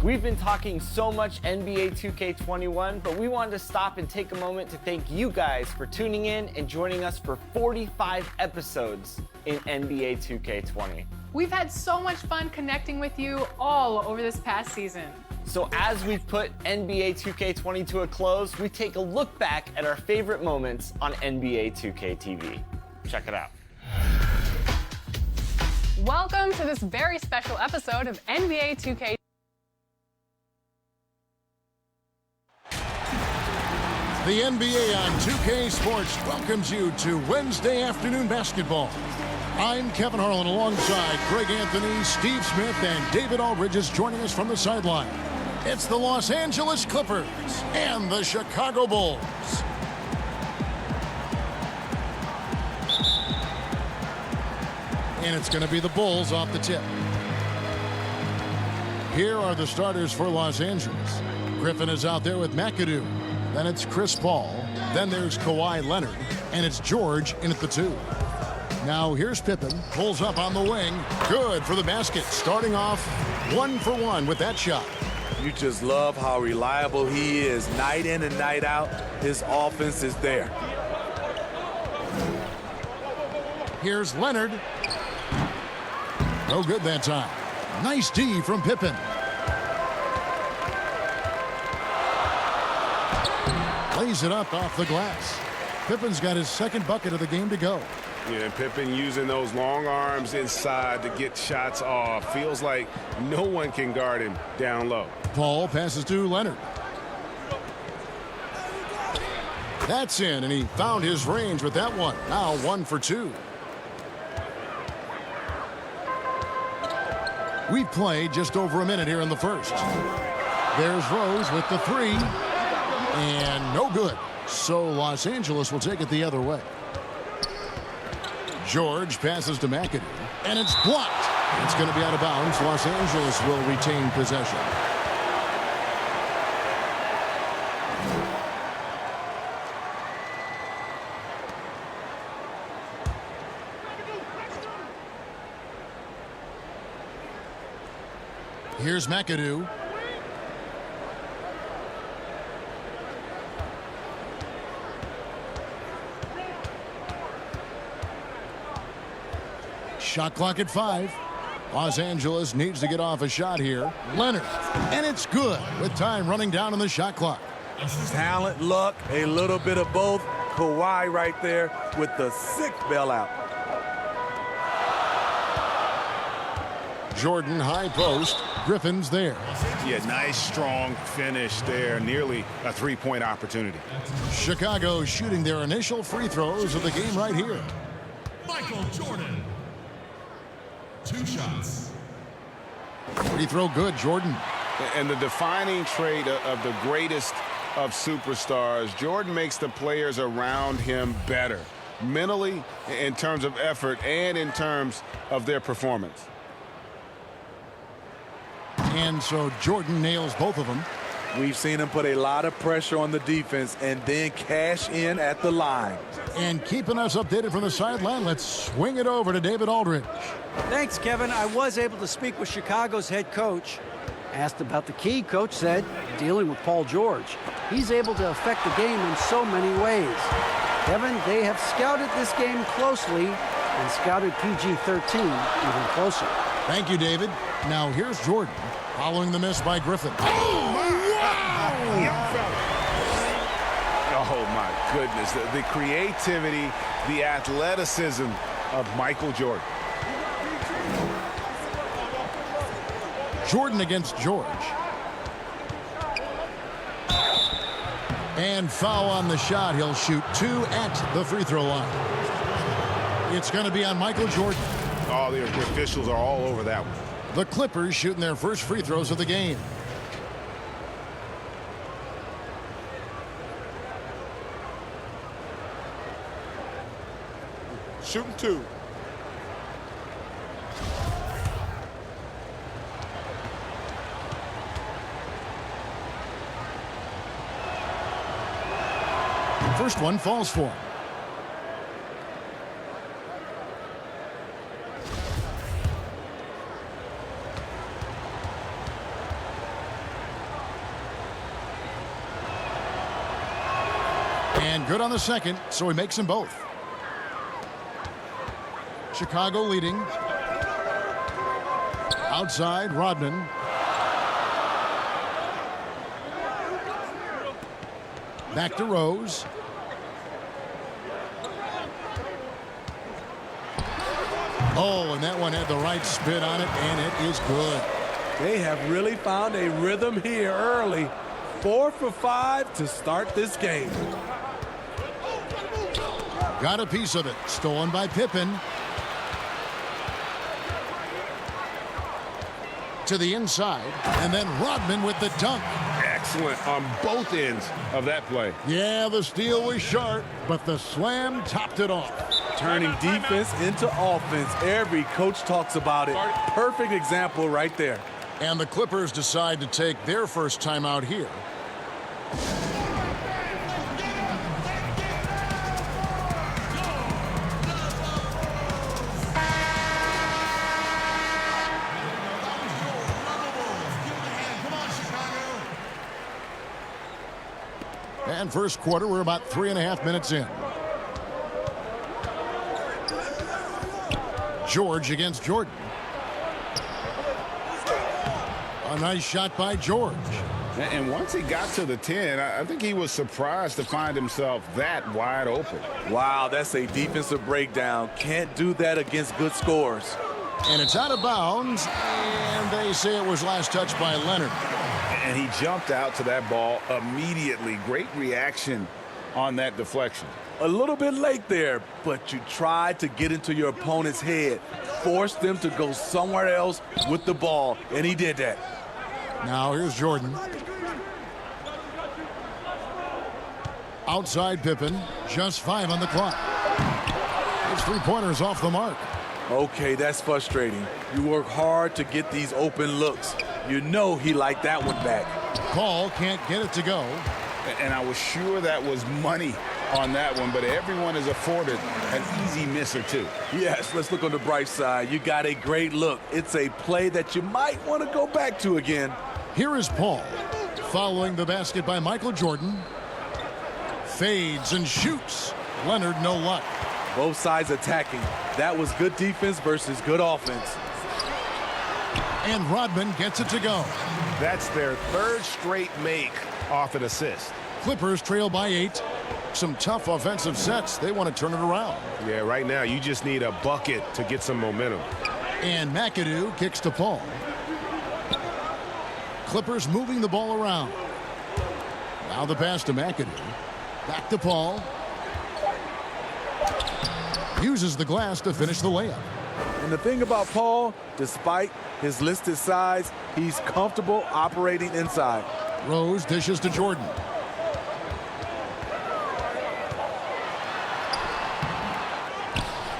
We've been talking so much NBA 2K21, but we wanted to stop and take a moment to thank you guys for tuning in and joining us for 45 episodes in NBA 2K20. We've had so much fun connecting with you all over this past season. So as we've put NBA 2K20 to a close, we take a look back at our favorite moments on NBA 2K TV. Check it out. Welcome to this very special episode of NBA 2K. The NBA on 2K Sports welcomes you to Wednesday afternoon basketball. I'm Kevin Harlan alongside Greg Anthony, Steve Smith, and David Aldridge is joining us from the sideline. It's the Los Angeles Clippers and the Chicago Bulls. And it's going to be the Bulls off the tip. Here are the starters for Los Angeles. Griffin is out there with McAdoo. Then it's Chris Paul. Then there's Kawhi Leonard. And it's George in at the 2. Now here's Pippen. Pulls up on the wing. Good for the basket. Starting off 1 for 1 with that shot. You just love how reliable he is. Night in and night out, his offense is there. Here's Leonard. No good that time. Nice D from Pippen. Lays it up off the glass. Pippen's got his second bucket of the game to go. Yeah, and Pippen using those long arms inside to get shots off. Feels like no one can guard him down low. Paul passes to Leonard. That's in, and he found his range with that one. Now 1 for 2. We played just over a minute here in the first. There's Rose with the 3. And no good. So Los Angeles will take it the other way. George passes to McAdoo. And it's blocked. It's going to be out of bounds. Los Angeles will retain possession. Here's McAdoo. Shot clock at 5. Los Angeles needs to get off a shot here. Leonard. And it's good with time running down on the shot clock. Talent, luck, a little bit of both. Kawhi right there with the sick bailout. Jordan high post. Griffin's there. Yeah, nice strong finish there. Nearly a three-point opportunity. Chicago shooting their initial free throws of the game right here. Michael Jordan. 2 shots. Free throw good, Jordan. And the defining trait of the greatest of superstars, Jordan makes the players around him better. Mentally, in terms of effort, and in terms of their performance. And so Jordan nails both of them. We've seen him put a lot of pressure on the defense and then cash in at the line. And keeping us updated from the sideline, let's swing it over to David Aldridge. Thanks, Kevin. I was able to speak with Chicago's head coach. Asked about the key, coach said, dealing with Paul George. He's able to affect the game in so many ways. Kevin, they have scouted this game closely and scouted PG-13 even closer. Thank you, David. Now here's Jordan following the miss by Griffin. Oh, my goodness. The creativity, the athleticism of Michael Jordan. Jordan against George. And foul on the shot. He'll shoot 2 at the free throw line. It's going to be on Michael Jordan. Oh, the officials are all over that one. The Clippers shooting their first free throws of the game. Shooting 2. First one falls for him. And good on the second, so he makes them both. Chicago leading. Outside, Rodman. Back to Rose. Oh, and that one had the right spin on it, and it is good. They have really found a rhythm here early. 4 for 5 to start this game. Got a piece of it. Stolen by Pippen. To the inside, and then Rodman with the dunk. Excellent on both ends of that play. Yeah, the steal was sharp, but the slam topped it off. Turning defense into offense. Every coach talks about it. Perfect example right there. And the Clippers decide to take their first timeout here. And first quarter, we're about 3.5 minutes in. George against Jordan. A nice shot by George. And once he got to the 10, I think he was surprised to find himself that wide open. Wow, that's a defensive breakdown. Can't do that against good scores. And it's out of bounds, and they say it was last touched by Leonard. And he jumped out to that ball immediately. Great reaction on that deflection. A little bit late there, but you tried to get into your opponent's head. Force them to go somewhere else with the ball, and he did that. Now here's Jordan. Outside Pippen, just 5 on the clock. His three-pointers off the mark. Okay, that's frustrating. You work hard to get these open looks. You know he liked that one back. Paul can't get it to go. And I was sure that was money on that one, but everyone is afforded an easy miss or two. Yes, let's look on the bright side. You got a great look. It's a play that you might want to go back to again. Here is Paul, following the basket by Michael Jordan. Fades and shoots. Leonard, no luck. Both sides attacking. That was good defense versus good offense. And Rodman gets it to go. That's their third straight make off an assist. Clippers trail by 8. Some tough offensive sets. They want to turn it around. Yeah, right now you just need a bucket to get some momentum. And McAdoo kicks to Paul. Clippers moving the ball around. Now the pass to McAdoo. Back to Paul. Uses the glass to finish the layup. And the thing about Paul, despite his listed size, he's comfortable operating inside. Rose dishes to Jordan.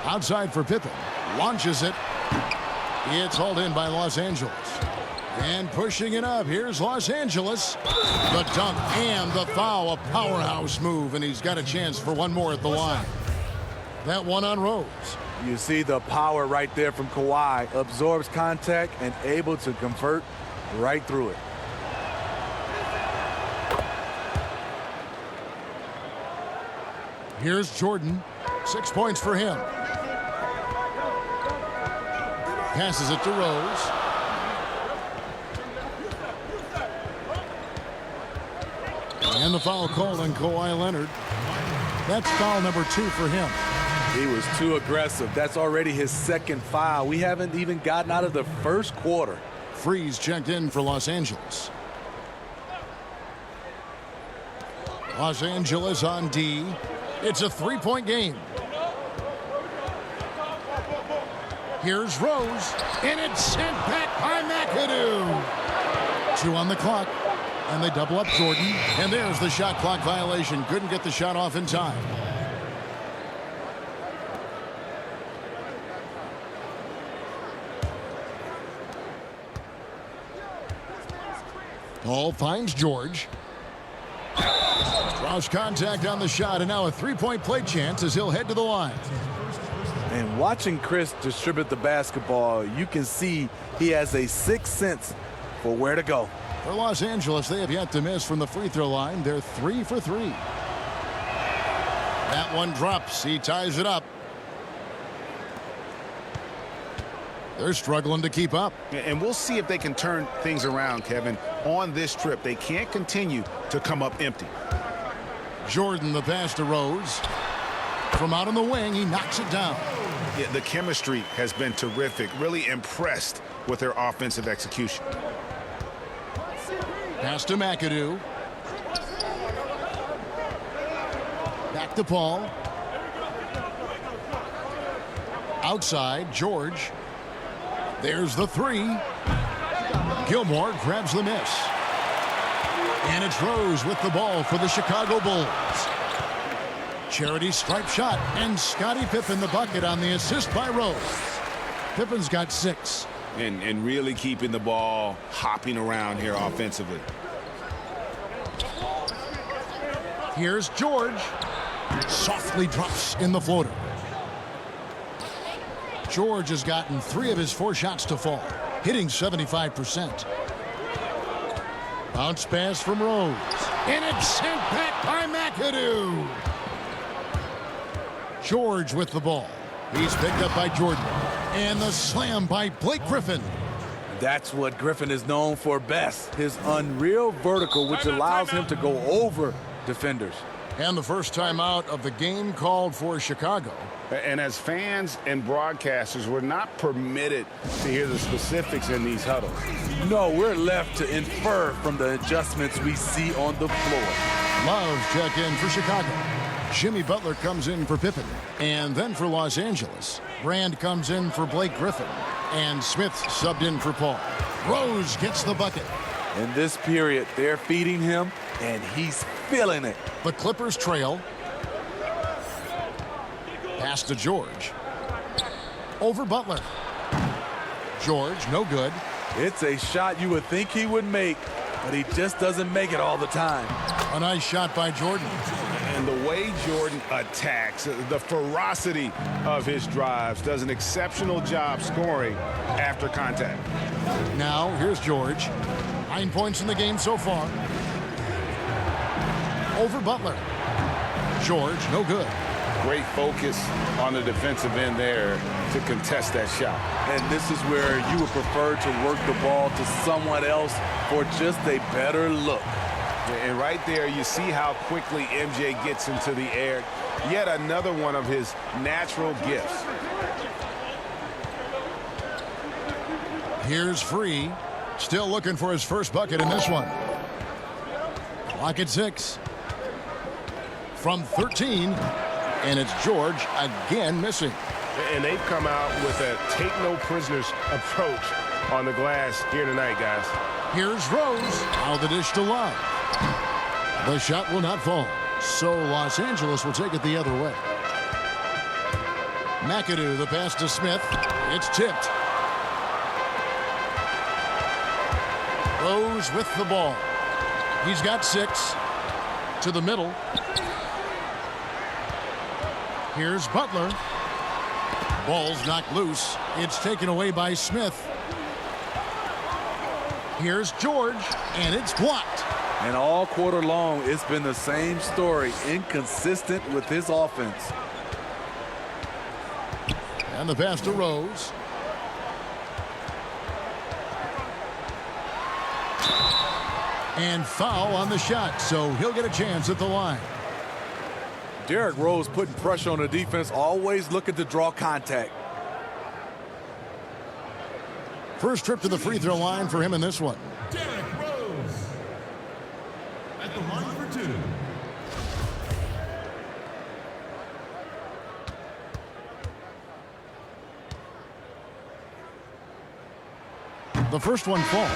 Outside for Pippen. Launches it. It's hauled in by Los Angeles. And pushing it up. Here's Los Angeles. The dunk and the foul. A powerhouse move. And he's got a chance for one more at the line. That one on Rose. You see the power right there from Kawhi. Absorbs contact and able to convert right through it. Here's Jordan. 6 points for him. Passes it to Rose. And the foul called on Kawhi Leonard. That's foul number 2 for him. He was too aggressive. That's already his second foul. We haven't even gotten out of the first quarter. Freeze checked in for Los Angeles. Los Angeles on D. It's a 3-point game. Here's Rose, and it's sent back by McAdoo. 2 on the clock, and they double up Jordan, and there's the shot clock violation. Couldn't get the shot off in time. Paul finds George. Draws contact on the shot, and now a 3-point play chance as he'll head to the line. And watching Chris distribute the basketball, you can see he has a sixth sense for where to go. For Los Angeles, they have yet to miss from the free throw line. They're 3 for 3. That one drops. He ties it up. They're struggling to keep up. And we'll see if they can turn things around, Kevin. On this trip, they can't continue to come up empty. Jordan, the pass to Rose. From out on the wing, he knocks it down. Yeah, the chemistry has been terrific. Really impressed with their offensive execution. Pass to McAdoo. Back to Paul. Outside, George. There's the three. Gilmore grabs the miss. And it's Rose with the ball for the Chicago Bulls. Charity stripe shot, and Scottie Pippen the bucket on the assist by Rose. Pippen's got 6. And really keeping the ball hopping around here offensively. Here's George. Softly drops in the floater. George has gotten 3 of his 4 shots to fall, hitting 75%. Bounce pass from Rose. And it's sent back by McAdoo. George with the ball. He's picked up by Jordan. And the slam by Blake Griffin. That's what Griffin is known for best, his unreal vertical, which allows him to go over defenders. And the first time out of the game called for Chicago. And as fans and broadcasters, we're not permitted to hear the specifics in these huddles. No, we're left to infer from the adjustments we see on the floor. Love check in for Chicago. Jimmy Butler comes in for Pippen. And then for Los Angeles, Brand comes in for Blake Griffin. And Smith subbed in for Paul. Rose gets the bucket. In this period, they're feeding him, and he's feeling it. The Clippers trail. Pass to George. Over Butler. George, no good. It's a shot you would think he would make, but he just doesn't make it all the time. A nice shot by Jordan. And the way Jordan attacks, the ferocity of his drives, does an exceptional job scoring after contact. Now, here's George. 9 points in the game so far. Over Butler. George, no good. Great focus on the defensive end there to contest that shot. And this is where you would prefer to work the ball to someone else for just a better look. And right there, you see how quickly MJ gets into the air. Yet another one of his natural gifts. Here's Free. Still looking for his first bucket in this one. Clock at 6. From 13. And it's George again missing. And they've come out with a take-no-prisoners approach on the glass here tonight, guys. Here's Rose. Now the dish to Love. The shot will not fall. So Los Angeles will take it the other way. McAdoo, the pass to Smith. It's tipped. Rose with the ball. He's got 6. To the middle. Here's Butler. Ball's knocked loose. It's taken away by Smith. Here's George, and it's blocked. And all quarter long, it's been the same story, inconsistent with his offense. And the pass to Rose. And foul on the shot, so he'll get a chance at the line. Derrick Rose putting pressure on the defense, always looking to draw contact. First trip to the free throw line for him in this one. Derrick Rose at the line for 2. The first one falls.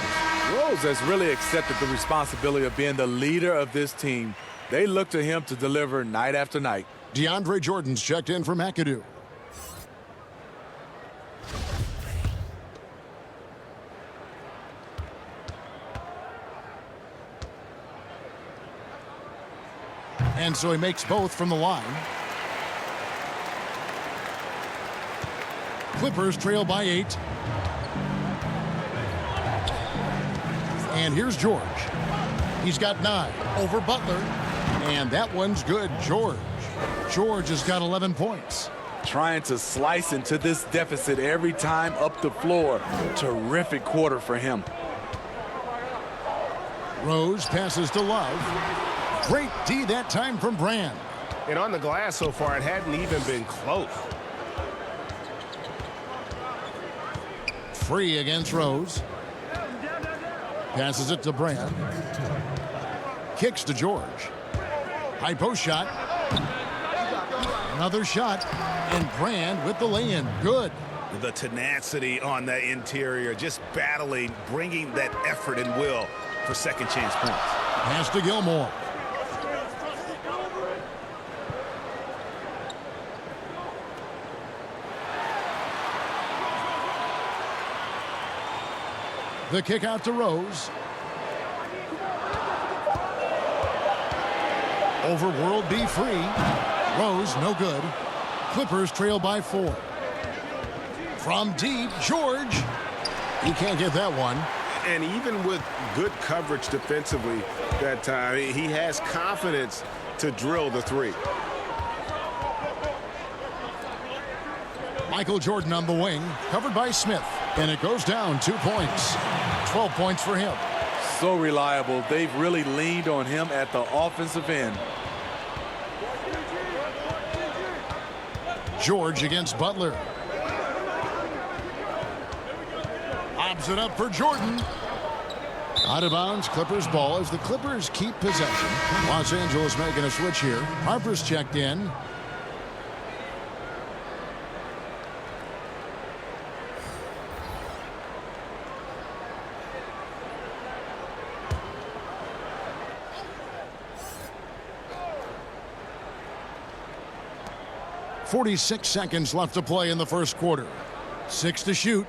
Rose has really accepted the responsibility of being the leader of this team. They look to him to deliver night after night. DeAndre Jordan's checked in for McAdoo. And so he makes both from the line. Clippers trail by 8. And here's George. He's got 9 over Butler. And that one's good. George. George has got 11 points. Trying to slice into this deficit every time up the floor. Terrific quarter for him. Rose passes to Love. Great D that time from Brand. And on the glass so far, it hadn't even been close. Free against Rose. Passes it to Brand. Kicks to George. High post shot. Another shot. And Brand with the lay-in. Good. The tenacity on that interior, just battling, bringing that effort and will for second chance points. Pass to Gilmore. The kick out to Rose. Over World B free. Rose no good. Clippers trail by 4. From deep, George. He can't get that one. And even with good coverage defensively that time, he has confidence to drill the three. Michael Jordan on the wing, covered by Smith. And it goes down 2 points. 12 points for him. So reliable. They've really leaned on him at the offensive end. George against Butler. Lobs it up for Jordan. Out of bounds, Clippers ball as the Clippers keep possession. Los Angeles making a switch here. Harper's checked in. .46 seconds left to play in the first quarter. 6 to shoot.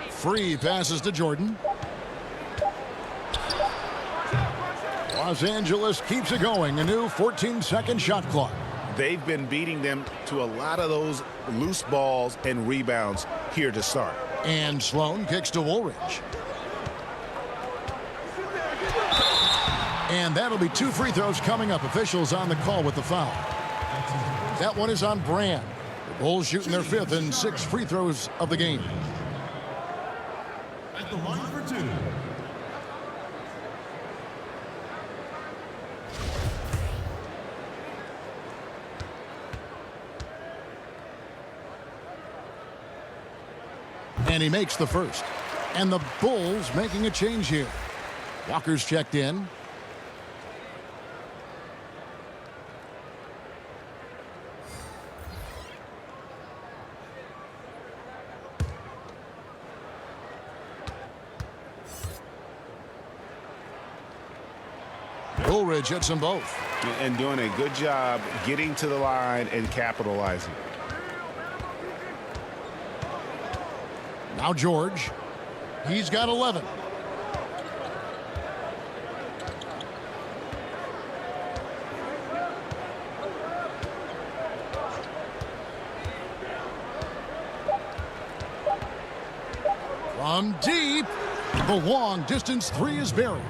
Free passes to Jordan. Los Angeles keeps it going. A new 14-second shot clock. They've been beating them to a lot of those loose balls and rebounds here to start. And Sloan kicks to Woolridge. And that'll be 2 free throws coming up. Officials on the call with the foul. That one is on Brand. The Bulls shooting their 5th and 6 free throws of the game. At the line for 2. And he makes the first. And the Bulls making a change here. Walker's checked in. Woolridge hits them both. And doing a good job getting to the line and capitalizing. Now George. He's got 11. From deep. The long distance 3 is buried.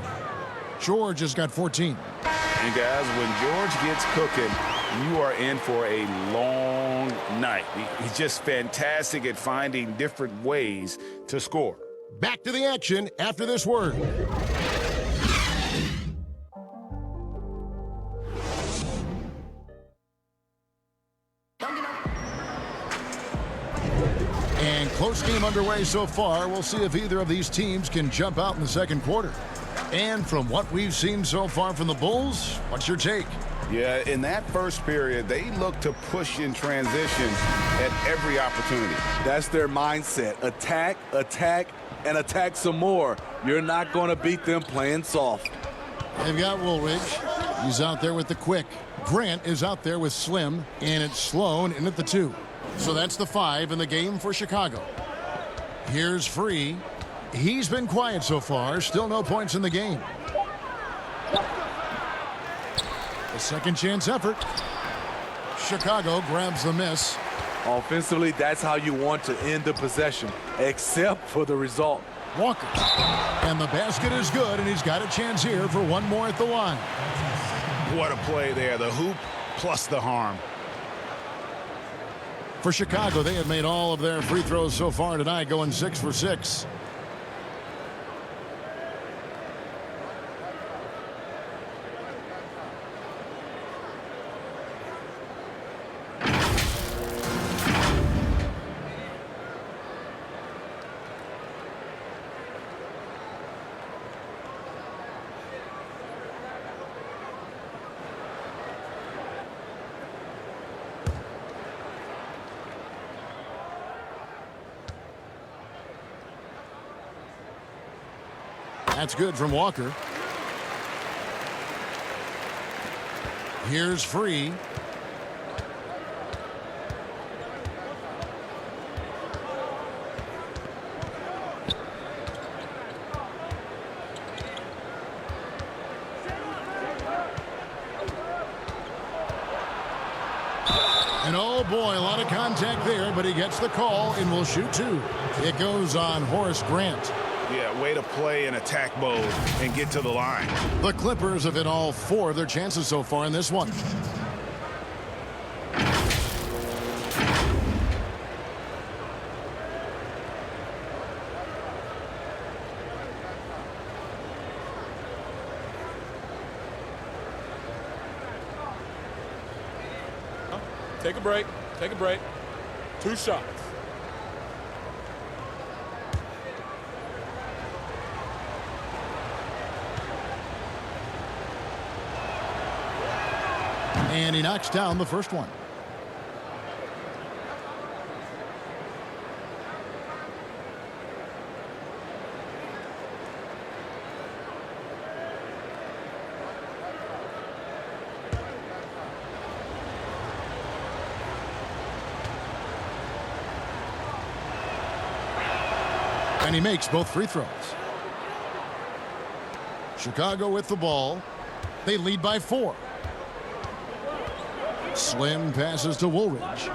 George has got 14. And guys, when George gets cooking, you are in for a long night. He's just fantastic at finding different ways to score. Back to the action after this word. And close game underway so far. We'll see if either of these teams can jump out in the second quarter. And from what we've seen so far from the Bulls, what's your take? Yeah, in that first period, they look to push in transition at every opportunity. That's their mindset. Attack, attack, and attack some more. You're not going to beat them playing soft. They've got Woolridge. He's out there with the quick. Grant is out there with Slim, and it's Sloan in at the 2. So that's the 5 in the game for Chicago. Here's Free. He's been quiet so far. Still no points in the game. A second chance effort. Chicago grabs the miss. Offensively, that's how you want to end the possession, except for the result. Walker. And the basket is good, and he's got a chance here for one more at the line. What a play there. The hoop plus the harm. For Chicago, they have made all of their free throws so far tonight, going 6 for 6. That's good from Walker. Here's Free. And oh boy, a lot of contact there, but he gets the call and will shoot two. It goes on Horace Grant. Yeah, way to play in attack mode and get to the line. The Clippers have hit all 4 of their chances so far in this one. Take a break. Take a break. 2 shots. And he knocks down the first one. And he makes both free throws. Chicago with the ball. They lead by 4. Slim passes to Woolridge.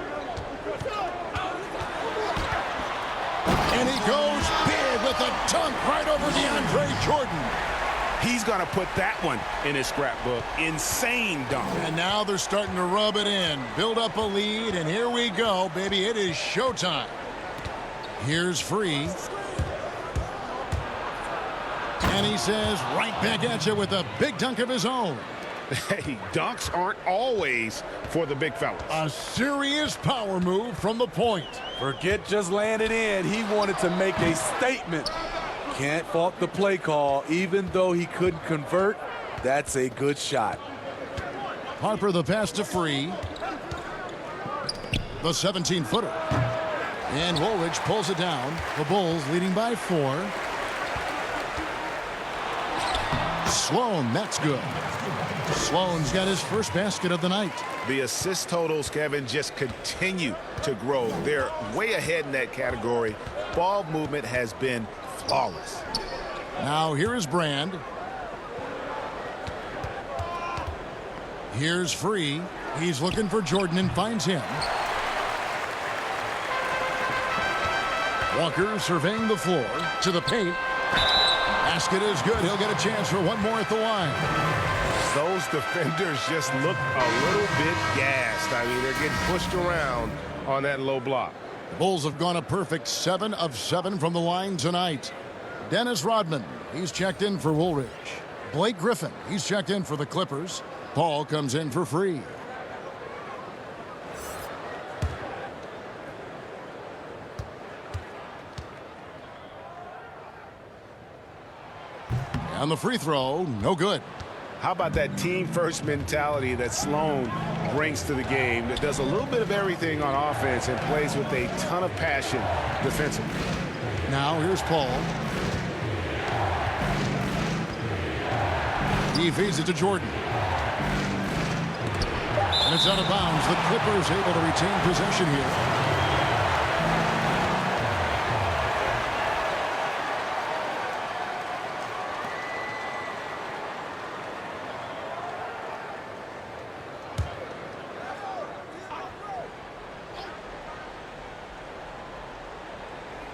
And he goes big with a dunk right over DeAndre Jordan. He's going to put that one in his scrapbook. Insane dunk. And now they're starting to rub it in. Build up a lead, and here we go, baby. It is showtime. Here's Free. And he says, right back at you with a big dunk of his own. Hey, dunks aren't always for the big fellas. A serious power move from the point. Forget just laying it in. He wanted to make a statement. Can't fault the play call. Even though he couldn't convert, that's a good shot. Harper the pass to Free. The 17-footer. And Woolridge pulls it down. The Bulls leading by 4. Sloan, that's good. Sloan's got his first basket of the night. The assist totals, Kevin, just continue to grow. They're way ahead in that category. Ball movement has been flawless. Now here is Brand. Here's Free. He's looking for Jordan and finds him. Walker surveying the floor to the paint. Basket is good. He'll get a chance for one more at the line. Those defenders just look a little bit gassed. I mean, they're getting pushed around on that low block. The Bulls have gone a perfect 7 of 7 from the line tonight. Dennis Rodman, he's checked in for Woolridge. Blake Griffin, he's checked in for the Clippers. Paul comes in for Free. And the free throw, no good. How about that team-first mentality that Sloan brings to the game that does a little bit of everything on offense and plays with a ton of passion defensively. Now here's Paul. He feeds it to Jordan. And it's out of bounds. The Clippers able to retain possession here.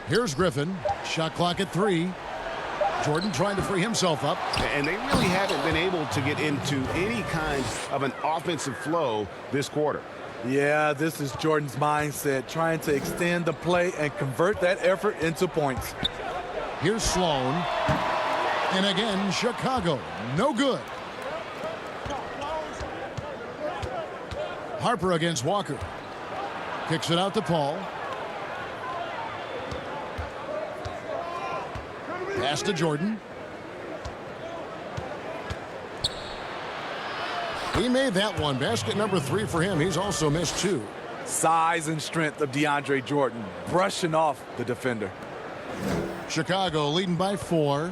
Here's Griffin. Shot clock at 3. Jordan trying to free himself up. And they really haven't been able to get into any kind of an offensive flow this quarter. Yeah, this is Jordan's mindset, trying to extend the play and convert that effort into points. Here's Sloan. And again, Chicago. No good. Harper against Walker. Kicks it out to Paul. Pass to Jordan. He made that one. Basket number 3 for him. He's also missed 2. Size and strength of DeAndre Jordan, brushing off the defender. Chicago leading by 4.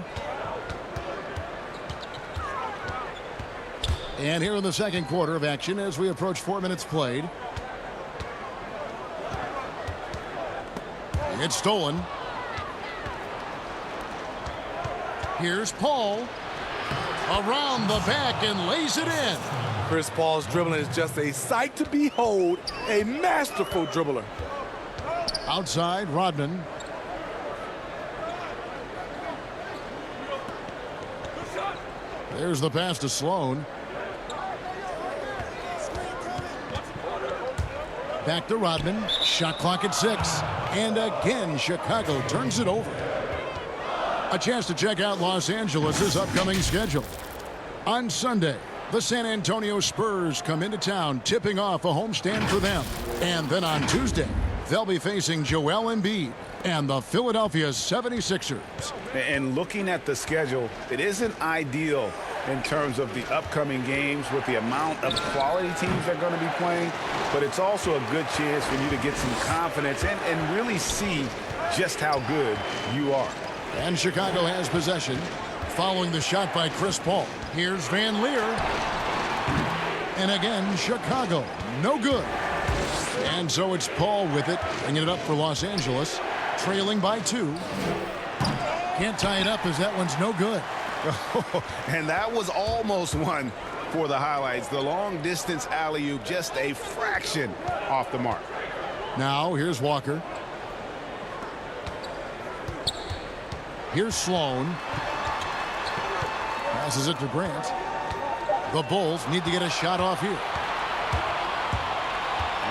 And here in the second quarter of action as we approach 4 minutes played. It's stolen. Here's Paul. Around the back and lays it in. Chris Paul's dribbling is just a sight to behold. A masterful dribbler. Outside, Rodman. There's the pass to Sloan. Back to Rodman. Shot clock at 6. And again, Chicago turns it over. A chance to check out Los Angeles' upcoming schedule. On Sunday, the San Antonio Spurs come into town, tipping off a homestand for them. And then on Tuesday, they'll be facing Joel Embiid and the Philadelphia 76ers. And looking at the schedule, it isn't ideal in terms of the upcoming games with the amount of quality teams they're going to be playing, but it's also a good chance for you to get some confidence and really see just how good you are. And Chicago has possession following the shot by Chris Paul. Here's Van Leer. And again, Chicago. No good. And so it's Paul with it, bringing it up for Los Angeles, trailing by 2. Can't tie it up as that one's no good. And that was almost one for the highlights. The long distance alley-oop, just a fraction off the mark. Now here's Walker. Here's Sloan. Passes it to Grant. The Bulls need to get a shot off here.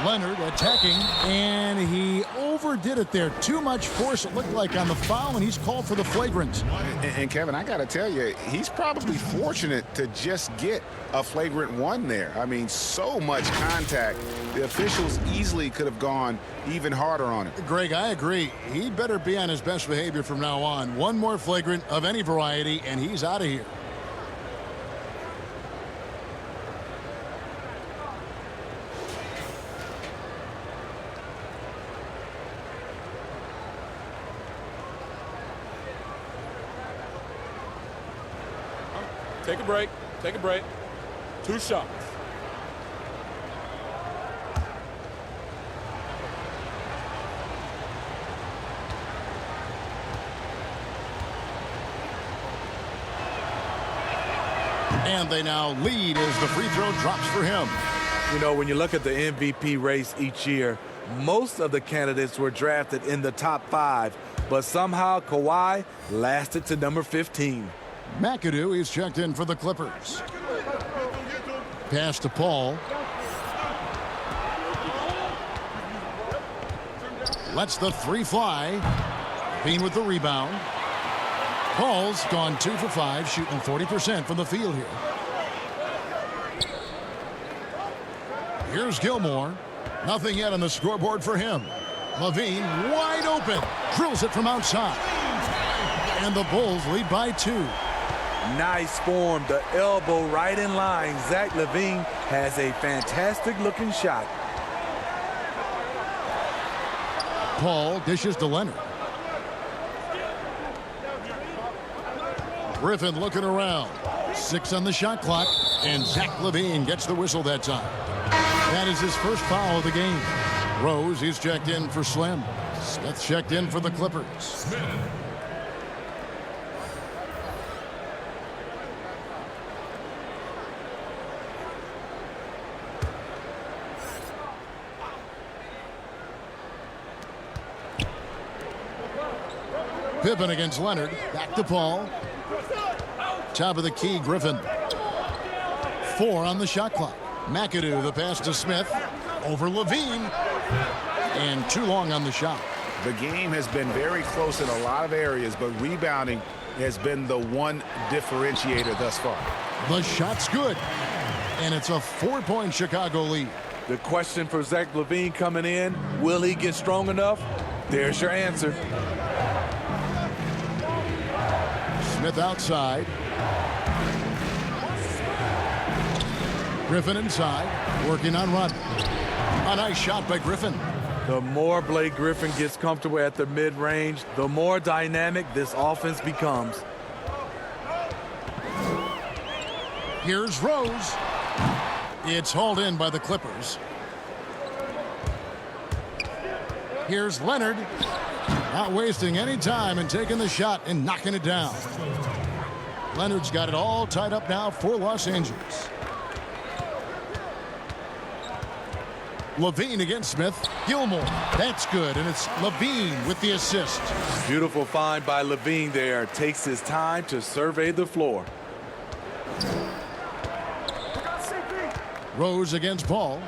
Leonard attacking, and he overdid it there. Too much force, it looked like, on the foul, and he's called for the flagrant. And Kevin, I got to tell you, he's probably fortunate to just get a flagrant 1 there. I mean, so much contact. The officials easily could have gone even harder on it. Greg, I agree. He'd better be on his best behavior from now on. One more flagrant of any variety, and he's out of here. Take a break. Take a break. 2 shots. And they now lead as the free throw drops for him. You know, when you look at the MVP race each year, most of the candidates were drafted in the top 5, but somehow Kawhi lasted to number 15. McAdoo is checked in for the Clippers. Pass to Paul. Lets the 3 fly. Bean with the rebound. Paul's gone 2 for 5, shooting 40% from the field here. Here's Gilmore. Nothing yet on the scoreboard for him. Levine wide open. Drills it from outside. And the Bulls lead by 2. Nice form, the elbow right in line. Zach LaVine has a fantastic looking shot. Paul dishes to Leonard. Griffin looking around. 6 on the shot clock, and Zach LaVine gets the whistle that time. That is his first foul of the game. Rose, he's checked in for Slim. Smith checked in for the Clippers. Pippen against Leonard. Back to Paul. Top of the key, Griffin. 4 on the shot clock. McAdoo, the pass to Smith. Over Levine. And too long on the shot. The game has been very close in a lot of areas, but rebounding has been the one differentiator thus far. The shot's good. And it's a 4-point Chicago lead. The question for Zach LaVine coming in, will he get strong enough? There's your answer. Smith outside. Griffin inside, working on Rodman. A nice shot by Griffin. The more Blake Griffin gets comfortable at the mid-range, the more dynamic this offense becomes. Here's Rose. It's hauled in by the Clippers. Here's Leonard. Not wasting any time and taking the shot and knocking it down. Leonard's got it all tied up now for Los Angeles. Levine against Smith. Gilmore. That's good, and it's Levine with the assist. Beautiful find by Levine there. Takes his time to survey the floor. Rose against Paul.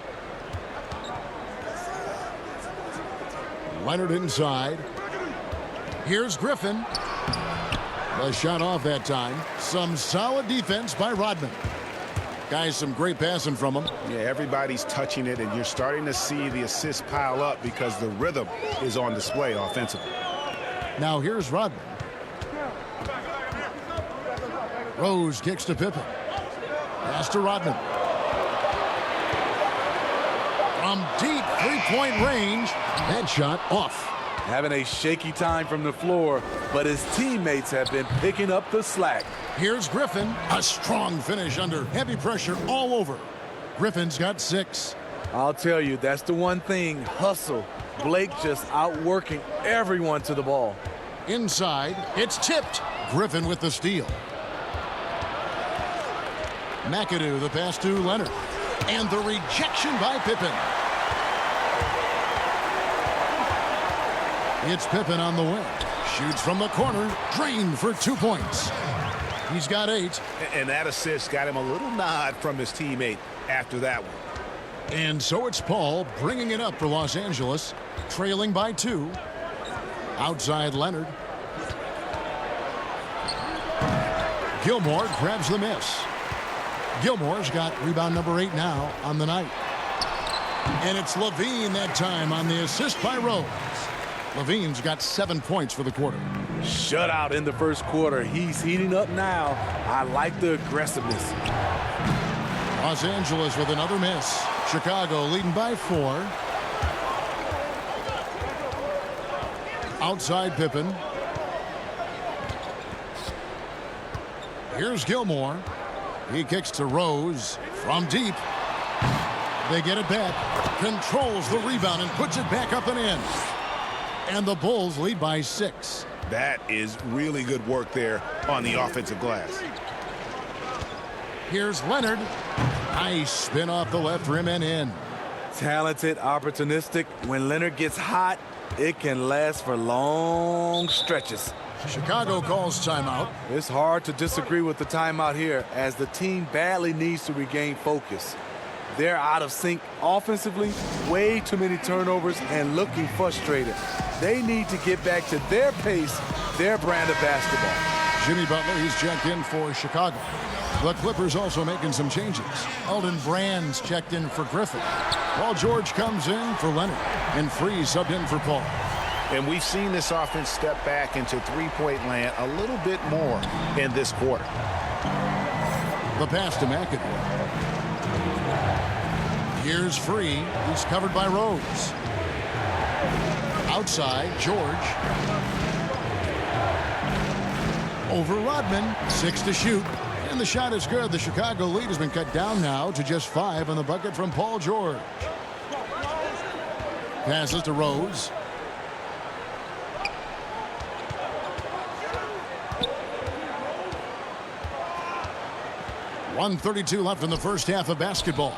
Leonard inside. Here's Griffin. The shot off that time. Some solid defense by Rodman. Guys, some great passing from him. Yeah, everybody's touching it, and you're starting to see the assists pile up because the rhythm is on display offensively. Now here's Rodman. Rose kicks to Pippen. Pass to Rodman. From deep three-point range, that shot off. Having a shaky time from the floor, but his teammates have been picking up the slack. Here's Griffin. A strong finish under heavy pressure all over. Griffin's got 6. I'll tell you, that's the one thing. Hustle. Blake just outworking everyone to the ball. Inside, it's tipped. Griffin with the steal. McAdoo, the pass to Leonard. And the rejection by Pippen. It's Pippen on the wing. Shoots from the corner. Drained for 2 points. He's got 8. And that assist got him a little nod from his teammate after that one. And so it's Paul bringing it up for Los Angeles. Trailing by 2. Outside Leonard. Gilmore grabs the miss. Gilmore's got rebound number 8 now on the night. And it's Levine that time on the assist by Rose. Levine's got 7 points for the quarter. Shutout in the first quarter. He's heating up now. I like the aggressiveness. Los Angeles with another miss. Chicago leading by 4. Outside Pippen. Here's Gilmore. He kicks to Rose from deep. They get it back. Controls the rebound and puts it back up and in. And the Bulls lead by 6. That is really good work there on the offensive glass. Here's Leonard. Nice spin off the left rim and in. Talented, opportunistic. When Leonard gets hot, it can last for long stretches. Chicago calls timeout. It's hard to disagree with the timeout here as the team badly needs to regain focus. They're out of sync offensively, way too many turnovers, and looking frustrated. They need to get back to their pace, their brand of basketball. Jimmy Butler, he's checked in for Chicago. The Clippers also making some changes. Elton Brand's checked in for Griffin. Paul George comes in for Leonard, and Freeze subbed in for Paul. And we've seen this offense step back into three-point land a little bit more in this quarter. The pass to McAdoo. Here's Free. He's covered by Rose. Outside, George. Over Rodman. 6 to shoot. And the shot is good. The Chicago lead has been cut down now to just 5 on the bucket from Paul George. Passes to Rose. .132 left in the first half of basketball.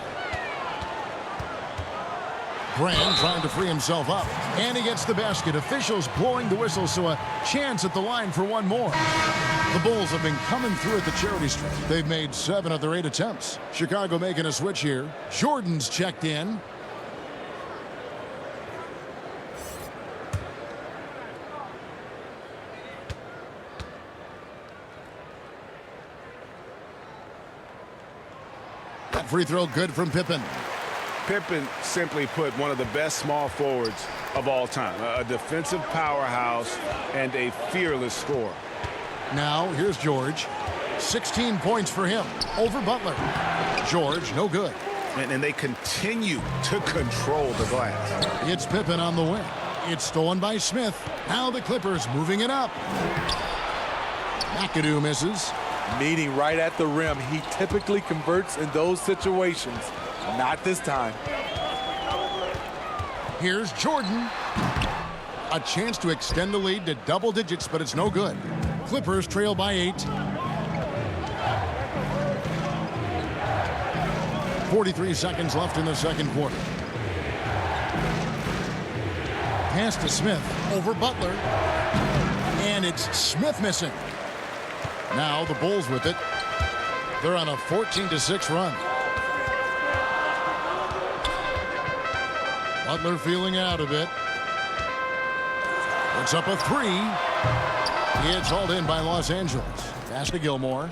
Graham trying to free himself up. And he gets the basket. Officials blowing the whistle, so a chance at the line for one more. The Bulls have been coming through at the charity stripe. They've made 7 of their 8 attempts. Chicago making a switch here. Jordan's checked in. That free throw good from Pippen. Pippen, simply put, one of the best small forwards of all time. A defensive powerhouse and a fearless scorer. Now, here's George. 16 points for him over Butler. George, no good. And they continue to control the glass. It's Pippen on the wing. It's stolen by Smith. Now the Clippers moving it up. McAdoo misses. Meeting right at the rim. He typically converts in those situations. Not this time. Here's Jordan. A chance to extend the lead to double digits, but it's no good. Clippers trail by 8. 43 seconds left in the second quarter. Pass to Smith over Butler. And it's Smith missing. Now the Bulls with it. They're on a 14-6 run. Butler feeling out a bit. Puts up a 3. It's hauled in by Los Angeles. Pass to Gilmore.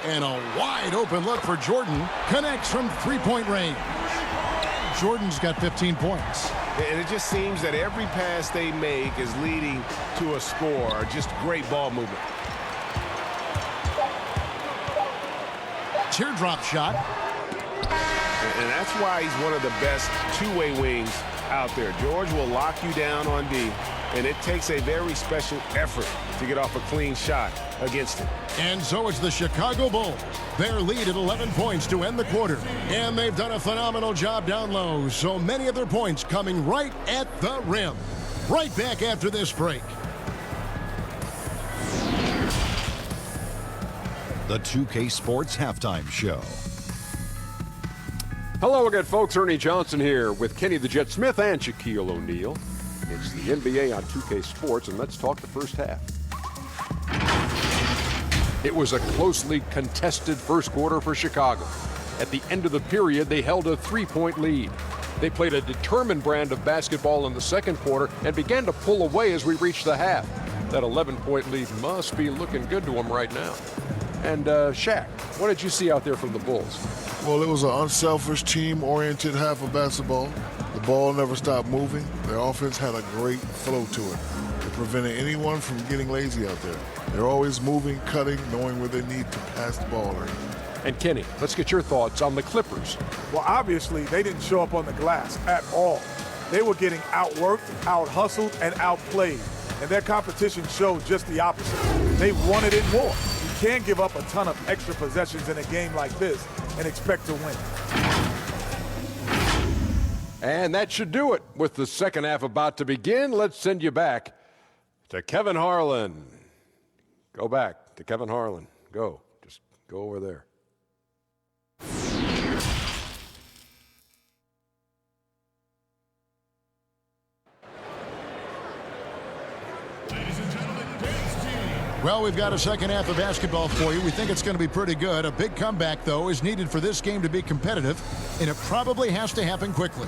And a wide open look for Jordan. Connects from three-point range. Jordan's got 15 points. And it just seems that every pass they make is leading to a score. Just great ball movement. Teardrop shot. And that's why he's one of the best two-way wings out there. George will lock you down on D, and it takes a very special effort to get off a clean shot against him. And so it's the Chicago Bulls. Their lead at 11 points to end the quarter. And they've done a phenomenal job down low. So many of their points coming right at the rim. Right back after this break. The 2K Sports Halftime Show. Hello again, folks. Ernie Johnson here with Kenny the Jet Smith and Shaquille O'Neal. It's the NBA on 2K Sports, and let's talk the first half. It was a closely contested first quarter for Chicago. At the end of the period, they held a 3-point lead. They played a determined brand of basketball in the second quarter and began to pull away as we reached the half. That 11-point lead must be looking good to them right now. And Shaq, what did you see out there from the Bulls? Well, it was an unselfish, team-oriented half of basketball. The ball never stopped moving. Their offense had a great flow to it. It prevented anyone from getting lazy out there. They're always moving, cutting, knowing where they need to pass the ball. And Kenny, let's get your thoughts on the Clippers. Well, obviously, they didn't show up on the glass at all. They were getting outworked, out-hustled, and outplayed. And their competition showed just the opposite. They wanted it more. You can't give up a ton of extra possessions in a game like this and expect to win. And that should do it. With the second half about to begin, let's send you back to Kevin Harlan. Go back to Kevin Harlan. Go. Just go over there. Well, we've got a second half of basketball for you. We think it's going to be pretty good. A big comeback, though, is needed for this game to be competitive, and it probably has to happen quickly.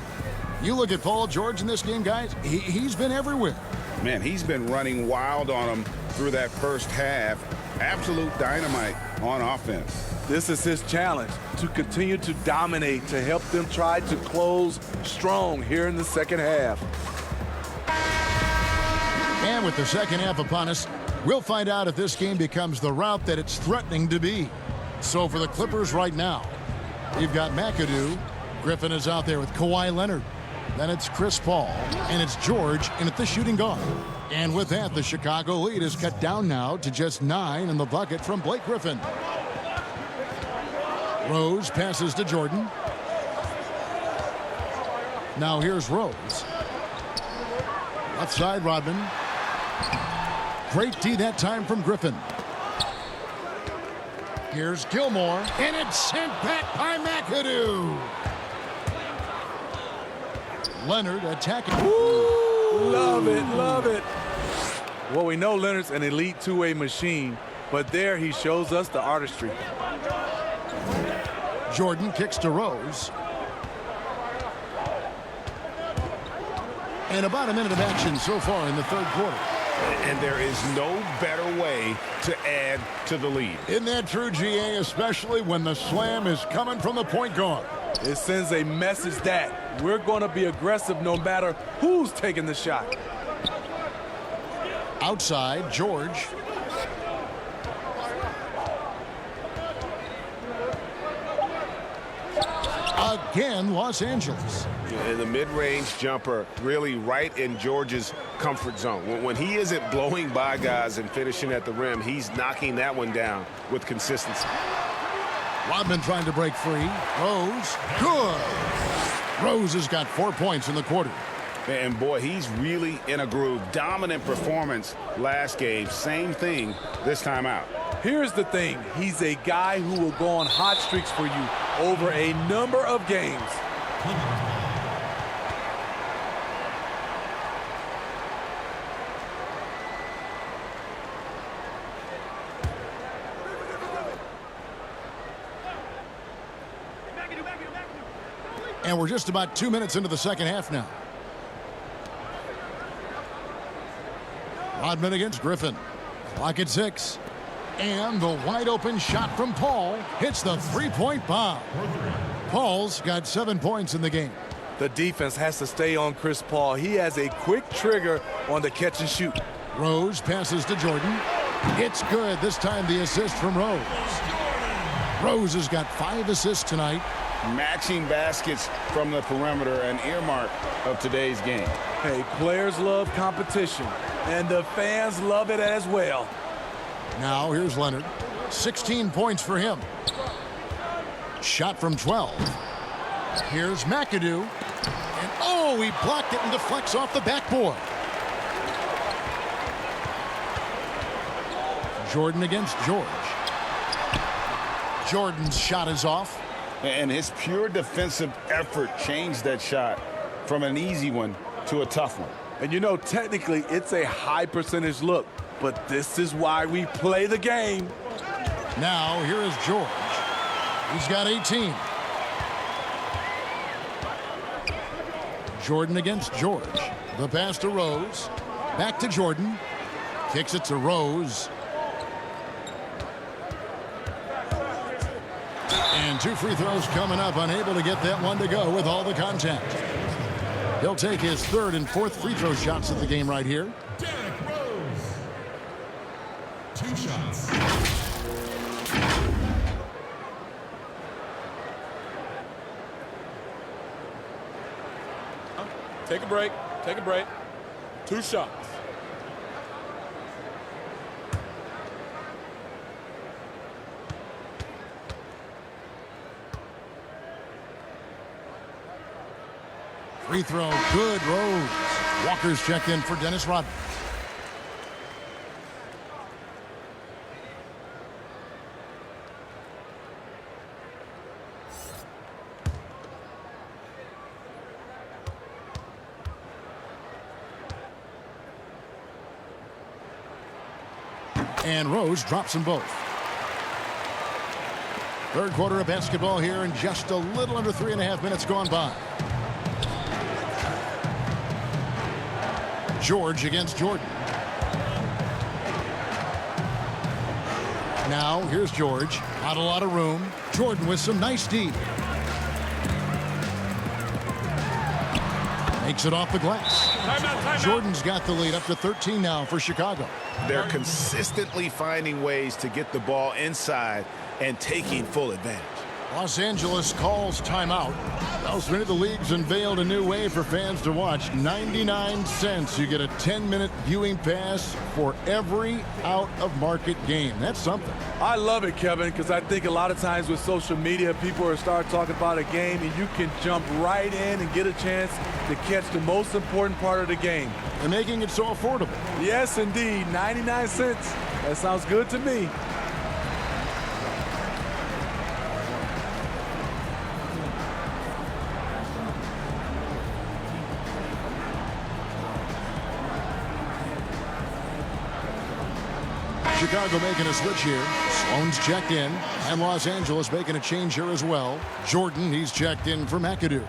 You look at Paul George in this game, guys, he's been everywhere. Man, he's been running wild on them through that first half. Absolute dynamite on offense. This is his challenge, to continue to dominate, to help them try to close strong here in the second half. And with the second half upon us, we'll find out if this game becomes the route that it's threatening to be. So for the Clippers right now, you've got McAdoo. Griffin is out there with Kawhi Leonard. Then it's Chris Paul, and it's George in at the shooting guard. And with that, the Chicago lead is cut down now to just 9 in the bucket from Blake Griffin. Rose passes to Jordan. Now here's Rose. Left side, Rodman. Great D that time from Griffin. Here's Gilmore, and it's sent back by McAdoo. Leonard attacking. Love it, love it. Well, we know Leonard's an elite two-way machine, but there he shows us the artistry. Jordan kicks to Rose. And about a minute of action so far in the third quarter. And there is no better way to add to the lead. Isn't that true, GA, especially when the slam is coming from the point guard? It sends a message that we're going to be aggressive no matter who's taking the shot. Outside, George. Again, Los Angeles. And the mid-range jumper really right in George's comfort zone. When he isn't blowing by guys and finishing at the rim, he's knocking that one down with consistency. Rodman trying to break free. Rose, good. Rose has got 4 points in the quarter. And boy, he's really in a groove. Dominant performance last game. Same thing this time out. Here's the thing. He's a guy who will go on hot streaks for you over a number of games. And we're just about 2 minutes into the second half now. Rodman against Griffin. Clock at 6. And the wide open shot from Paul hits the three-point bomb. Paul's got 7 points in the game. The defense has to stay on Chris Paul. He has a quick trigger on the catch and shoot. Rose passes to Jordan. It's good. This time the assist from Rose. Rose has got 5 assists tonight. Matching baskets from the perimeter, an earmark of today's game. Hey, players love competition, and the fans love it as well. Now here's Leonard. 16 points for him. Shot from 12. Here's McAdoo. And oh, he blocked it and deflects off the backboard. Jordan against George. Jordan's shot is off. And his pure defensive effort changed that shot from an easy one to a tough one. And you know, technically, it's a high percentage look, but this is why we play the game. Now, here is George. He's got 18. Jordan against George. The pass to Rose. Back to Jordan. Kicks it to Rose. And 2 free throws coming up. Unable to get that one to go with all the contact. He'll take his 3rd and 4th free throw shots of the game right here. Derrick Rose. 2 shots. Take a break. Take a break. 2 shots. Free throw, good. Rose. Walker's checked in for Dennis Rodman. And Rose drops them both. Third quarter of basketball here, and just a little under 3.5 minutes gone by. George against Jordan. Now here's George. Not a lot of room. Jordan with some nice D. Makes it off the glass. Jordan's got the lead up to 13 now for Chicago. They're consistently finding ways to get the ball inside and taking full advantage. Los Angeles calls timeout. Elsewhere, the league's unveiled a new way for fans to watch. 99 cents. You get a 10-minute viewing pass for every out-of-market game. That's something. I love it, Kevin, because I think a lot of times with social media, people are start talking about a game, and you can jump right in and get a chance to catch the most important part of the game. And making it so affordable. Yes, indeed. 99 cents. That sounds good to me. Chicago making a switch here. Sloan's checked in, and Los Angeles making a change here as well. Jordan, he's checked in for McAdoo.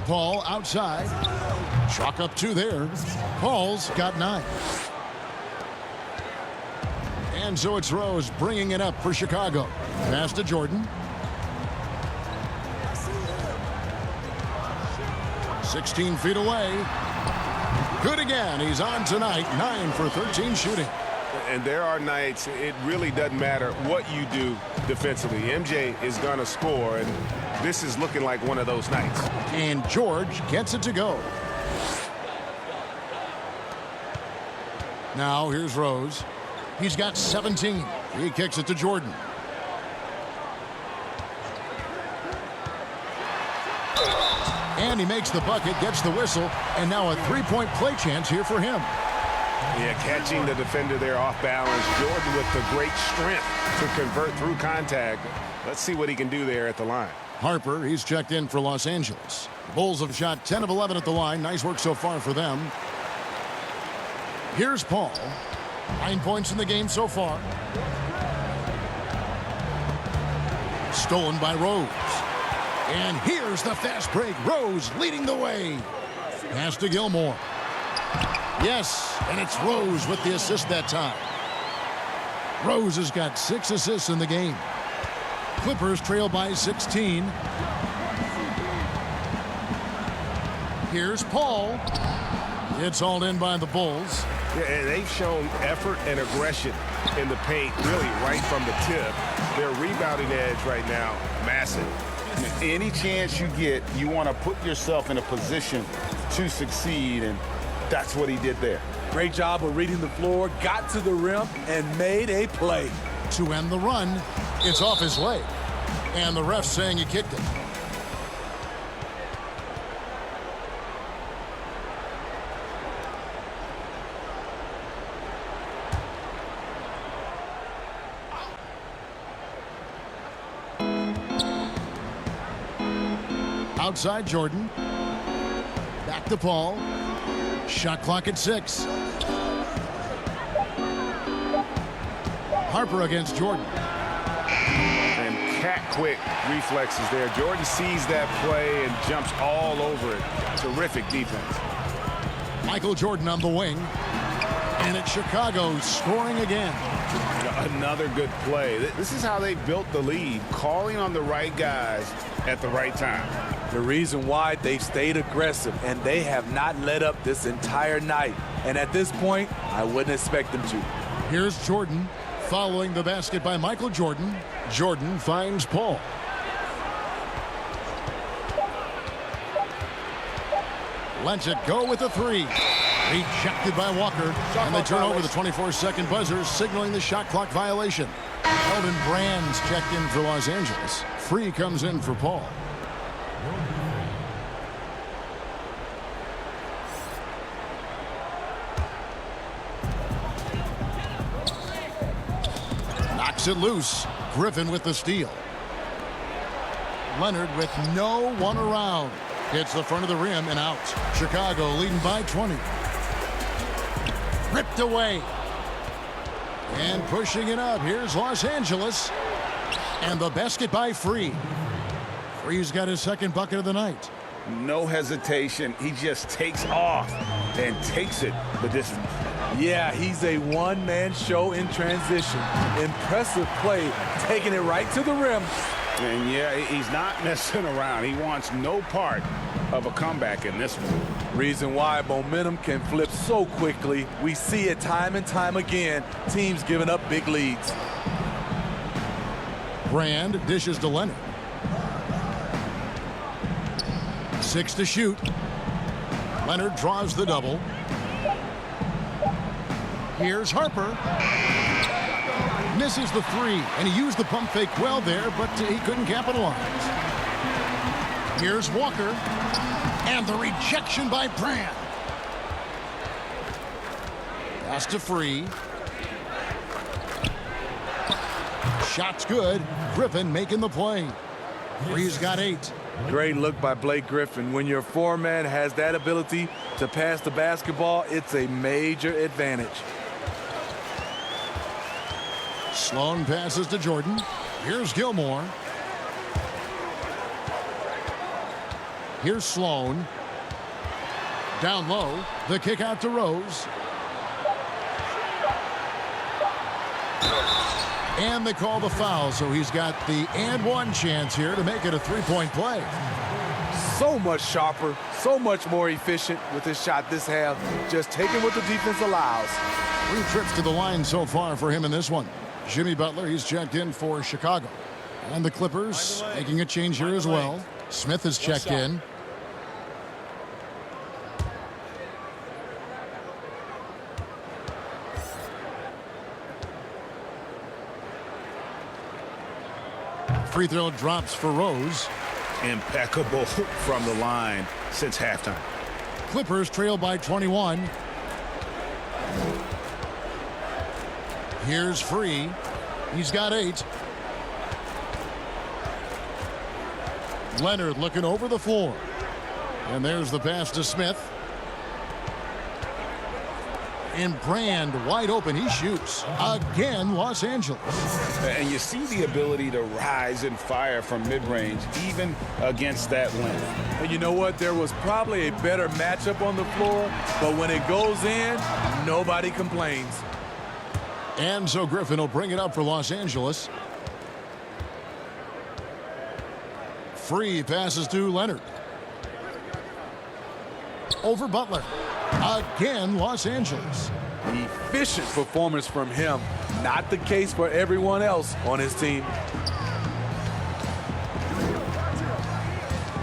Paul outside. Chalk up 2 there. Paul's got 9. And so it's Rose bringing it up for Chicago. Pass to Jordan. 16 feet away. Good again. He's on tonight. 9 for 13 shooting. And there are nights it really doesn't matter what you do defensively. MJ is going to score, and this is looking like one of those nights. And George gets it to go. Now here's Rose. He's got 17. He kicks it to Jordan. And he makes the bucket, gets the whistle, and now a three-point play chance here for him. Yeah, catching the defender there off balance. Jordan with the great strength to convert through contact. Let's see what he can do there at the line. Harper, he's checked in for Los Angeles. Bulls have shot 10 of 11 at the line. Nice work so far for them. Here's Paul. 9 points in the game so far. Stolen by Rose. And here's the fast break. Rose leading the way. Pass to Gilmore. Yes, and it's Rose with the assist that time. Rose has got 6 assists in the game. Clippers trail by 16. Here's Paul. It's hauled in by the Bulls. Yeah, and they've shown effort and aggression in the paint, really right from the tip. Their rebounding edge right now, massive. Any chance you get, you want to put yourself in a position to succeed, and that's what he did there. Great job of reading the floor, got to the rim, and made a play. To end the run, it's off his leg. And the ref saying he kicked it. Outside Jordan. Back to Paul. Shot clock at 6. Harper against Jordan. And cat-quick reflexes there. Jordan sees that play and jumps all over it. Terrific defense. Michael Jordan on the wing. And it's Chicago scoring again. Another good play. This is how they built the lead, calling on the right guys at the right time. The reason why they've stayed aggressive, and they have not let up this entire night. And at this point, I wouldn't expect them to. Here's Jordan following the basket by Michael Jordan. Jordan finds Paul. Lets it go with a 3. Rejected by Walker. And they turn over the 24-second buzzer, signaling the shot clock violation. Elton Brand's checked in for Los Angeles. Free comes in for Paul. Knocks it loose. Griffin with the steal. Leonard with no one around. Hits the front of the rim and out. Chicago leading by 20. Ripped away. And pushing it up. Here's Los Angeles. And the basket by Free. Free's got his second bucket of the night. No hesitation. He just takes off and takes it the distance. Yeah, he's a one-man show in transition. Impressive play, taking it right to the rim. And yeah, he's not messing around. He wants no part of a comeback in this one. Reason why momentum can flip so quickly. We see it time and time again. Teams giving up big leads. Brand dishes to Leonard. 6 to shoot. Leonard draws the double. Here's Harper. Misses the 3, and he used the pump fake well there, but he couldn't capitalize. Here's Walker. And the rejection by Brand. Pass to Free. Shot's good. Griffin making the play. Free's got 8. Great look by Blake Griffin. When your foreman has that ability to pass the basketball, it's a major advantage. Sloan passes to Jordan. Here's Gilmore. Here's Sloan. Down low. The kick out to Rose. And they call the foul, so he's got the and one chance here to make it a three-point play. So much sharper, so much more efficient with his shot this half, just taking what the defense allows. 3 trips to the line so far for him in this one. Jimmy Butler, he's checked in for Chicago. And the Clippers making a change here as well. Smith has checked in. Free throw drops for Rose. Impeccable from the line since halftime. Clippers trail by 21. Here's Free. He's got 8. Leonard looking over the floor. And there's the pass to Smith. And Brand wide open. He shoots. Again, Los Angeles. And you see the ability to rise and fire from mid-range, even against that length. And you know what? There was probably a better matchup on the floor, but when it goes in, nobody complains. And so Griffin will bring it up for Los Angeles. Free passes to Leonard. Over Butler. Again, Los Angeles. Efficient performance from him. Not the case for everyone else on his team.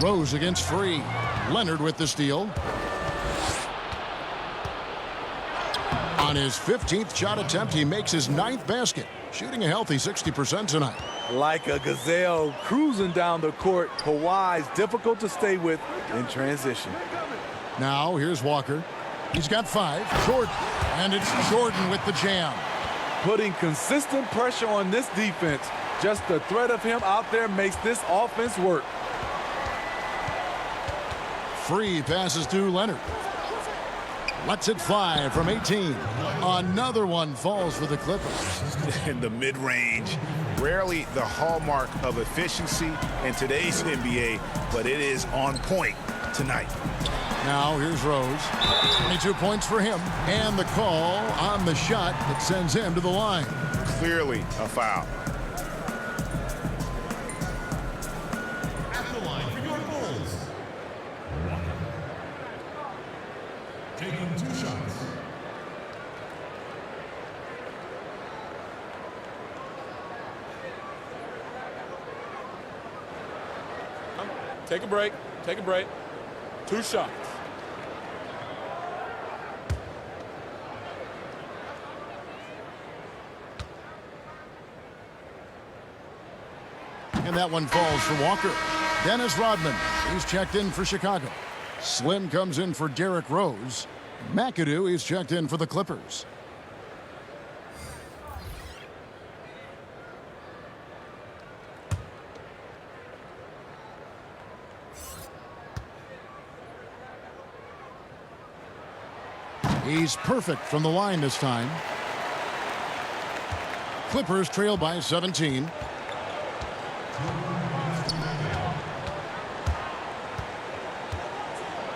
Rose against Free. Leonard with the steal. On his 15th shot attempt, he makes his 9th basket, shooting a healthy 60% tonight. Like a gazelle cruising down the court, Kawhi's difficult to stay with in transition. Now here's Walker. He's got 5. Jordan. And it's Jordan with the jam. Putting consistent pressure on this defense. Just the threat of him out there makes this offense work. Free passes to Leonard. Lets it fly from 18. Another one falls for the Clippers. In the mid-range, rarely the hallmark of efficiency in today's NBA, but it is on point tonight. Now here's Rose. 22 points for him. And the call on the shot that sends him to the line. Clearly a foul. At the line for your Bulls. Taking 2 shots. Take a break. Take a break. 2 shots. And that one falls for Walker. Dennis Rodman, he's checked in for Chicago. Slim comes in for Derrick Rose. McAdoo, he's checked in for the Clippers. He's perfect from the line this time. Clippers trail by 17.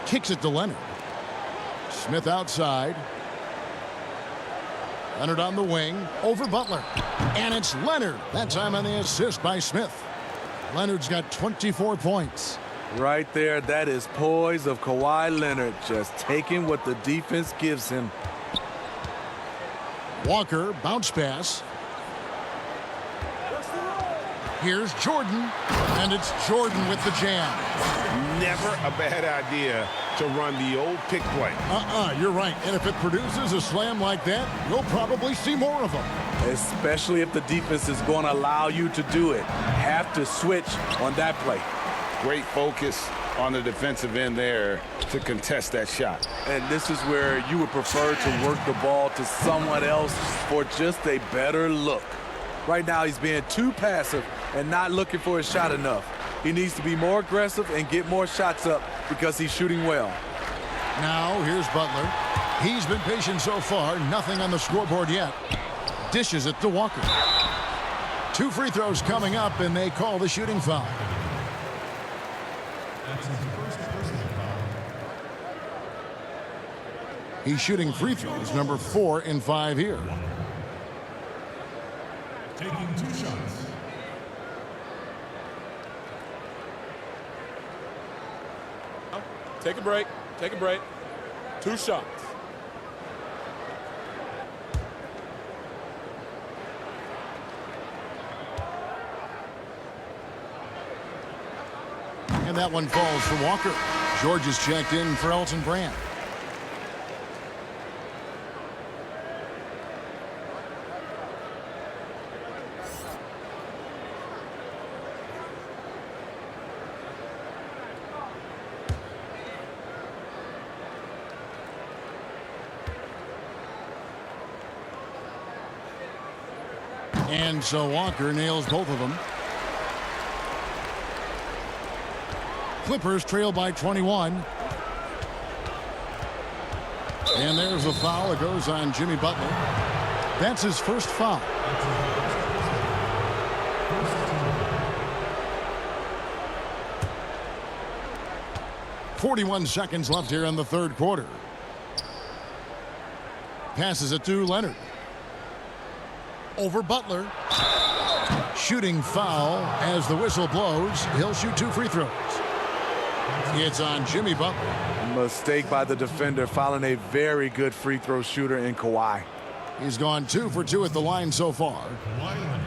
Kicks it to Leonard. Smith outside. Leonard on the wing. Over Butler. And it's Leonard. That time on the assist by Smith. Leonard's got 24 points. Right there, that is poise of Kawhi Leonard, just taking what the defense gives him. Walker, bounce pass. Here's Jordan, and it's Jordan with the jam. Never a bad idea to run the old pick play. You're right. And if it produces a slam like that, you'll probably see more of them. Especially if the defense is going to allow you to do it. Have to switch on that play. Great focus on the defensive end there to contest that shot. And this is where you would prefer to work the ball to someone else for just a better look. Right now, he's being too passive and not looking for his shot enough. He needs to be more aggressive and get more shots up because he's shooting well. Now here's Butler. He's been patient so far. Nothing on the scoreboard yet. Dishes it to Walker. 2 free throws coming up, and they call the shooting foul. That's his first personal foul. He's shooting free throws, number 4 in 5 here. Taking 2 shots. Take a break. Take a break. 2 shots. And that one falls for Walker. George is checked in for Elton Brand. And so Walker nails both of them. Clippers trail by 21. And there's a foul. It goes on Jimmy Butler. That's his first foul. 41 seconds left here in the third quarter. Passes it to Leonard. Over Butler. Shooting foul as the whistle blows. He'll shoot 2 free throws. It's on Jimmy Butler. Mistake by the defender, fouling a very good free throw shooter in Kawhi. He's gone 2 for 2 at the line so far. Kawhi Leonard.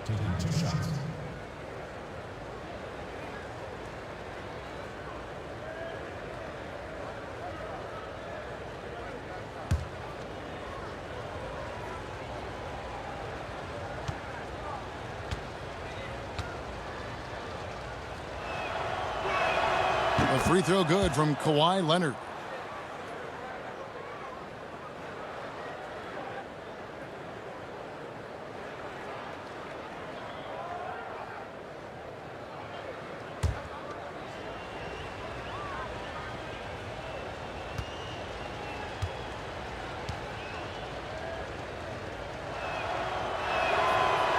Taking 2 shots. A free throw good from Kawhi Leonard.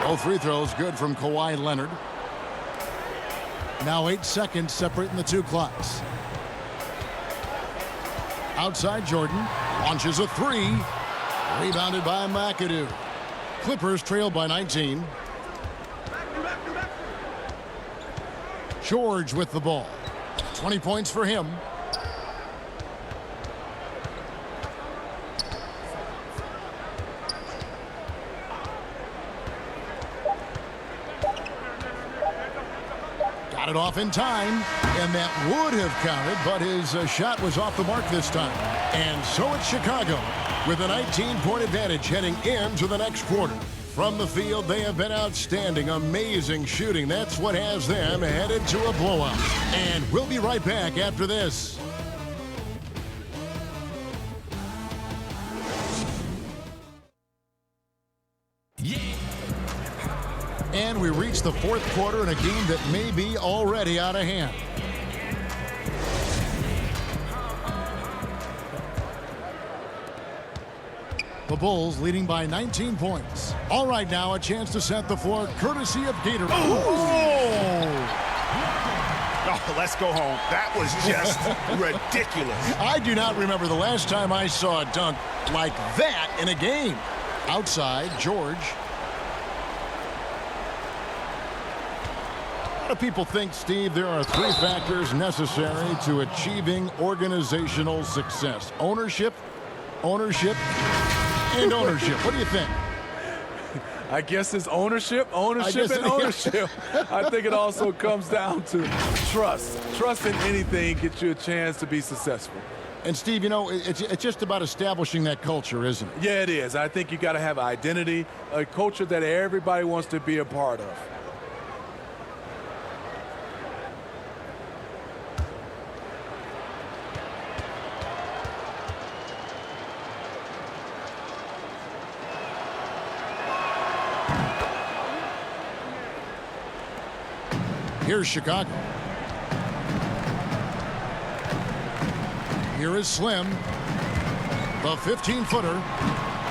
Both free throws good from Kawhi Leonard. Now 8 seconds separating the 2 clocks. Outside Jordan. Launches a 3. Rebounded by McAdoo. Clippers trail by 19. George with the ball. 20 points for him. Got it off in time, and that would have counted, but his shot was off the mark this time. And so it's Chicago with a 19-point advantage heading into the next quarter. From the field, they have been outstanding, amazing shooting. That's what has them headed to a blowout. And we'll be right back after this. And we reach the fourth quarter in a game that may be already out of hand. The Bulls leading by 19 points. All right, now a chance to set the floor courtesy of Gatorade. Oh, let's go home. That was just ridiculous. I do not remember the last time I saw a dunk like that in a game. Outside, George. A lot of people think, Steve, there are 3 factors necessary to achieving organizational success. Ownership, ownership, and ownership. What do you think? I guess it's ownership, and ownership. I think it also comes down to trust. Trust in anything gets you a chance to be successful. And, Steve, you know, it's just about establishing that culture, isn't it? Yeah, it is. I think you got to have identity, a culture that everybody wants to be a part of. Here's Chicago. Here is Slim. The 15-footer.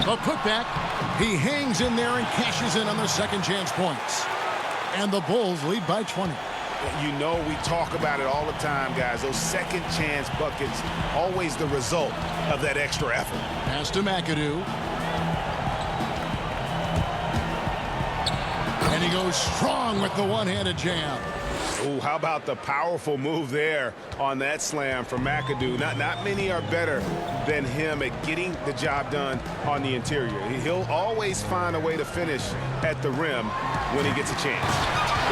The putback. He hangs in there and cashes in on the second chance points. And the Bulls lead by 20. You know, we talk about it all the time, guys. Those second chance buckets, always the result of that extra effort. Pass to McAdoo. And he goes strong with the one-handed jam. Oh, how about the powerful move there on that slam from McAdoo. Not many are better than him at getting the job done on the interior. He'll always find a way to finish at the rim when he gets a chance.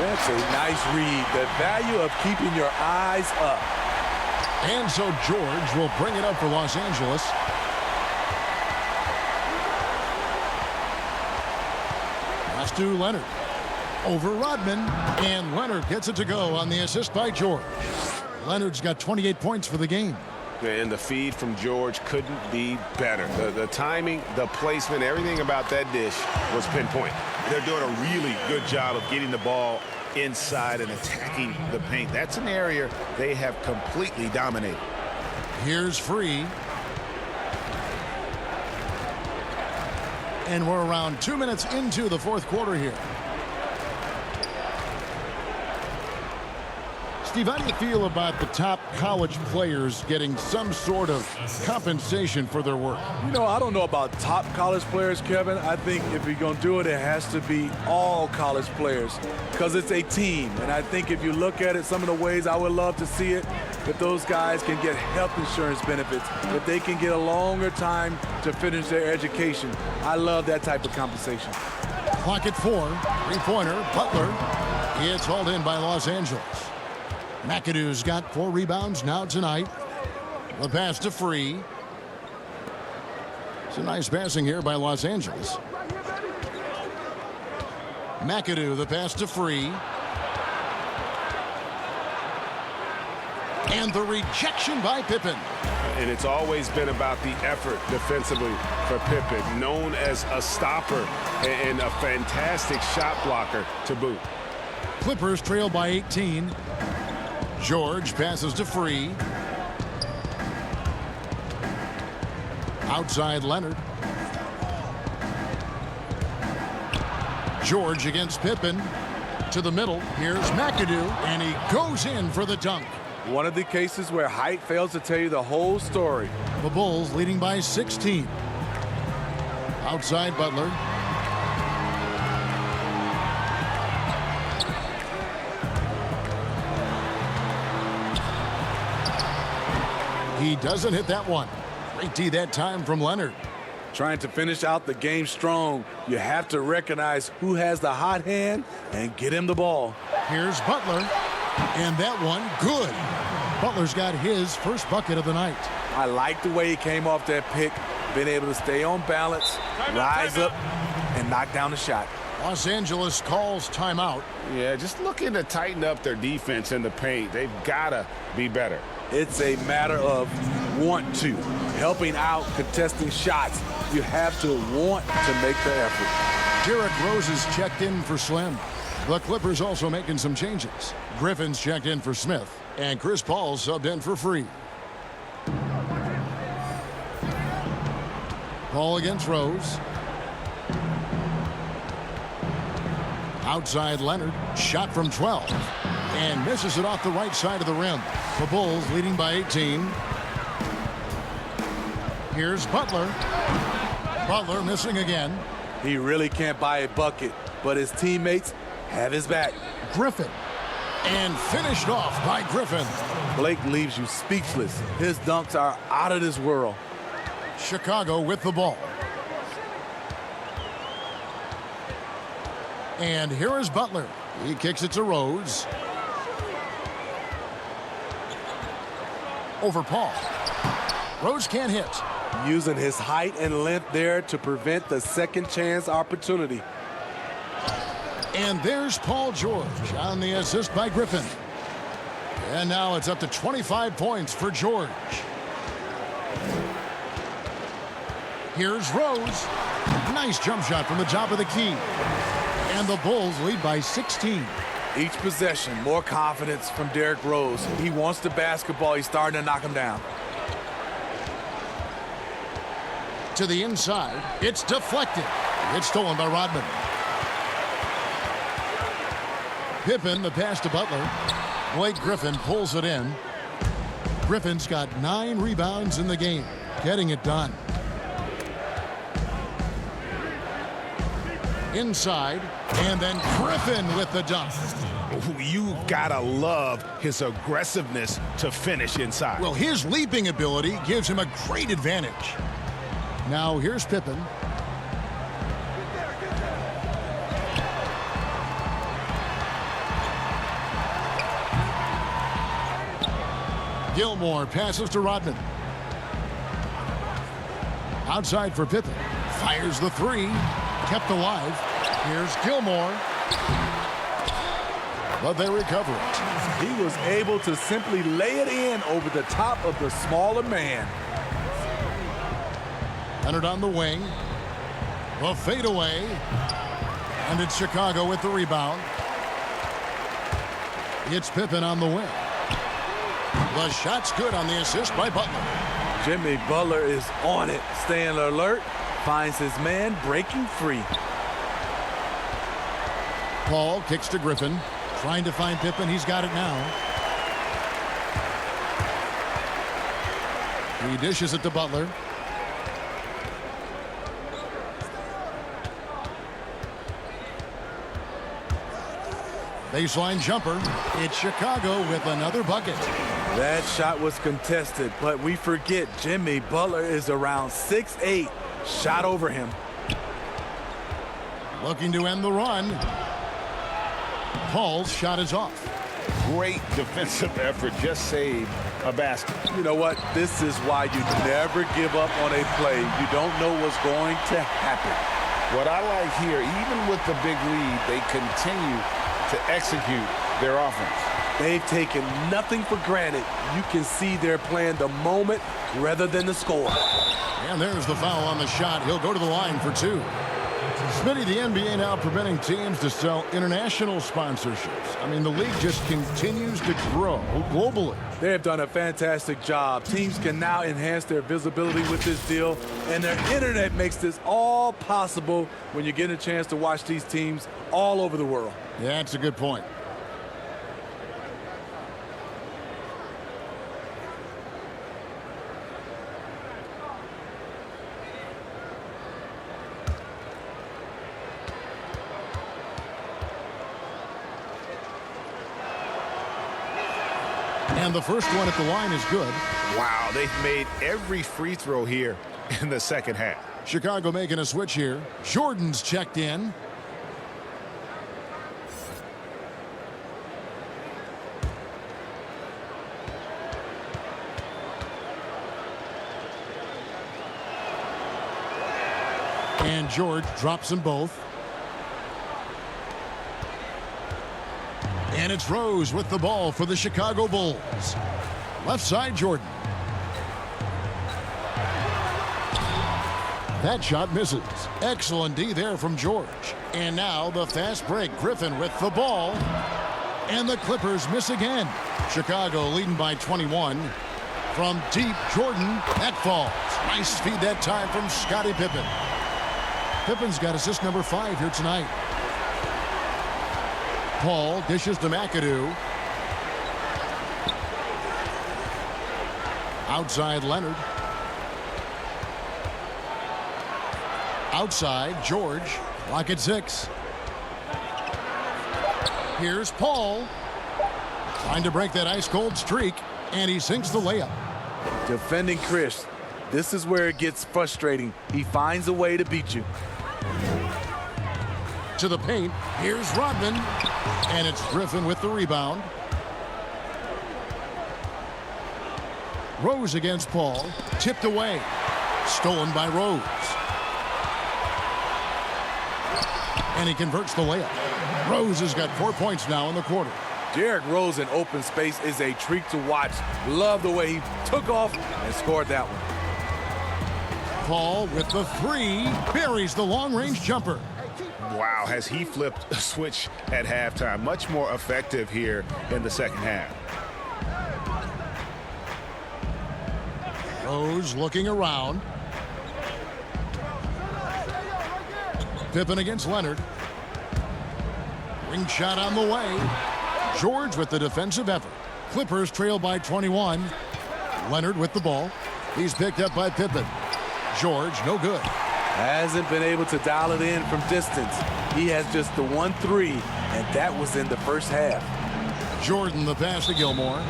That's a nice read. The value of keeping your eyes up. And so George will bring it up for Los Angeles. Pass to Leonard. Over Rodman, and Leonard gets it to go on the assist by George. Leonard's got 28 points for the game. And the feed from George couldn't be better. The timing, the placement, everything about that dish was pinpoint. They're doing a really good job of getting the ball inside and attacking the paint. That's an area they have completely dominated. Here's Free. And we're around 2 minutes into the fourth quarter here. Steve, how do you feel about the top college players getting some sort of compensation for their work? You know, I don't know about top college players, Kevin. I think if you're going to do it, it has to be all college players because it's a team. And I think if you look at it, some of the ways I would love to see it, if those guys can get health insurance benefits, if they can get a longer time to finish their education. I love that type of compensation. Clock at 4. Three-pointer. Butler. It's hauled in by Los Angeles. McAdoo's got 4 rebounds now tonight. The pass to Free. It's a nice passing here by Los Angeles. McAdoo, the pass to Free. And the rejection by Pippen. And it's always been about the effort defensively for Pippen, known as a stopper and a fantastic shot blocker to boot. Clippers trail by 18. George passes to Free. Outside Leonard. George against Pippen. To the middle. Here's McAdoo. And he goes in for the dunk. One of the cases where height fails to tell you the whole story. The Bulls leading by 16. Outside Butler. He doesn't hit that one. Great D that time from Leonard. Trying to finish out the game strong, you have to recognize who has the hot hand and get him the ball. Here's Butler. And that one, good. Butler's got his first bucket of the night. I like the way he came off that pick, been able to stay on balance, rise up, and knock down the shot. Los Angeles calls timeout. Yeah, just looking to tighten up their defense in the paint. They've got to be better. It's a matter of want to. Helping out, contesting shots. You have to want to make the effort. Derrick Rose is checked in for Slim. The Clippers also making some changes. Griffin's checked in for Smith. And Chris Paul subbed in for Free. Paul against Rose. Outside Leonard. Shot from 12. And misses it off the right side of the rim. The Bulls leading by 18. Here's Butler. Butler missing again. He really can't buy a bucket, but his teammates have his back. Griffin. And finished off by Griffin. Blake leaves you speechless. His dunks are out of this world. Chicago with the ball. And here is Butler. He kicks it to Rose. Over Paul. Rose can't hit. Using his height and length there to prevent the second chance opportunity. And there's Paul George on the assist by Griffin. And now it's up to 25 points for George. Here's Rose. Nice jump shot from the top of the key. And the Bulls lead by 16. Each possession, more confidence from Derrick Rose. He wants the basketball. He's starting to knock him down. To the inside. It's deflected. It's stolen by Rodman. Pippen, the pass to Butler. Blake Griffin pulls it in. Griffin's got 9 rebounds in the game, getting it done. Inside, and then Griffin with the dunk. You gotta love his aggressiveness to finish inside. Well, his leaping ability gives him a great advantage. Now here's Pippen. Gilmore passes to Rodman. Outside for Pippen. Fires the 3. Kept alive. Here's Gilmore. But they recover it. He was able to simply lay it in over the top of the smaller man. Leonard on the wing. A fadeaway. And it's Chicago with the rebound. It's Pippen on the wing. The shot's good on the assist by Butler. Jimmy Butler is on it, staying alert, finds his man breaking free. Paul kicks to Griffin, trying to find Pippen. He's got it now. He dishes it to Butler. Baseline jumper. It's Chicago with another bucket. That shot was contested, but we forget Jimmy Butler is around 6'8". Shot over him. Looking to end the run. Paul's shot is off. Great defensive effort. Just saved a basket. You know what? This is why you never give up on a play. You don't know what's going to happen. What I like here, even with the big lead, they continue to execute their offense. They've taken nothing for granted. You can see they're playing the moment rather than the score. And there's the foul on the shot. He'll go to the line for 2. Smitty, the NBA now preventing teams to sell international sponsorships. I mean, the league just continues to grow globally. They have done a fantastic job. Teams can now enhance their visibility with this deal, and their internet makes this all possible when you get a chance to watch these teams all over the world. Yeah, that's a good point. And the first one at the line is good. Wow, they've made every free throw here in the second half. Chicago making a switch here. Jordan's checked in. And George drops them both. And it's Rose with the ball for the Chicago Bulls. Left side, Jordan. That shot misses. Excellent D there from George. And now the fast break. Griffin with the ball. And the Clippers miss again. Chicago leading by 21. From deep, Jordan. That falls. Nice feed that time from Scottie Pippen. Pippen's got assist number 5 here tonight. Paul dishes to McAdoo. Outside Leonard. Outside George. Lock at 6. Here's Paul. Trying to break that ice-cold streak. And he sinks the layup. Defending Chris. This is where it gets frustrating. He finds a way to beat you. To the paint. Here's Rodman. And it's Griffin with the rebound. Rose against Paul. Tipped away. Stolen by Rose. And he converts the layup. Rose has got 4 points now in the quarter. Derrick Rose in open space is a treat to watch. Love the way he took off and scored that one. Paul with the 3. Buries the long-range jumper. wow, has he flipped a switch at halftime. Much more effective here in the second half. Rose looking around. Pippen against Leonard. Ring shot on the way. George with the defensive effort. Clippers trail by 21. Leonard with the ball. He's picked up by Pippen. George, no good. Hasn't been able to dial it in from distance. He has just the 1-3, and that was in the first half. Jordan, the pass to Gilmore.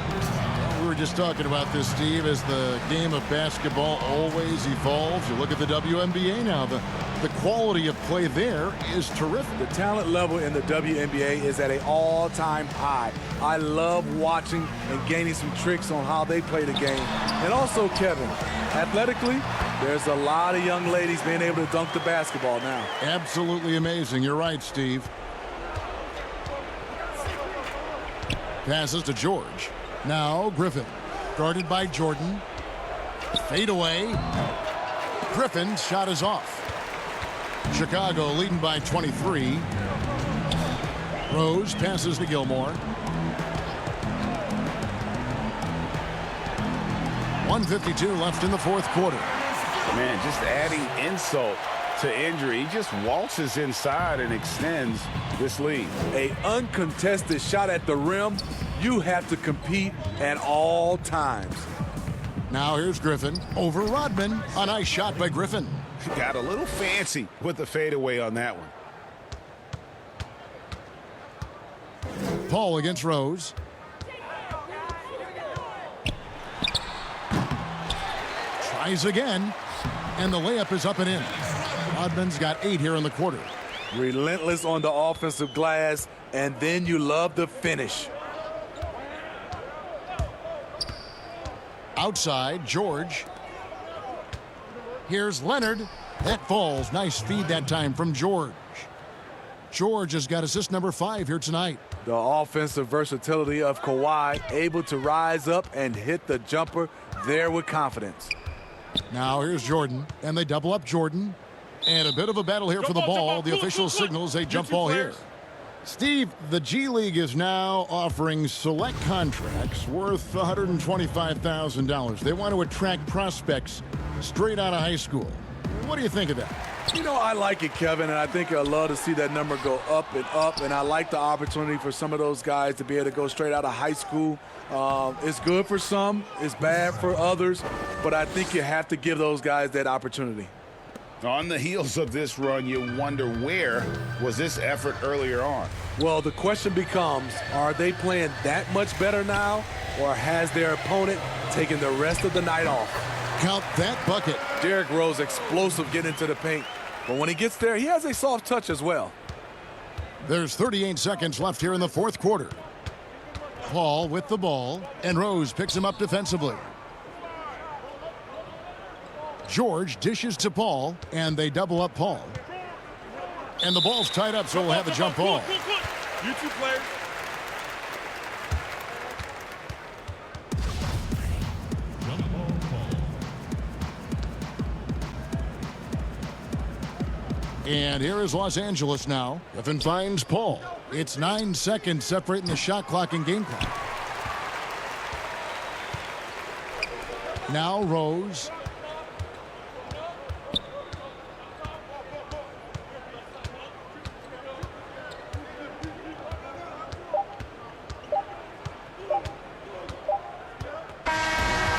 We were just talking about this, Steve, as the game of basketball always evolves. You look at the WNBA now. The quality of play there is terrific. The talent level in the WNBA is at an all-time high. I love watching and gaining some tricks on how they play the game. And also, Kevin, athletically, there's a lot of young ladies being able to dunk the basketball now. Absolutely amazing. You're right, Steve. Passes to George. Now Griffin, guarded by Jordan. Fade away. Griffin's shot is off. Chicago leading by 23. Rose passes to Gilmore. 1:52 left in the fourth quarter. Man, just adding insult to injury. He just waltzes inside and extends this lead. An uncontested shot at the rim. You have to compete at all times. Now here's Griffin over Rodman. A nice shot by Griffin. Got a little fancy with the fadeaway on that one. Paul against Rose. Tries again. And the layup is up and in. Rodman's got 8 here in the quarter. Relentless on the offensive glass, and then you love the finish. Outside, George. Here's Leonard. That falls. Nice feed that time from George. George has got assist number 5 here tonight. The offensive versatility of Kawhi, able to rise up and hit the jumper there with confidence. Now here's Jordan, and they double up Jordan. And a bit of a battle here for the ball. The official signals a jump ball here. Steve, the G League is now offering select contracts worth $125,000. They want to attract prospects straight out of high school. What do you think of that? You know, I like it, Kevin, and I think I'd love to see that number go up and up, and I like the opportunity for some of those guys to be able to go straight out of high school. It's good for some, it's bad for others, but I think you have to give those guys that opportunity. On the heels of this run, you wonder where was this effort earlier on? Well, the question becomes, are they playing that much better now, or has their opponent taken the rest of the night off? Count that bucket. Derrick Rose, explosive getting into the paint. But when he gets there, he has a soft touch as well. There's 38 seconds left here in the fourth quarter. Paul with the ball, and Rose picks him up defensively. George dishes to Paul, and they double up Paul. And the ball's tied up, so we'll have a jump ball. You two players. And here is Los Angeles now. Griffin finds Paul. It's 9 seconds separating the shot clock and game clock. Now Rose.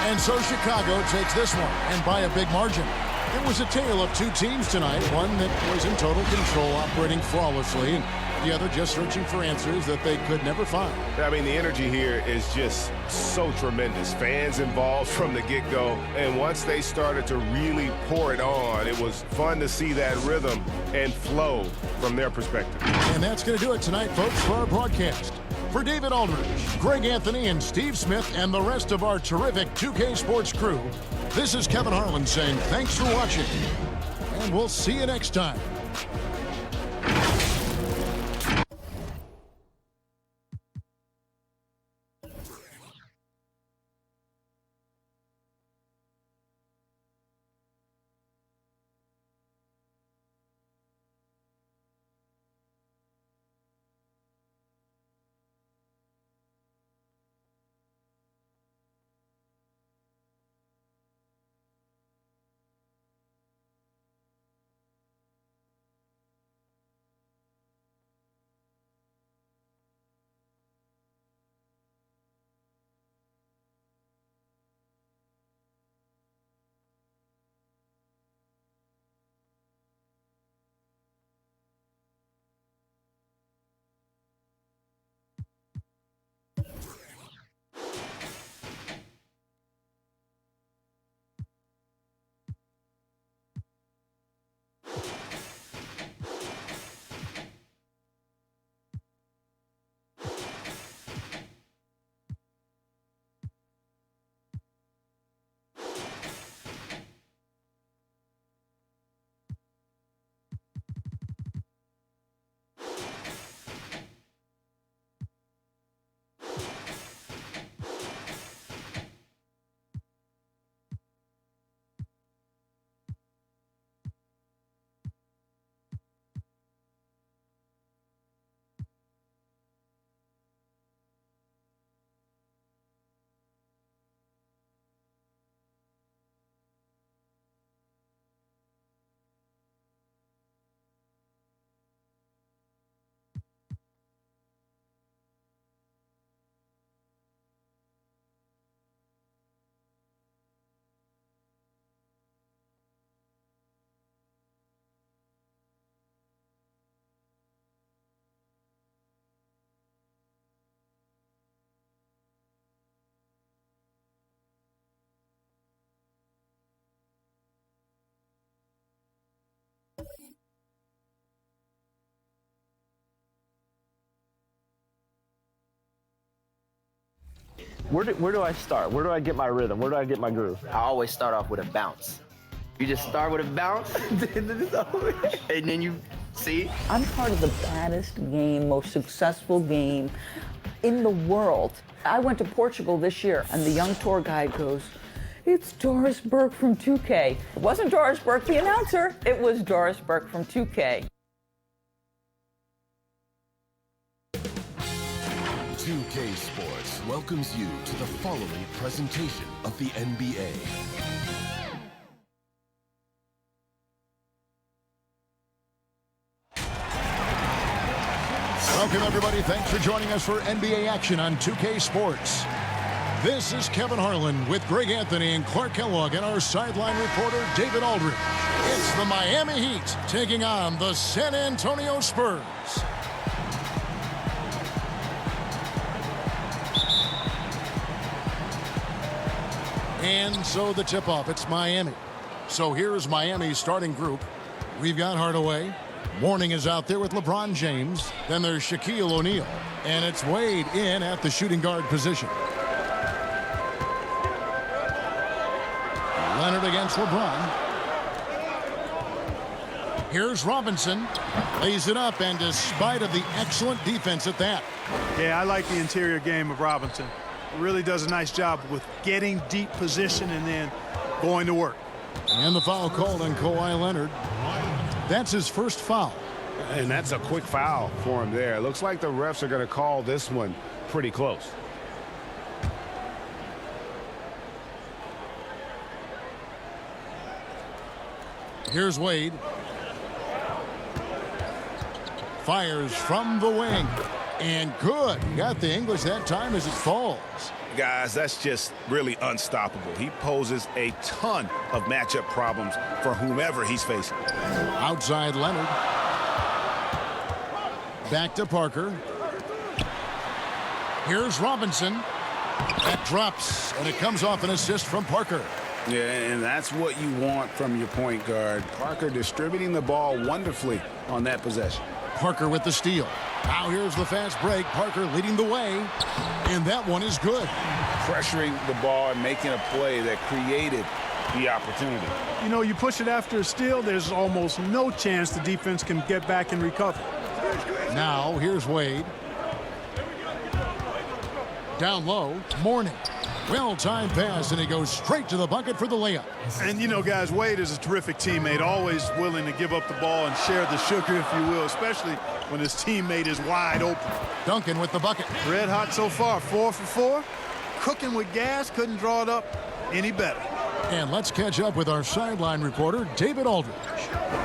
And so Chicago takes this one, and by a big margin. It was a tale of two teams tonight, one that was in total control, operating flawlessly, and the other just searching for answers that they could never find. I mean, the energy here is just so tremendous. Fans involved from the get-go, and once they started to really pour it on, it was fun to see that rhythm and flow from their perspective. And that's going to do it tonight, folks, for our broadcast. For David Aldridge, Greg Anthony, and Steve Smith, and the rest of our terrific 2K Sports crew, this is Kevin Harlan saying thanks for watching, and we'll see you next time. Where do I start? Where do I get my rhythm? Where do I get my groove? I always start off with a bounce. You just start with a bounce, and then you see. I'm part of the baddest game, most successful game in the world. I went to Portugal this year, and the young tour guide goes, "It's Doris Burke from 2K." It wasn't Doris Burke, the announcer. It was Doris Burke from 2K. 2K Sports welcomes you to the following presentation of the NBA. Welcome, everybody. Thanks for joining us for NBA action on 2K Sports. This is Kevin Harlan with Greg Anthony and Clark Kellogg and our sideline reporter, David Aldridge. It's the Miami Heat taking on the San Antonio Spurs. And so the tip-off, it's Miami. So here's Miami's starting group. We've got Hardaway. Mourning is out there with LeBron James. Then there's Shaquille O'Neal. And it's Wade in at the shooting guard position. Leonard against LeBron. Here's Robinson. Lays it up, and despite of the excellent defense at that. Yeah, I like the interior game of Robinson. Really does a nice job with getting deep position and then going to work. And the foul called on Kawhi Leonard. That's his first foul. And that's a quick foul for him there. Looks like the refs are going to call this one pretty close. Here's Wade. Fires from the wing. And good. Got the English that time as it falls. Guys, that's just really unstoppable. He poses a ton of matchup problems for whomever he's facing. Outside Leonard. Back to Parker. Here's Robinson. That drops, and it comes off an assist from Parker. Yeah, and that's what you want from your point guard. Parker distributing the ball wonderfully on that possession. Parker with the steal. Now here's the fast break. Parker leading the way, and that one is good. Pressuring the ball and making a play that created the opportunity. You know, you push it after a steal, there's almost no chance the defense can get back and recover. Now here's Wade. Down low, Mourning. Well-timed pass, and he goes straight to the bucket for the layup. And, you know, guys, Wade is a terrific teammate, always willing to give up the ball and share the sugar, if you will, especially when his teammate is wide open. Duncan with the bucket. Red hot so far, 4 for 4. Cooking with gas, couldn't draw it up any better. And let's catch up with our sideline reporter, David Aldridge.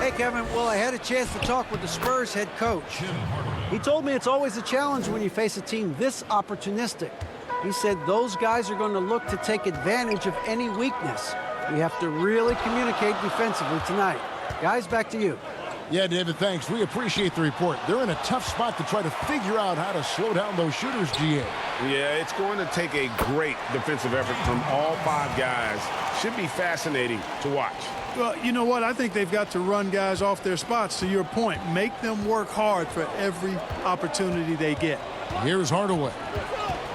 Hey, Kevin. Well, I had a chance to talk with the Spurs head coach. He told me it's always a challenge when you face a team this opportunistic. He said those guys are going to look to take advantage of any weakness. We have to really communicate defensively tonight. Guys, back to you. Yeah, David, thanks. We appreciate the report. They're in a tough spot to try to figure out how to slow down those shooters, GA. Yeah, it's going to take a great defensive effort from all 5 guys. Should be fascinating to watch. Well, you know what? I think they've got to run guys off their spots, to your point. Make them work hard for every opportunity they get. Here's Hardaway.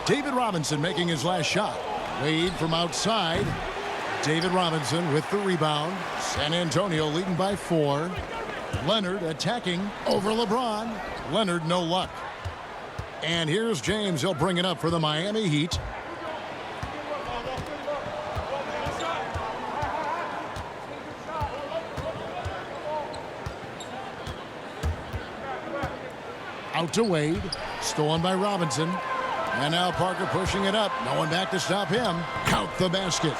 David Robinson making his last shot. Wade from outside. David Robinson with the rebound. San Antonio leading by 4. Leonard attacking over LeBron. Leonard, no luck. And here's James. He'll bring it up for the Miami Heat. Out to Wade. Stolen by Robinson. And now Parker pushing it up. No one back to stop him. Count the basket.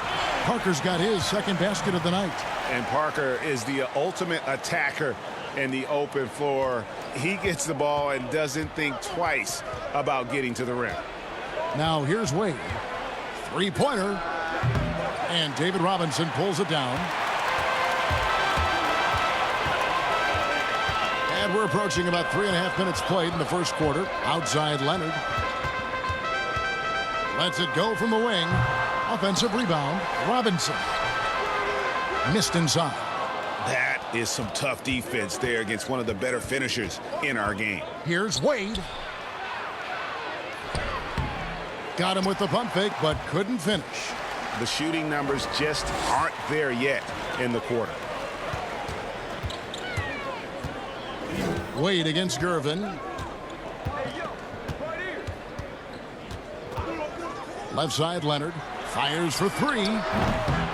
Parker's got his second basket of the night. And Parker is the ultimate attacker in the open floor. He gets the ball and doesn't think twice about getting to the rim. Now here's Wade. Three-pointer. And David Robinson pulls it down. And we're approaching about 3.5 minutes played in the first quarter. Outside Leonard. Lets it go from the wing. Offensive rebound. Robinson. Missed inside. That is some tough defense there against one of the better finishers in our game. Here's Wade. Got him with the pump fake, but couldn't finish. The shooting numbers just aren't there yet in the quarter. Wade against Gervin. Left side, Leonard fires for three.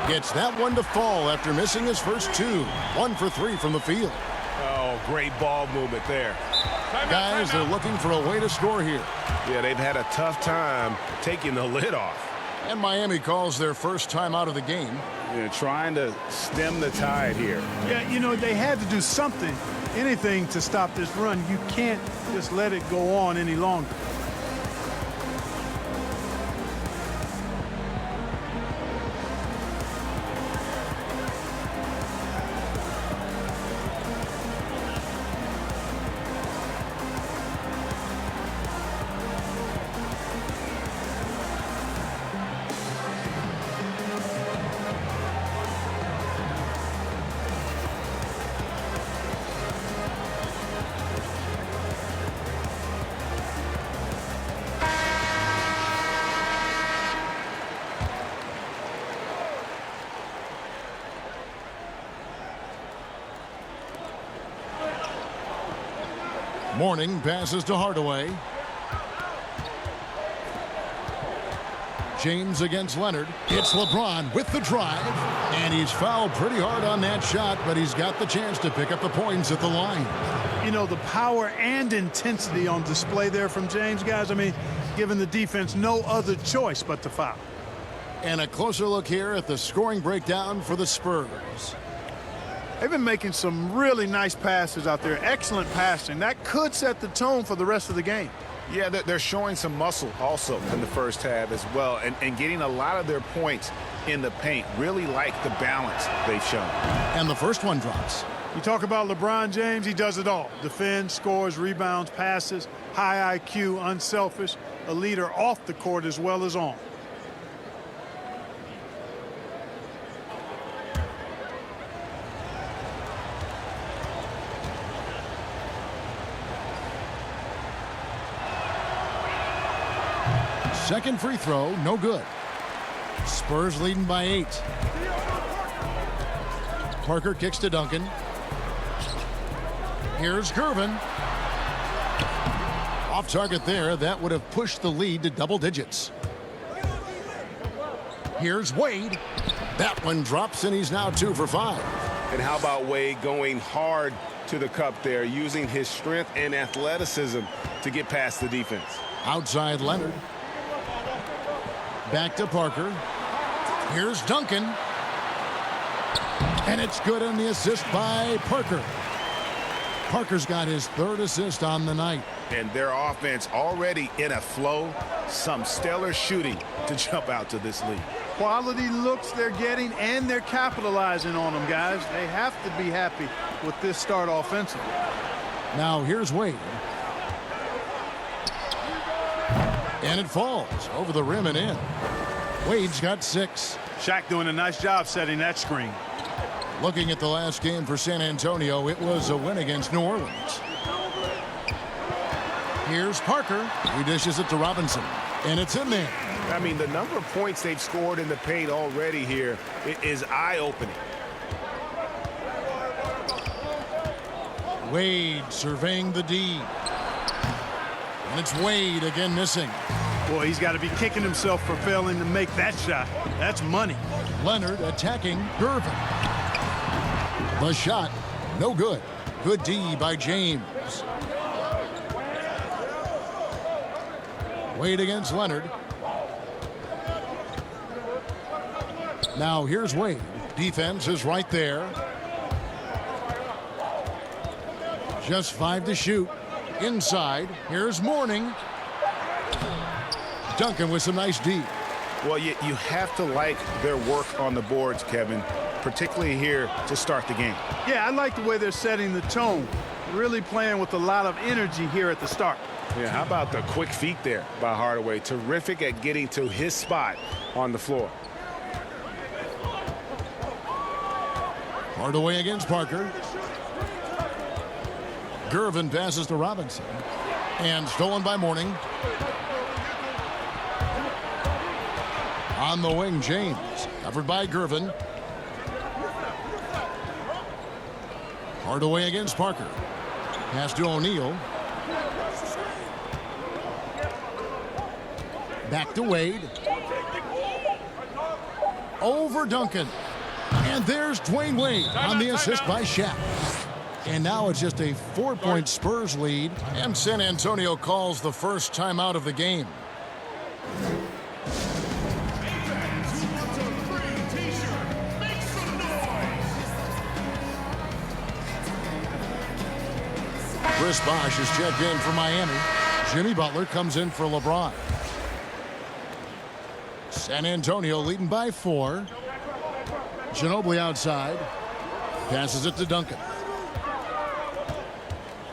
Gets that one to fall after missing his first two. 1 for 3 from the field. Oh, great ball movement there. Guys, they're looking for a way to score here. Yeah, they've had a tough time taking the lid off. And Miami calls their first time out of the game. They're trying to stem the tide here. Yeah, you know, they had to do something, anything to stop this run. You can't just let it go on any longer. Mourning passes to Hardaway. James against Leonard. It's LeBron with the drive. And he's fouled pretty hard on that shot, but he's got the chance to pick up the points at the line. You know, the power and intensity on display there from James, guys. I mean, giving the defense no other choice but to foul. And a closer look here at the scoring breakdown for the Spurs. They've been making some really nice passes out there. Excellent passing. That could set the tone for the rest of the game. Yeah, they're showing some muscle also in the first half as well, and getting a lot of their points in the paint. Really like the balance they've shown. And the first one drops. You talk about LeBron James, he does it all. Defends, scores, rebounds, passes, high IQ, unselfish, a leader off the court as well as on. Second free throw, no good. Spurs leading by 8. Parker kicks to Duncan. Here's Gervin. Off target there. That would have pushed the lead to double digits. Here's Wade. That one drops, and he's now 2 for 5. And how about Wade going hard to the cup there, using his strength and athleticism to get past the defense. Outside Leonard. Back to Parker. Here's Duncan. And it's good on the assist by Parker. Parker's got his 3rd assist on the night. And their offense already in a flow. Some stellar shooting to jump out to this lead. Quality looks they're getting, and they're capitalizing on them, guys. They have to be happy with this start offensively. Now here's Wade. And it falls over the rim and in. Wade's got 6. Shaq doing a nice job setting that screen. Looking at the last game for San Antonio, it was a win against New Orleans. Here's Parker. He dishes it to Robinson. And it's in there. I mean, the number of points they've scored in the paint already here is eye-opening. Wade surveying the D. And it's Wade again missing. Boy, he's got to be kicking himself for failing to make that shot. That's money. Leonard attacking Gervin. The shot, no good. Good D by James. Wade against Leonard. Now here's Wade. Defense is right there. Just 5 to shoot. Inside, here's Mourning. Duncan with some nice D. Well, you have to like their work on the boards, Kevin, particularly here to start the game. Yeah, I like the way they're setting the tone. Really playing with a lot of energy here at the start. Yeah, how about the quick feet there by Hardaway? Terrific at getting to his spot on the floor. Hardaway against Parker. Gervin passes to Robinson. And stolen by Mourning. On the wing, James. Covered by Gervin. Hardaway against Parker. Pass to O'Neal. Back to Wade. Over Duncan. And there's Dwayne Wade on the assist by Shaq. And now it's just a 4-point Spurs lead. And San Antonio calls the first timeout of the game. Chris Bosh is checked in for Miami. Jimmy Butler comes in for LeBron. San Antonio leading by 4. Ginobili outside. Passes it to Duncan.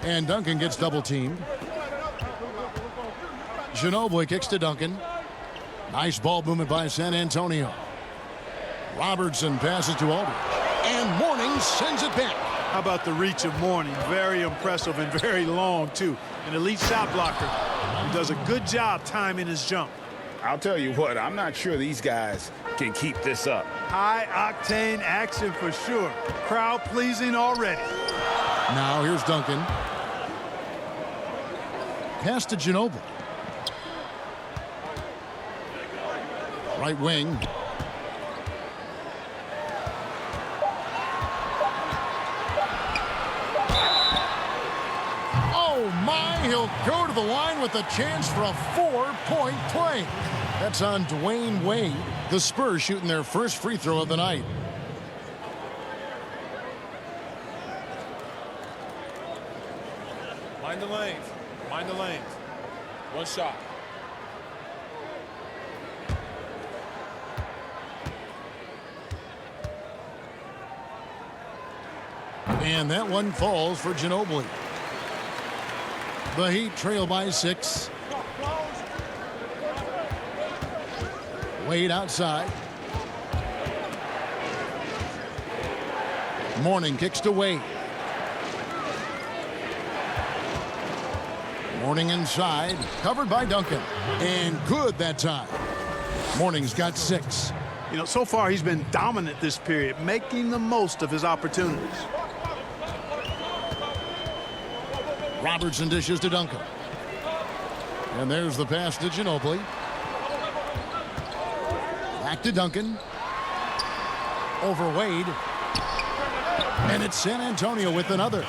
And Duncan gets double teamed. Ginobili kicks to Duncan. Nice ball movement by San Antonio. Robertson passes to Aldridge. And Mourning sends it back. How about the reach of Mourning? Very impressive and very long, too. An elite shot blocker who does a good job timing his jump. I'll tell you what, I'm not sure these guys can keep this up. High-octane action for sure. Crowd-pleasing already. Now here's Duncan. Pass to Ginobili. Right wing. Oh my, he'll go to the line with a chance for a 4-point play. That's on Dwayne Wade. The Spurs shooting their first free throw of the night. Mind the lanes. Mind the lanes. One shot. And that one falls for Ginobili. The Heat trail by 6. Wade outside. Mourning kicks to Wade. Mourning inside, covered by Duncan. And good that time. Mourning's got 6. You know, so far he's been dominant this period, making the most of his opportunities. Robertson dishes to Duncan. And there's the pass to Ginobili. Back to Duncan. Over Wade. And it's San Antonio with another.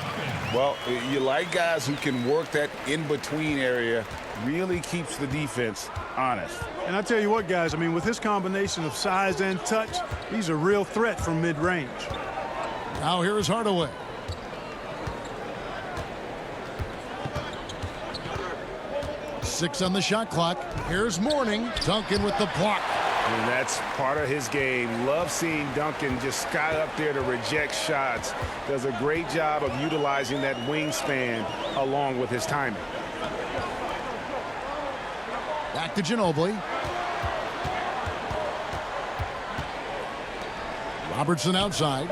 Well, you like guys who can work that in-between area, really keeps the defense honest. And I tell you what, guys, I mean, with his combination of size and touch, he's a real threat from mid-range. Now here is Hardaway. Six on the shot clock. Here's Mourning. Duncan with the block. And that's part of his game. Love seeing Duncan just sky up there to reject shots. Does a great job of utilizing that wingspan along with his timing. Back to Ginobili. Robertson outside.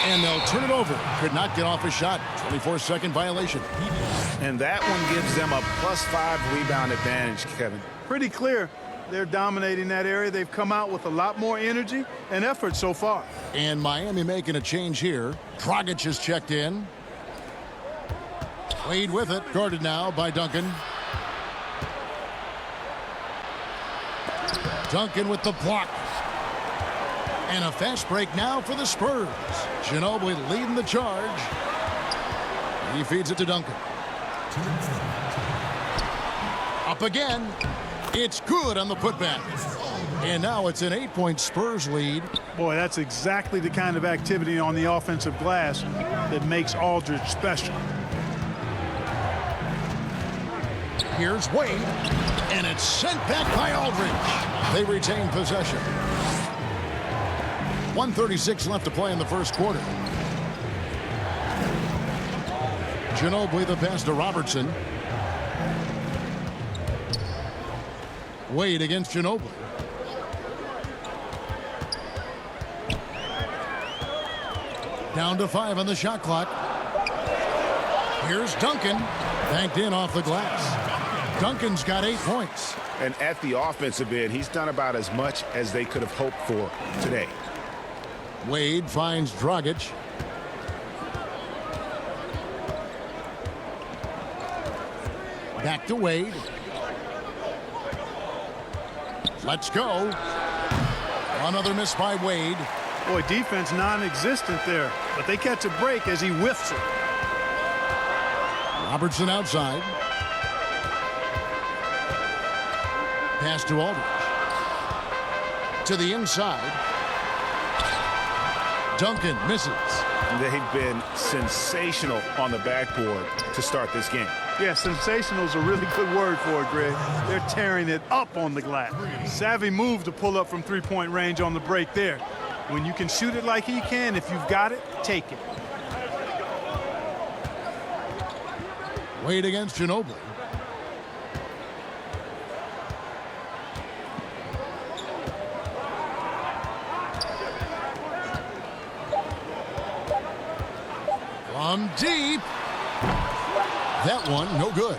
And they'll turn it over. Could not get off a shot. 24-second violation. And that one gives them a +5 rebound advantage, Kevin. Pretty clear. They're dominating that area. They've come out with a lot more energy and effort so far. And Miami making a change here. Dragic is checked in. Wade with it. Guarded now by Duncan. Duncan with the block. And a fast break now for the Spurs. Ginobili leading the charge. He feeds it to Duncan. Up again. It's good on the putback. And now it's an 8-point Spurs lead. Boy, that's exactly the kind of activity on the offensive glass that makes Aldridge special. Here's Wade. And it's sent back by Aldridge. They retain possession. 1:36 left to play in the first quarter. Ginobili the pass to Robertson. Wade against Ginobili. Down to 5 on the shot clock. Here's Duncan. Banked in off the glass. Duncan's got 8 points. And at the offensive end, he's done about as much as they could have hoped for today. Wade finds Dragic. Back to Wade. Let's go. Another miss by Wade. Boy, defense non-existent there, but they catch a break as he whiffs it. Robertson outside. Pass to Aldridge. To the inside. Duncan misses. They've been sensational on the backboard to start this game. Yeah, sensational is a really good word for it, Greg. They're tearing it up on the glass. Savvy move to pull up from three-point range on the break there. When you can shoot it like he can, if you've got it, take it. Wade against Ginobili. From deep. That one, no good.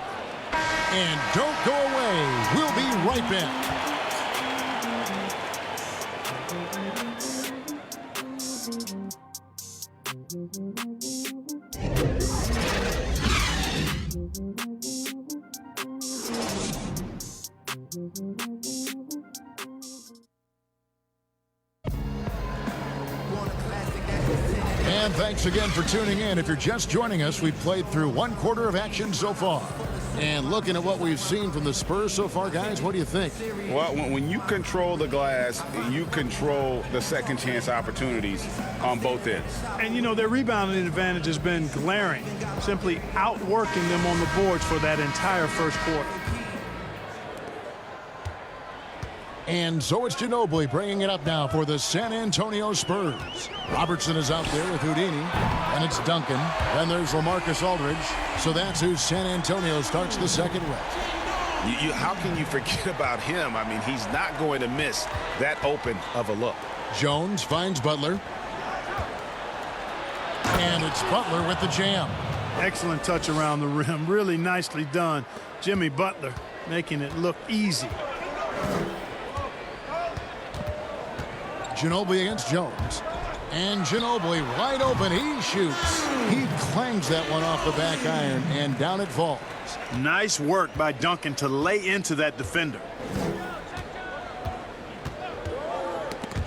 And don't go away. We'll be right back. And thanks again for tuning in. If you're just joining us, we've played through 1/4 of action so far. And looking at what we've seen from the Spurs so far, guys, what do you think? Well, when you control the glass, you control the second chance opportunities on both ends. And, you know, their rebounding advantage has been glaring, simply outworking them on the boards for that entire first quarter. And so it's Ginobili bringing it up now for the San Antonio Spurs. Robertson is out there with Houdini, and it's Duncan. Then there's LaMarcus Aldridge. So that's who San Antonio starts the second with. How can you forget about him? I mean, he's not going to miss that open of a look. Jones finds Butler. And it's Butler with the jam. Excellent touch around the rim. Really nicely done. Jimmy Butler making it look easy. Ginobili against Jones. And Ginobili wide open. He shoots. He clangs that one off the back iron, and down it falls. Nice work by Duncan to lay into that defender.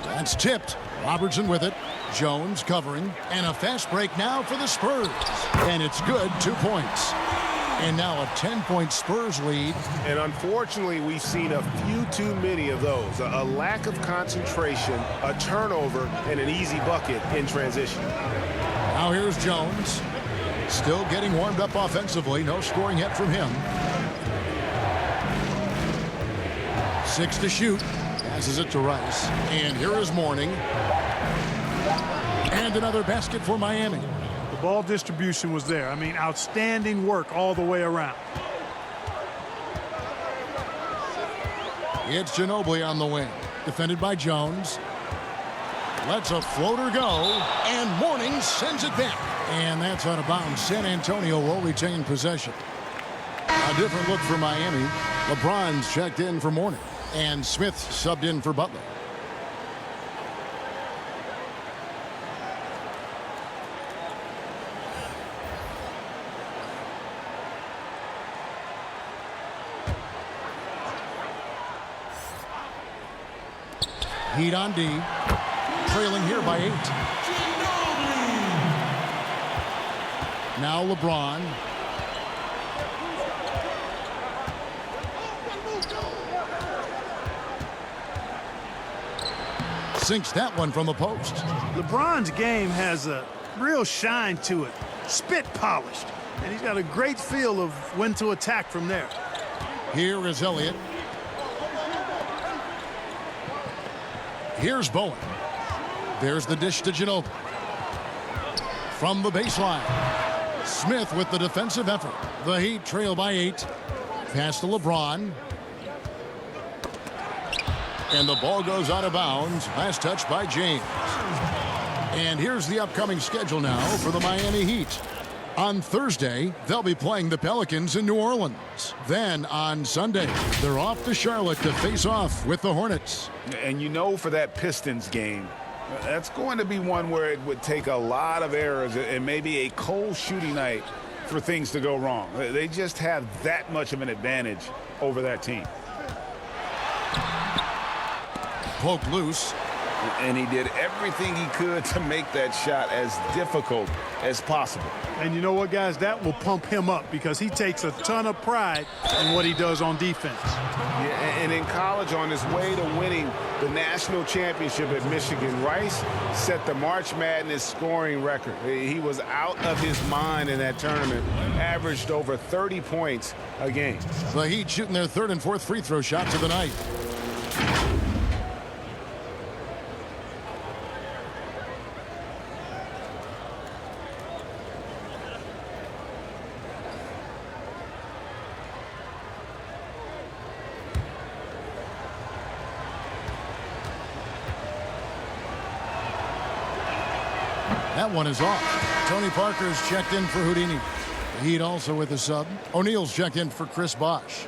That's tipped. Robertson with it. Jones covering. And a fast break now for the Spurs. And it's good. 2 points. And now a 10-point Spurs lead. And unfortunately, we've seen a few too many of those. A lack of concentration, a turnover, and an easy bucket in transition. Now here's Jones. Still getting warmed up offensively. No scoring yet from him. 6 to shoot. Passes it to Rice. And here is Mourning. And another basket for Miami. The ball distribution was there. I mean, outstanding work all the way around. It's Ginobili on the wing. Defended by Jones. Lets a floater go. And Mourning sends it back. And that's out of bounds. San Antonio will retain possession. A different look for Miami. LeBron's checked in for Mourning. And Smith subbed in for Butler. Heat on D. Trailing here by 8. Now LeBron. Sinks that one from the post. LeBron's game has a real shine to it. Spit polished. And he's got a great feel of when to attack from there. Here is Elliott. Here's Bowen. There's the dish to Ginobili. From the baseline. Smith with the defensive effort. The Heat trail by 8. Pass to LeBron. And the ball goes out of bounds. Last touch by James. And here's the upcoming schedule now for the Miami Heat. On Thursday, they'll be playing the Pelicans in New Orleans. Then on Sunday, they're off to Charlotte to face off with the Hornets. And you know, for that Pistons game, that's going to be one where it would take a lot of errors and maybe a cold shooting night for things to go wrong. They just have that much of an advantage over that team. Poke loose. And he did everything he could to make that shot as difficult as possible. And you know what, guys? That will pump him up because he takes a ton of pride in what he does on defense. Yeah, and in college, on his way to winning the national championship at Michigan, Rice set the March Madness scoring record. He was out of his mind in that tournament, averaged over 30 points a game. The Heat shooting their third and fourth free throw shots of the night. That one is off. Tony Parker's checked in for Houdini. The Heat also with a sub. O'Neal's checked in for Chris Bosh.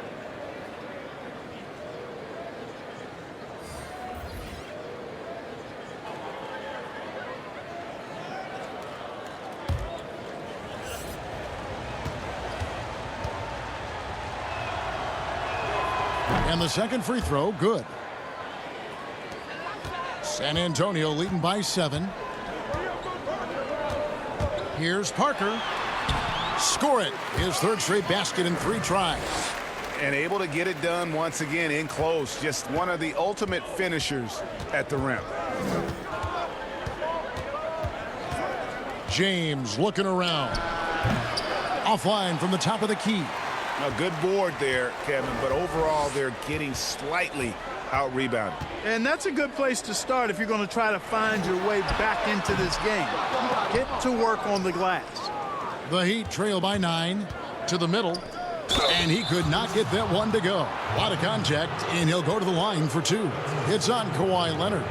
And the second free throw, good. San Antonio leading by 7. Here's Parker. Score it. His third straight basket in 3 tries. And able to get it done once again in close. Just one of the ultimate finishers at the rim. James looking around. Offline from the top of the key. A good board there, Kevin, but overall they're getting slightly out-rebounded. And that's a good place to start if you're going to try to find your way back into this game. Get to work on the glass. The Heat trail by 9 to the middle, and he could not get that one to go. A lot of contact, and he'll go to the line for 2. It's on Kawhi Leonard.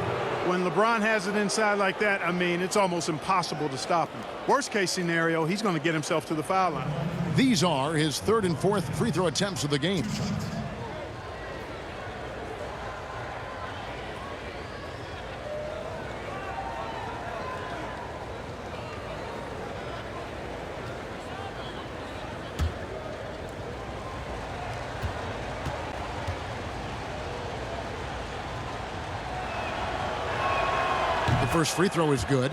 When LeBron has it inside like that, I mean, it's almost impossible to stop him. Worst case scenario, he's going to get himself to the foul line. These are his third and fourth free throw attempts of the game. The first free throw is good.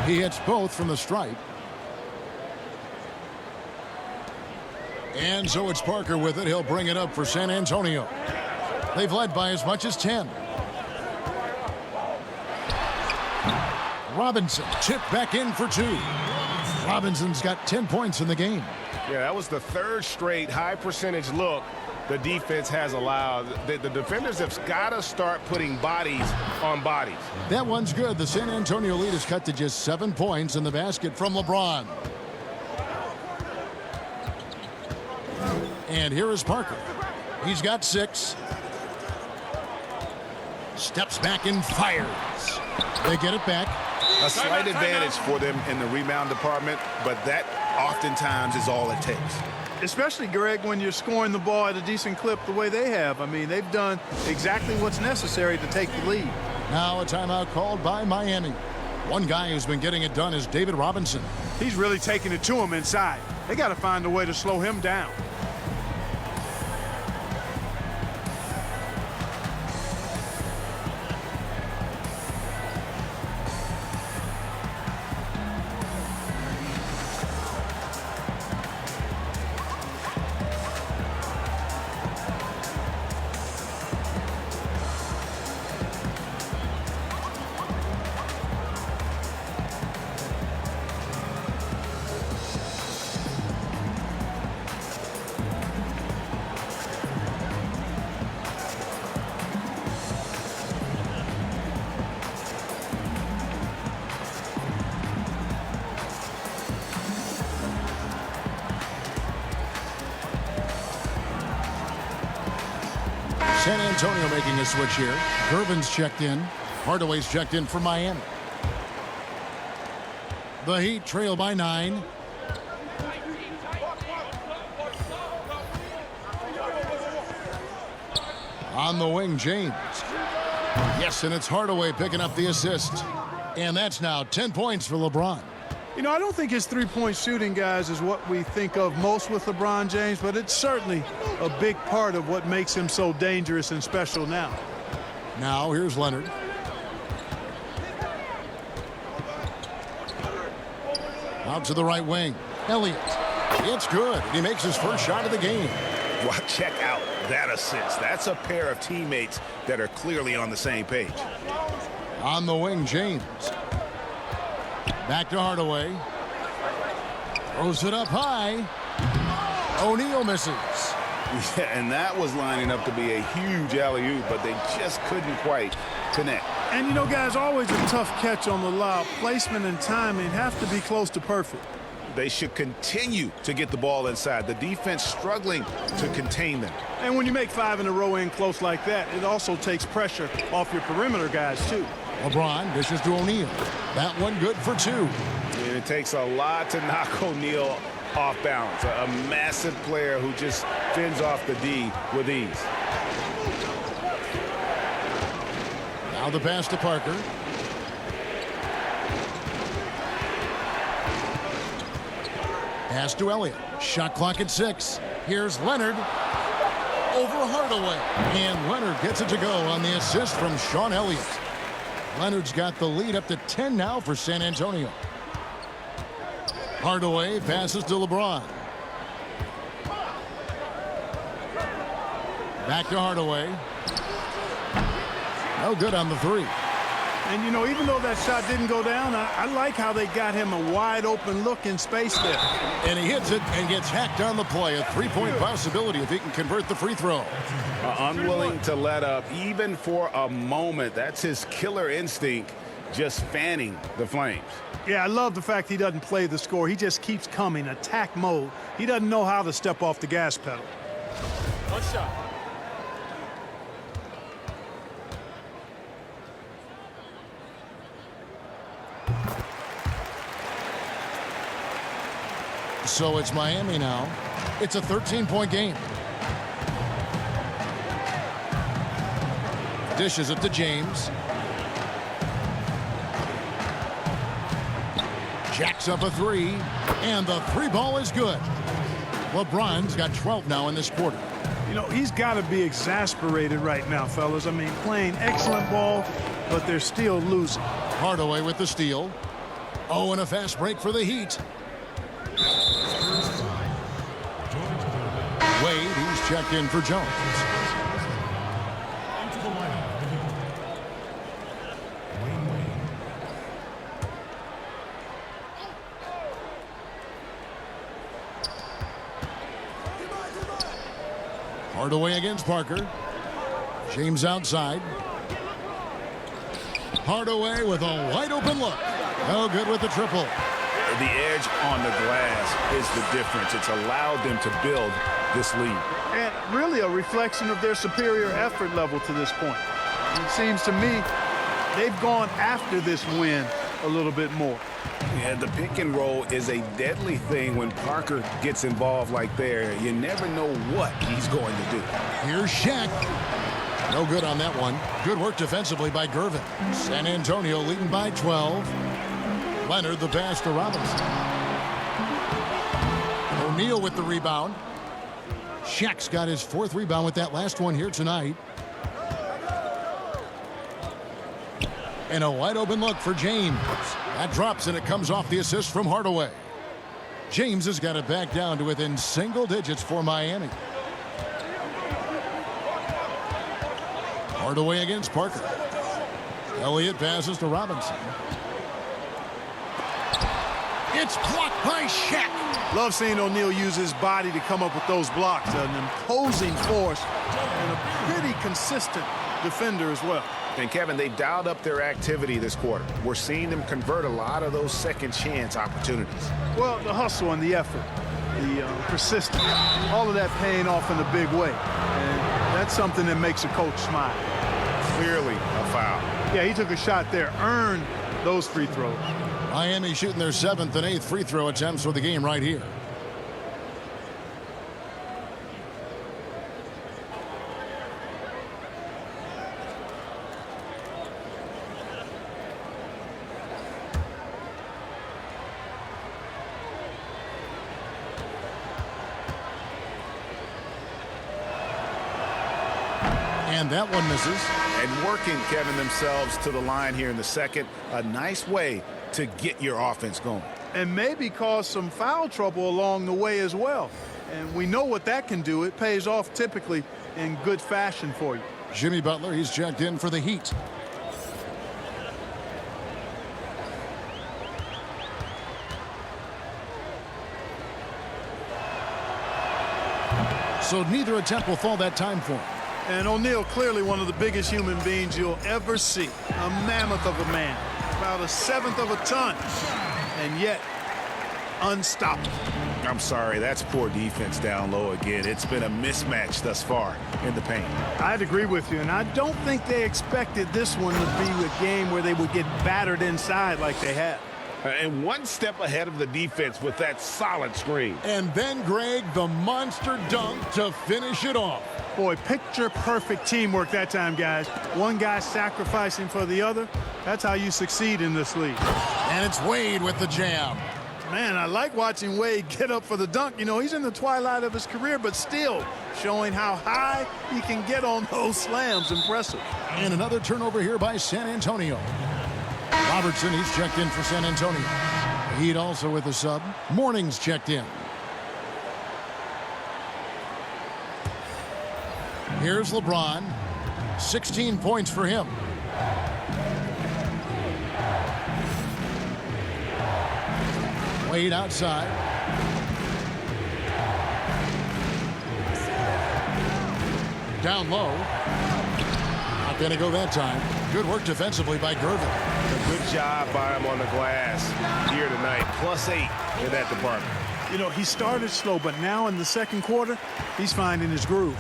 He hits both from the stripe. And so it's Parker with it. He'll bring it up for San Antonio. They've led by as much as 10. Robinson tipped back in for 2. Robinson's got 10 points in the game. Yeah, that was the third straight high percentage look the defense has allowed. The defenders have got to start putting bodies on bodies. That one's good. The San Antonio lead is cut to just 7 points in the basket from LeBron. And here is Parker. He's got 6. Steps back and fires. They get it back. A slight advantage for them in the rebound department, but that oftentimes is all it takes. Especially, Greg, when you're scoring the ball at a decent clip the way they have. I mean, they've done exactly what's necessary to take the lead. Now a timeout called by Miami. One guy who's been getting it done is David Robinson. He's really taking it to him inside. They got to find a way to slow him down. San Antonio making a switch here. Gervin's checked in. Hardaway's checked in for Miami. The Heat trail by 9. On the wing, James. Yes, and it's Hardaway picking up the assist. And that's now 10 points for LeBron. You know, I don't think his three-point shooting, guys, is what we think of most with LeBron James, but it's certainly a big part of what makes him so dangerous and special now. Now, here's Leonard. Out to the right wing. Elliott. It's good. He makes his first shot of the game. Well, check out that assist. That's a pair of teammates that are clearly on the same page. On the wing, James. Back to Hardaway. Throws it up high. O'Neal misses. Yeah, and that was lining up to be a huge alley-oop, but they just couldn't quite connect. And, you know, guys, always a tough catch on the lob. Placement and timing have to be close to perfect. They should continue to get the ball inside. The defense struggling to contain them. And when you make 5 in a row in close like that, it also takes pressure off your perimeter guys, too. LeBron dishes to O'Neal. That one good for 2. And it takes a lot to knock O'Neal off balance. A massive player who just fends off the D with ease. Now the pass to Parker. Pass to Elliott. Shot clock at 6. Here's Leonard. Over Hardaway. And Leonard gets it to go on the assist from Sean Elliott. Leonard's got the lead up to 10 now for San Antonio. Hardaway passes to LeBron. Back to Hardaway. No good on the 3. And, you know, even though that shot didn't go down, I like how they got him a wide-open look in space there. And he hits it and gets hacked on the play. A 3-point possibility if he can convert the free throw. Unwilling to let up even for a moment. That's his killer instinct, just fanning the flames. Yeah, I love the fact he doesn't play the score. He just keeps coming, attack mode. He doesn't know how to step off the gas pedal. One shot. So it's Miami now. It's a 13-point game. Dishes it to James. Jacks up a 3. And the 3 ball is good. LeBron's got 12 now in this quarter. You know, he's got to be exasperated right now, fellas. I mean, playing excellent ball, but they're still losing. Hardaway with the steal. Oh, and a fast break for the Heat. Wade, he's checked in for Jones. Hardaway against Parker. James outside. Hardaway with a wide open look. No good with the triple. The edge on the glass is the difference. It's allowed them to build this lead. And really a reflection of their superior effort level to this point. It seems to me they've gone after this win a little bit more. Yeah, the pick and roll is a deadly thing when Parker gets involved like there. You never know what he's going to do. Here's Shaq. No good on that one. Good work defensively by Gervin. San Antonio leading by 12. Leonard the pass to Robinson. O'Neal with the rebound. Shaq's got his 4th rebound with that last one here tonight. And a wide open look for James. That drops and it comes off the assist from Hardaway. James has got it back down to within single digits for Miami. Hardaway against Parker. Elliott passes to Robinson. It's blocked by Shaq. Love seeing O'Neal use his body to come up with those blocks. An imposing force and a pretty consistent defender as well. And Kevin, they dialed up their activity this quarter. We're seeing them convert a lot of those second chance opportunities. Well, the hustle and the effort, the persistence, all of that paying off in a big way. And That's something that makes a coach smile. Clearly a foul. Yeah, he took a shot there, earned those free throws. Miami shooting their 7th and 8th free throw attempts for the game right here. And that one misses. And working, Kevin, themselves to the line here in the second. A nice way to get your offense going. And maybe cause some foul trouble along the way as well. And we know what that can do. It pays off typically in good fashion for you. Jimmy Butler, he's checked in for the Heat. So neither attempt will fall that time for him. And O'Neal, clearly one of the biggest human beings you'll ever see. A mammoth of a man. About 1/7 of a ton. And yet, unstoppable. I'm sorry, that's poor defense down low again. It's been a mismatch thus far in the paint. I'd agree with you, and I don't think they expected this one to be a game where they would get battered inside like they have. And one step ahead of the defense with that solid screen. And then, Greg, the monster dunk to finish it off. Boy, picture-perfect teamwork that time, guys. One guy sacrificing for the other. That's how you succeed in this league. And it's Wade with the jam. Man, I like watching Wade get up for the dunk. You know, he's in the twilight of his career, but still showing how high he can get on those slams. Impressive. And another turnover here by San Antonio. Robertson, he's checked in for San Antonio. Heat also with a sub. Morning's checked in. Here's LeBron. 16 points for him. Wade outside. Down low. Not going to go that time. Good work defensively by Gervin. A good job by him on the glass here tonight. +8 in that department. You know, he started slow, but now in the second quarter, he's finding his groove.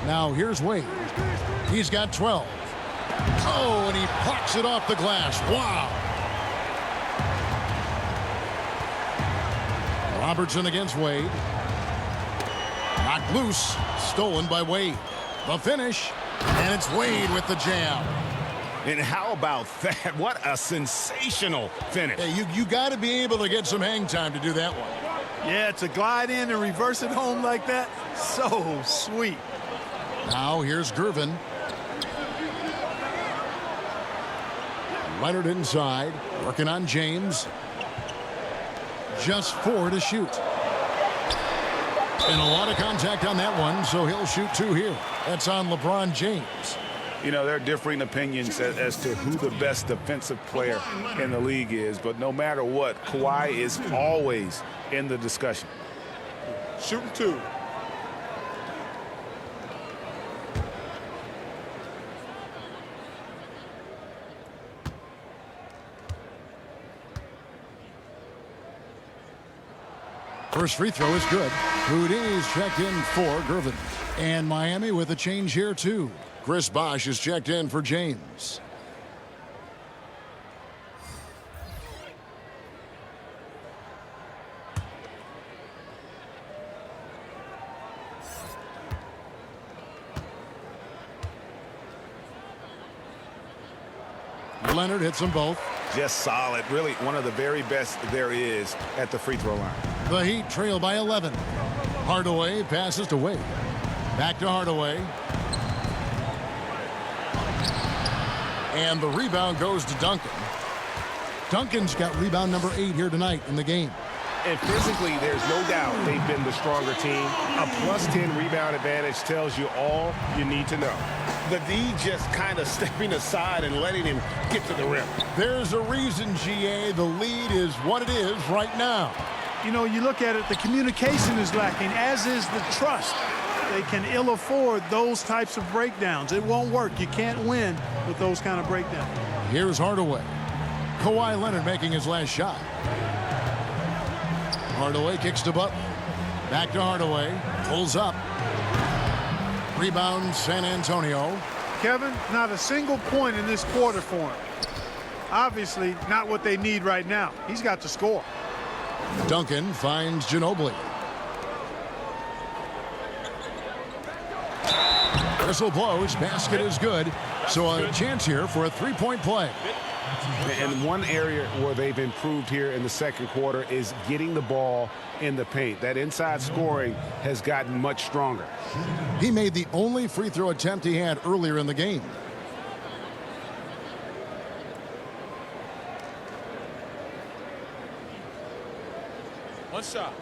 Now here's Wade. He's got 12. Oh, and he pucks it off the glass. Wow. Robertson against Wade. Knocked loose. Stolen by Wade. The finish. And it's Wade with the jam. And how about that? What a sensational finish. Hey, you got to be able to get some hang time to do that one. Yeah, to glide in and reverse it home like that, so sweet. Now here's Gervin. Leonard inside, working on James. Just 4 to shoot. And a lot of contact on that one, so he'll shoot 2 here. That's on LeBron James. You know, there are differing opinions as to who the best defensive player in the league is, but no matter what, Kawhi is always in the discussion. Shooting 2. First free throw is good. Houdini's checked in for Gervin. And Miami with a change here, too. Chris Bosh is checked in for James. Leonard hits them both. Just solid. Really one of the very best there is at the free throw line. The Heat trail by 11. Hardaway passes to Wade. Back to Hardaway. And the rebound goes to Duncan. Duncan's got rebound number 8 here tonight in the game. And physically, there's no doubt they've been the stronger team. A +10 rebound advantage tells you all you need to know. The D just kind of stepping aside and letting him get to the rim. There's a reason, GA, the lead is what it is right now. You know, you look at it, the communication is lacking, as is the trust. They can ill afford those types of breakdowns. It won't work. You can't win with those kind of breakdowns. Here's Hardaway. Kawhi Leonard making his last shot. Hardaway kicks to Butler. Back to Hardaway. Pulls up. Rebound, San Antonio. Kevin, not a single point in this quarter for him. Obviously, not what they need right now. He's got to score. Duncan finds Ginobili. Whistle blows. Basket is good. So a chance here for a three-point play. And one area where they've improved here in the second quarter is getting the ball in the paint. That inside scoring has gotten much stronger. He made the only free throw attempt he had earlier in the game. One shot.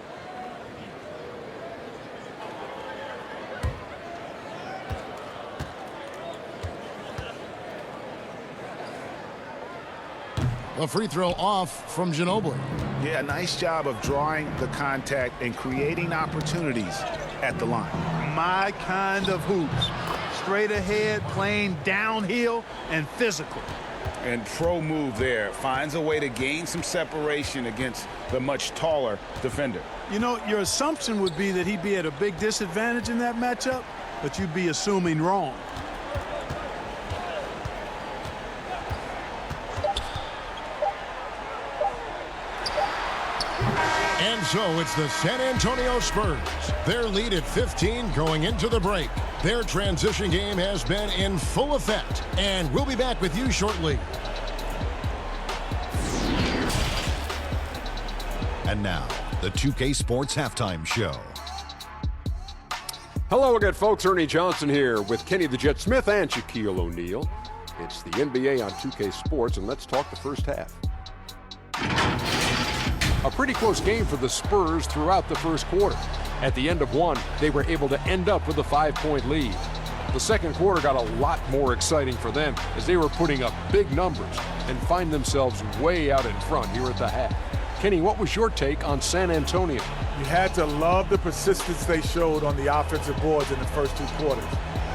A free throw off from Ginobili. Yeah, nice job of drawing the contact and creating opportunities at the line. My kind of hoops. Straight ahead, playing downhill, and physical. And pro move there. Finds a way to gain some separation against the much taller defender. You know, your assumption would be that he'd be at a big disadvantage in that matchup, but you'd be assuming wrong. And so it's the San Antonio Spurs. Their lead at 15 going into the break. Their transition game has been in full effect, and we'll be back with you shortly. And now, the 2K Sports Halftime Show. Hello again, folks. Ernie Johnson here with Kenny the Jet Smith and Shaquille O'Neal. It's the NBA on 2K Sports, and let's talk the first half. A pretty close game for the Spurs throughout the first quarter. At the end of one, they were able to end up with a 5-point lead. The second quarter got a lot more exciting for them as they were putting up big numbers and find themselves way out in front here at the half. Kenny, what was your take on San Antonio? You had to love the persistence they showed on the offensive boards in the first two quarters.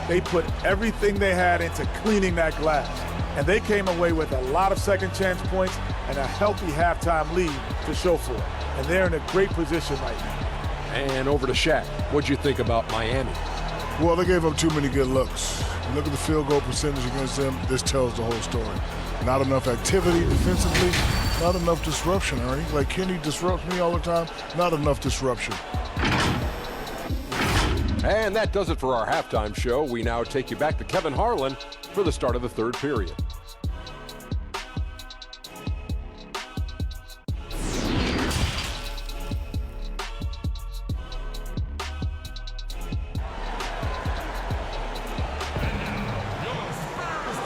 They put everything they had into cleaning that glass. And they came away with a lot of second chance points and a healthy halftime lead to show for it. And they're in a great position right now. And over to Shaq. What'd you think about Miami? Well, they gave up too many good looks. Look at the field goal percentage against them. This tells the whole story. Not enough activity defensively, not enough disruption, Ernie. Like Kenny disrupts me all the time, not enough disruption. And that does it for our halftime show. We now take you back to Kevin Harlan for the start of the third period.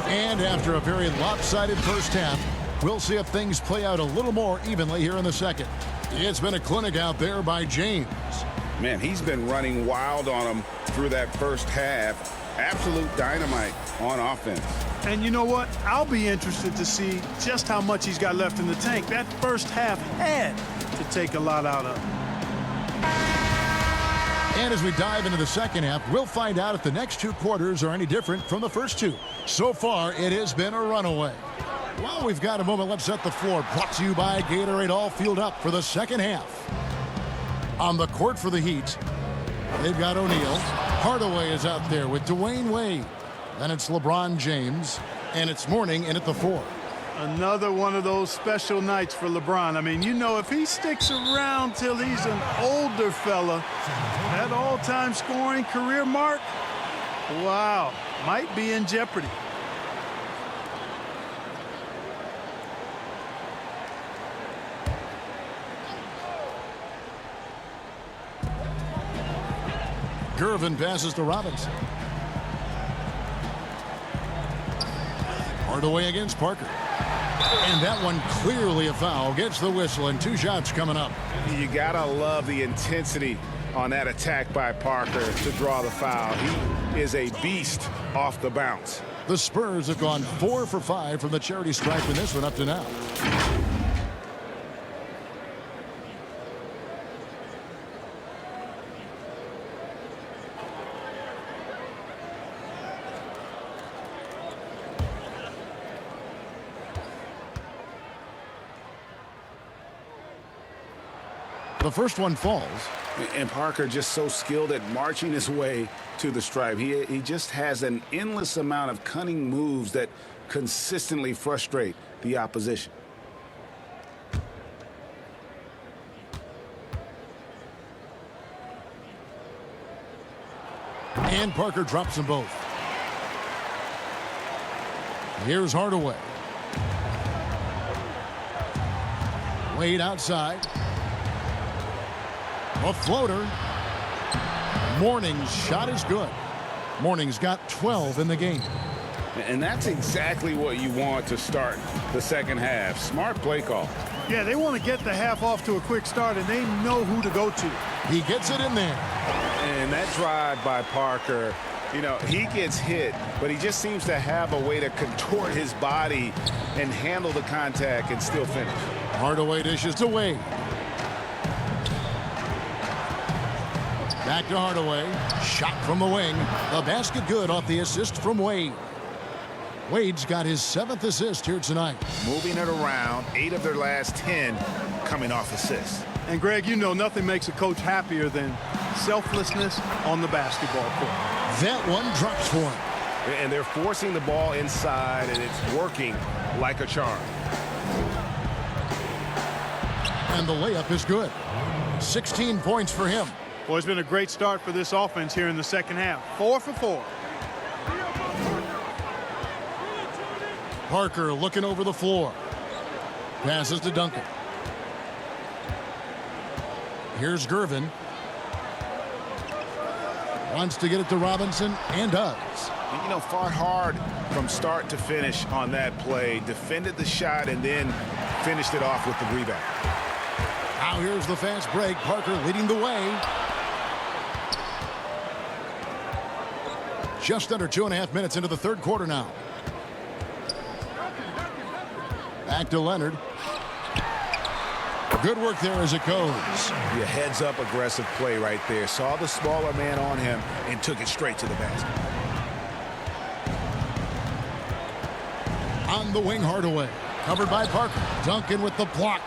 And after a very lopsided first half, we'll see if things play out a little more evenly here in the second. It's been a clinic out there by James. Man, he's been running wild on them through that first half. Absolute dynamite on offense. And you know what? I'll be interested to see just how much he's got left in the tank. That first half had to take a lot out of him. And as we dive into the second half, we'll find out if the next two quarters are any different from the first two. So far, it has been a runaway. Well, we've got a moment. Let's set the floor. Brought to you by Gatorade, all fueled up for the second half. On the court for the Heat, they've got O'Neal. Hardaway is out there with Dwayne Wade. Then it's LeBron James, and it's Mourning in at the 4. Another one of those special nights for LeBron. I mean, you know, if he sticks around till he's an older fella, that all-time scoring career mark, wow, might be in jeopardy. Gervin passes to Robinson. Hardaway against Parker. And that one clearly a foul. Gets the whistle, and 2 shots coming up. You gotta love the intensity on that attack by Parker to draw the foul. He is a beast off the bounce. The Spurs have gone 4 for 5 from the charity stripe in this one up to now. The first one falls. And Parker just so skilled at marching his way to the stripe. He just has an endless amount of cunning moves that consistently frustrate the opposition. And Parker drops them both. Here's Hardaway. Wade outside. A floater. Morning's shot is good. Morning's got 12 in the game. And that's exactly what you want to start the second half. Smart play call. Yeah, they want to get the half off to a quick start, and they know who to go to. He gets it in there. And that drive by Parker, you know, he gets hit, but he just seems to have a way to contort his body and handle the contact and still finish. Hardaway dishes to Wade. Back to Hardaway. Shot from the wing. The basket good off the assist from Wade. Wade's got his 7th assist here tonight. Moving it around, 8 of their last 10 coming off assists. And Greg, you know nothing makes a coach happier than selflessness on the basketball court. That one drops for him. And they're forcing the ball inside, and it's working like a charm. And the layup is good. 16 points for him. Well, it's been a great start for this offense here in the second half. 4 for 4. Parker looking over the floor. Passes to Duncan. Here's Gervin. Wants to get it to Robinson and does. You know, fought hard from start to finish on that play. Defended the shot and then finished it off with the rebound. Now here's the fast break. Parker leading the way. Just under 2.5 minutes into the third quarter now. Back to Leonard. Good work there as it goes. Yeah, heads up aggressive play right there. Saw the smaller man on him and took it straight to the basket. On the wing, Hardaway. Covered by Parker. Duncan with the block.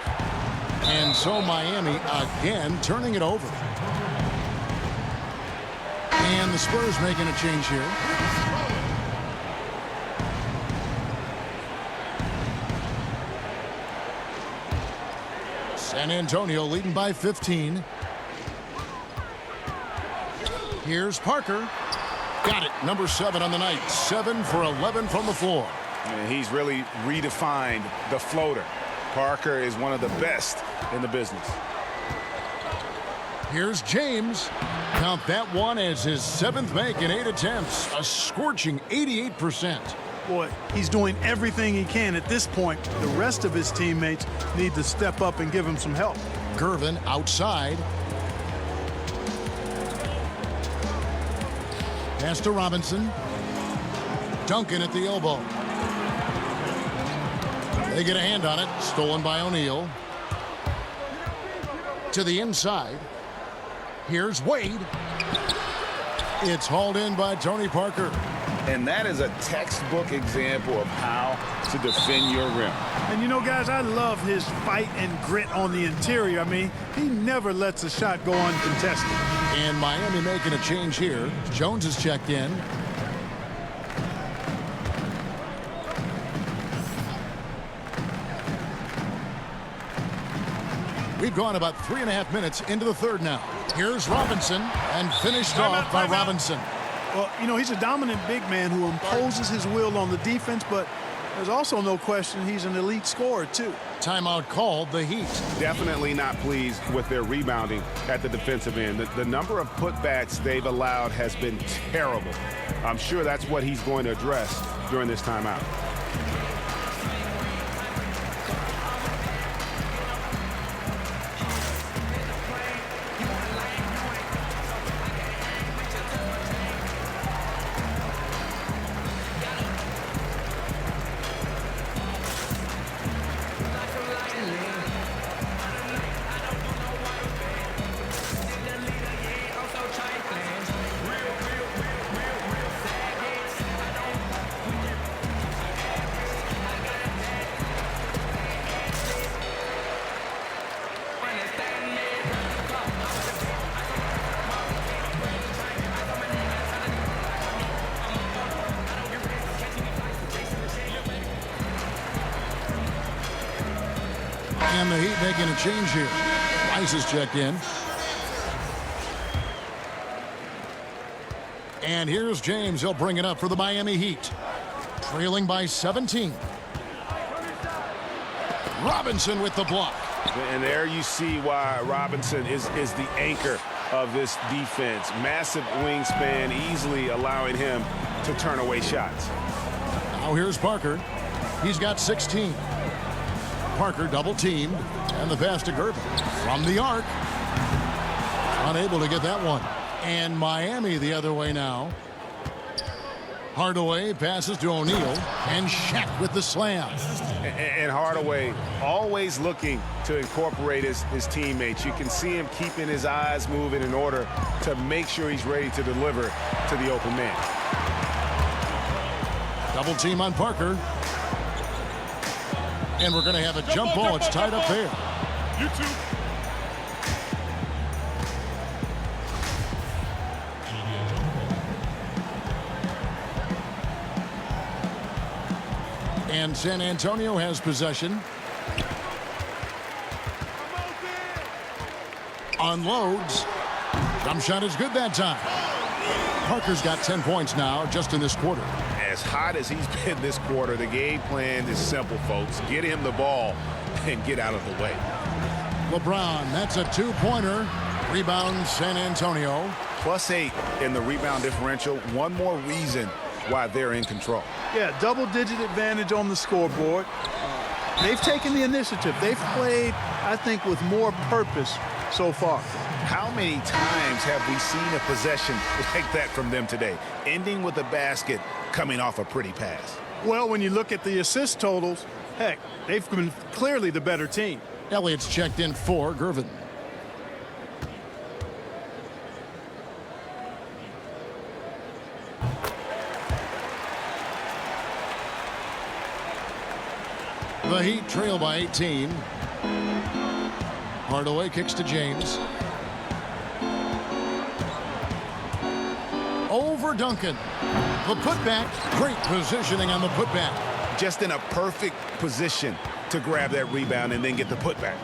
And so Miami again turning it over. And the Spurs making a change here. San Antonio leading by 15. Here's Parker. Got it. Number 7 on the night. 7 for 11 from the floor. And he's really redefined the floater. Parker is one of the best in the business. Here's James. Count that one as his 7th make in 8 attempts. A scorching 88%. Boy, he's doing everything he can at this point. The rest of his teammates need to step up and give him some help. Gervin outside. Pass to Robinson. Duncan at the elbow. They get a hand on it. Stolen by O'Neal. To the inside. Here's Wade. It's hauled in by Tony Parker. And that is a textbook example of how to defend your rim. And you know, guys, I love his fight and grit on the interior. I mean, he never lets a shot go uncontested. And Miami making a change here. Jones has checked in. We've gone about 3.5 minutes into the third now. Here's Robinson, and finished off by Robinson. Well, you know, he's a dominant big man who imposes his will on the defense, but there's also no question he's an elite scorer, too. Timeout called, the Heat. Definitely not pleased with their rebounding at the defensive end. The number of putbacks they've allowed has been terrible. I'm sure that's what he's going to address during this timeout. And the Heat making a change here. Rice is checked in. And here's James. He'll bring it up for the Miami Heat. Trailing by 17. Robinson with the block. And there you see why Robinson is the anchor of this defense. Massive wingspan, easily allowing him to turn away shots. Now here's Parker. He's got 16. Parker double teamed. And the pass to Gervin. From the arc. Unable to get that one. And Miami the other way now. Hardaway passes to O'Neal. And Shaq with the slam. And Hardaway always looking to incorporate his teammates. You can see him keeping his eyes moving in order to make sure he's ready to deliver to the open man. Double team on Parker. And we're going to have a jump ball. It's tied up there. You too. And San Antonio has possession. Unloads. Jump shot is good that time. Parker's got 10 points now just in this quarter. As hot as he's been this quarter, the game plan is simple, folks. Get him the ball and get out of the way. LeBron, that's a two-pointer. Rebound San Antonio. +8 in the rebound differential. One more reason why they're in control. Yeah, double-digit advantage on the scoreboard. They've taken the initiative. They've played, I think, with more purpose so far. How many times have we seen a possession like that from them today, ending with a basket coming off a pretty pass? Well, when you look at the assist totals, heck, they've been clearly the better team. Elliott's checked in for Gervin. The Heat trail by 18. Hardaway kicks to James. Over Duncan. The putback. Great positioning on the putback. Just in a perfect position to grab that rebound and then get the putback.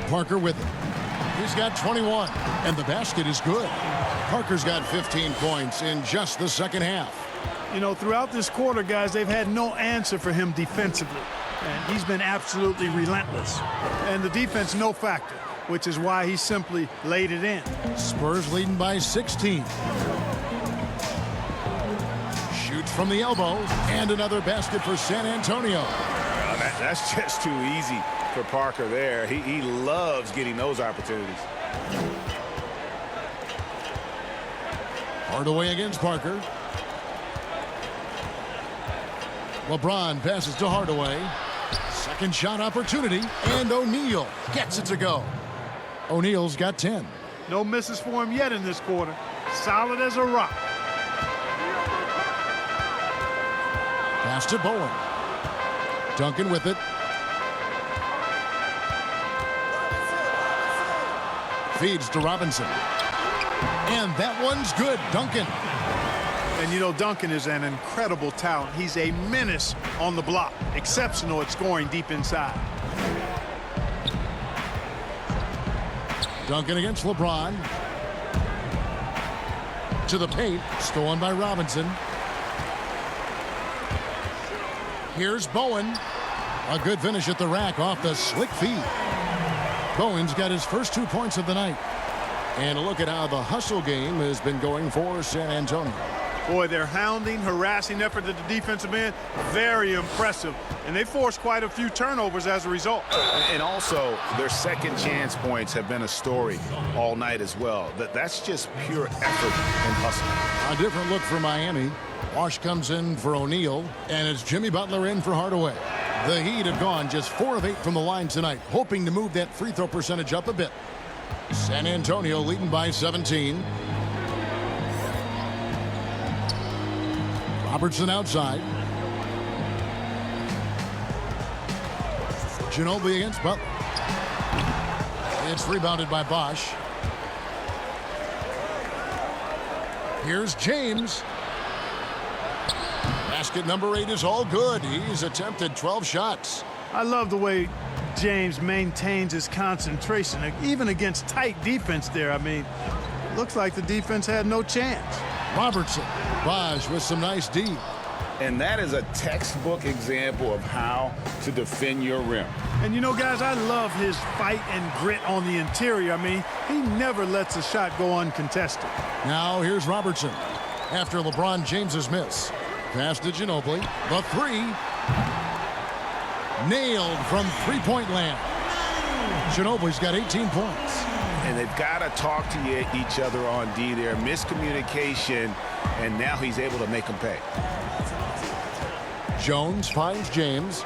Parker with it. He's got 21. And the basket is good. Parker's got 15 points in just the second half. You know, throughout this quarter, guys, they've had no answer for him defensively. And he's been absolutely relentless. And the defense, no factor, which is why he simply laid it in. Spurs leading by 16. Shoots from the elbow. And another basket for San Antonio. That's just too easy for Parker there. He loves getting those opportunities. Hardaway against Parker. LeBron passes to Hardaway. Second shot opportunity. And O'Neal gets it to go. O'Neal's got 10. No misses for him yet in this quarter. Solid as a rock. Pass to Bowen. Duncan with it. Feeds to Robinson. And that one's good. Duncan. And you know, Duncan is an incredible talent. He's a menace on the block. Exceptional at scoring deep inside. Duncan against LeBron. To the paint. Stolen by Robinson. Here's Bowen. A good finish at the rack off the slick feed. Bowen's got his first 2 points of the night. And look at how the hustle game has been going for San Antonio. Boy, their hounding, harassing effort at the defensive end, very impressive. And they forced quite a few turnovers as a result. And also, their second chance points have been a story all night as well. That's just pure effort and hustle. A different look for Miami. Wash comes in for O'Neal, and it's Jimmy Butler in for Hardaway. The Heat have gone just 4 of 8 from the line tonight, hoping to move that free throw percentage up a bit. San Antonio leading by 17. Robertson outside. Ginobili against Butler. It's rebounded by Bosch. Here's James. Pass Basket number 8 is all good. He's attempted 12 shots. I love the way James maintains his concentration, even against tight defense there. I mean, looks like the defense had no chance. Robertson, Raj with some nice D. And that is a textbook example of how to defend your rim. And you know, guys, I love his fight and grit on the interior. I mean, he never lets a shot go uncontested. Now here's Robertson after LeBron James's miss. Pass to Ginobili. The three. Nailed from three-point land. Ginobili's got 18 points. And they've got to talk to each other on D there. Miscommunication, and now he's able to make them pay. Jones finds James.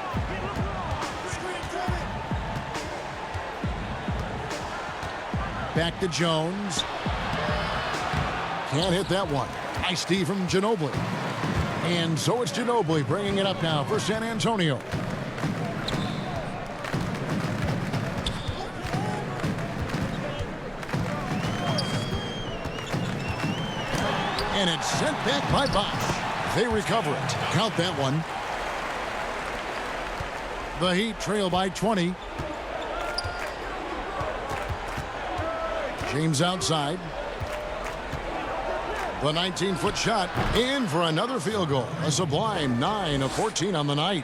Back to Jones. Can't hit that one. Nice D from Ginobili. And so it's Ginobili bringing it up now for San Antonio. And it's sent back by Bosch. They recover it. Count that one. The Heat trail by 20. James outside. The 19-foot shot in for another field goal. A sublime 9 of 14 on the night.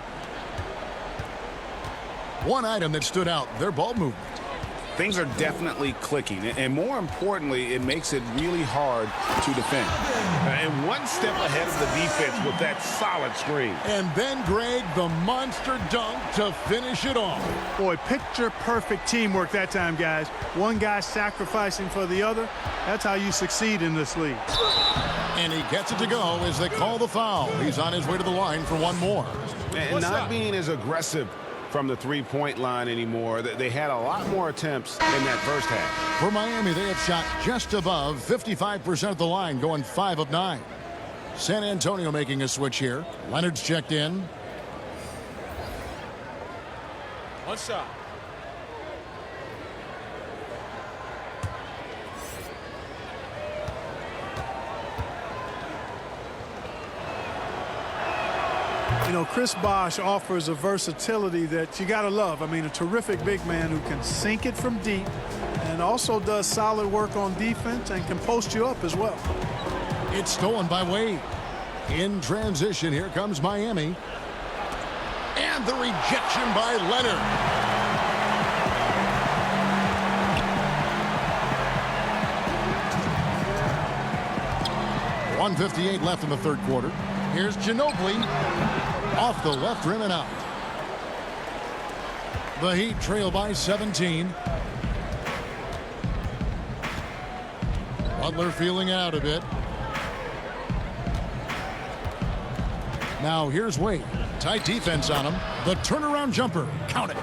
One item that stood out, their ball movement. Things are definitely clicking, and more importantly, it makes it really hard to defend. And one step ahead of the defense with that solid screen. And then, Greg, the monster dunk to finish it off. Boy, picture-perfect teamwork that time, guys. One guy sacrificing for the other. That's how you succeed in this league. And he gets it to go as they call the foul. He's on his way to the line for one more. And not being as aggressive from the three-point line anymore. They had a lot more attempts in that first half. For Miami, they have shot just above 55% of the line, going 5 of 9. San Antonio making a switch here. Leonard's checked in. One shot. You know, Chris Bosh offers a versatility that you got to love. I mean, a terrific big man who can sink it from deep and also does solid work on defense and can post you up as well. It's stolen by Wade. In transition, here comes Miami. And the rejection by Leonard. .158 left in the third quarter. Here's Ginobili. Off the left rim and out. The Heat trail by 17. Butler feeling it out a bit. Now here's Wade. Tight defense on him. The turnaround jumper. Count it.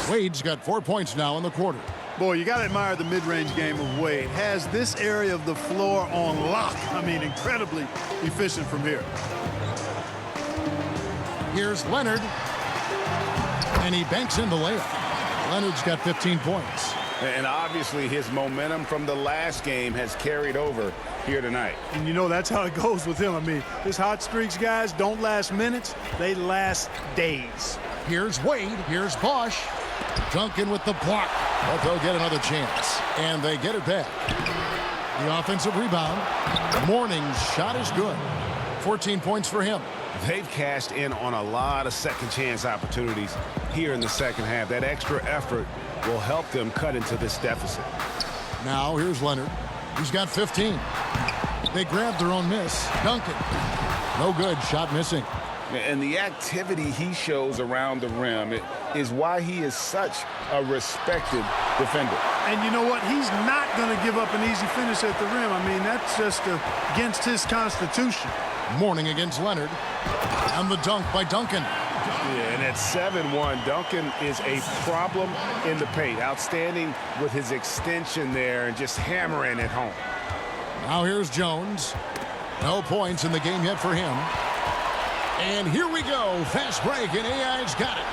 Wade's got 4 points now in the quarter. Boy, you got to admire the mid-range game of Wade. Has this area of the floor on lock. I mean, incredibly efficient from here. Here's Leonard. And he banks in the layup. Leonard's got 15 points. And obviously his momentum from the last game has carried over here tonight. And you know that's how it goes with him. I mean, his hot streaks, guys, don't last minutes. They last days. Here's Wade. Here's Bosch. Duncan with the block. But they'll get another chance. And they get it back. The offensive rebound. Morning's shot is good. 14 points for him. They've cashed in on a lot of second chance opportunities here in the second half. That extra effort will help them cut into this deficit. Now here's Leonard. He's got 15. They grabbed their own miss. Duncan. No good. Shot missing. And the activity he shows around the rim is why he is such a respected defender. And you know what? He's not going to give up an easy finish at the rim. I mean, that's just against his constitution. Morning against Leonard. And the dunk by Duncan. Yeah, and at 7-1, Duncan is a problem in the paint. Outstanding with his extension there and just hammering it home. Now here's Jones. No points in the game yet for him. And here we go. Fast break, and AI's got it.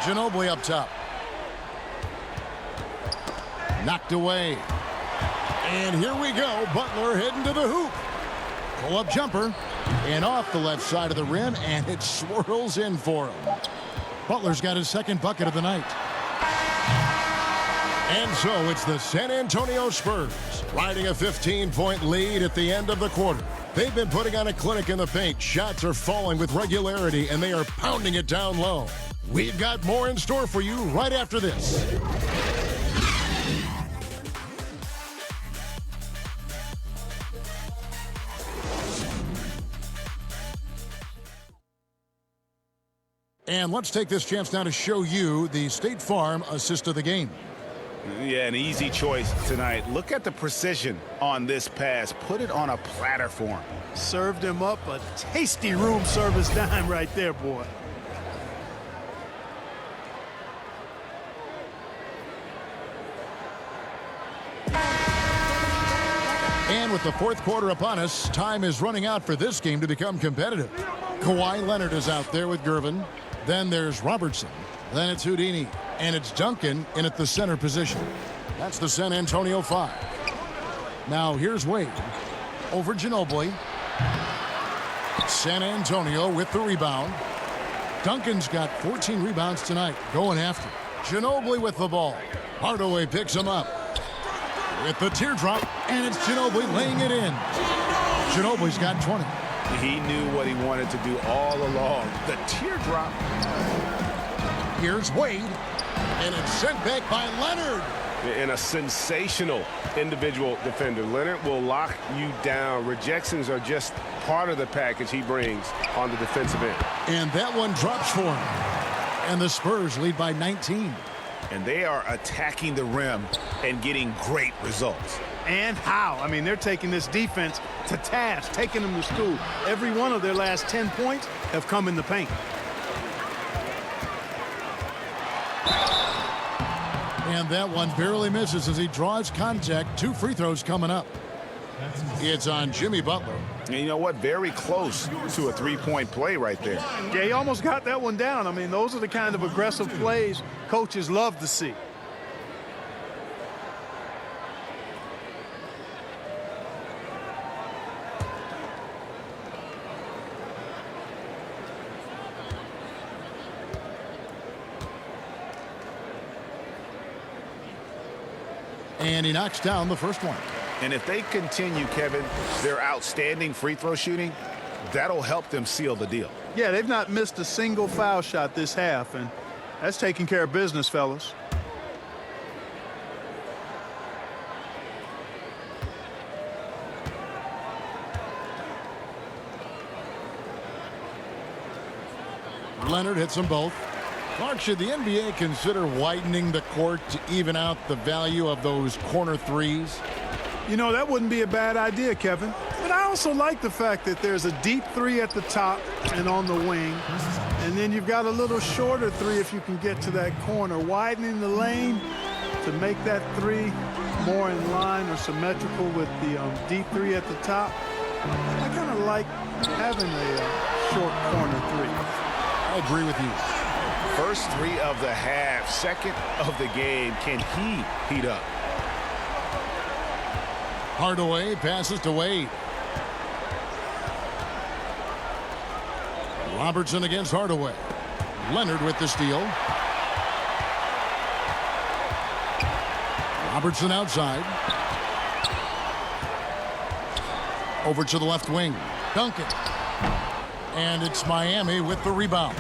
Ginobili up top. Knocked away. And here we go. Butler heading to the hoop. Pull-up jumper. And off the left side of the rim, and it swirls in for him. Butler's got his second bucket of the night. And so it's the San Antonio Spurs riding a 15-point lead at the end of the quarter. They've been putting on a clinic in the paint. Shots are falling with regularity, and they are pounding it down low. We've got more in store for you right after this. And let's take this chance now to show you the State Farm assist of the game. Yeah, an easy choice tonight. Look at the precision on this pass. Put it on a platter for him. Served him up a tasty room service dime right there, boy. And with the fourth quarter upon us, time is running out for this game to become competitive. Kawhi Leonard is out there with Gervin. Then there's Robertson. Then it's Houdini. And it's Duncan in at the center position. That's the San Antonio 5. Now here's Wade. Over Ginobili. San Antonio with the rebound. Duncan's got 14 rebounds tonight. Going after it. Ginobili with the ball. Hardaway picks him up. With the teardrop. And it's Ginobili laying it in. Ginobili's got 20. He knew what he wanted to do all along. The teardrop. Here's Wade. And it's sent back by Leonard. And a sensational individual defender. Leonard will lock you down. Rejections are just part of the package he brings on the defensive end. And that one drops for him. And the Spurs lead by 19. And they are attacking the rim and getting great results. And how? I mean, they're taking this defense to task, taking them to school. Every one of their last 10 points have come in the paint. And that one barely misses as he draws contact. 2 free throws coming up. It's on Jimmy Butler. And you know what? Very close to a three-point play right there. Yeah, he almost got that one down. I mean, those are the kind of aggressive plays coaches love to see. And he knocks down the first one. And if they continue, Kevin, their outstanding free throw shooting, that'll help them seal the deal. Yeah, they've not missed a single foul shot this half, and that's taking care of business, fellas. Leonard hits them both. Clark, should the NBA consider widening the court to even out the value of those corner threes? You know, that wouldn't be a bad idea, Kevin. But I also like the fact that there's a deep three at the top and on the wing. And then you've got a little shorter three if you can get to that corner. Widening the lane to make that three more in line or symmetrical with the deep three at the top. I kind of like having a short corner three. I agree with you. First three of the half, second of the game. Can he heat up? Hardaway passes to Wade. Robertson against Hardaway. Leonard with the steal. Robertson outside. Over to the left wing. Duncan. And it's Miami with the rebound.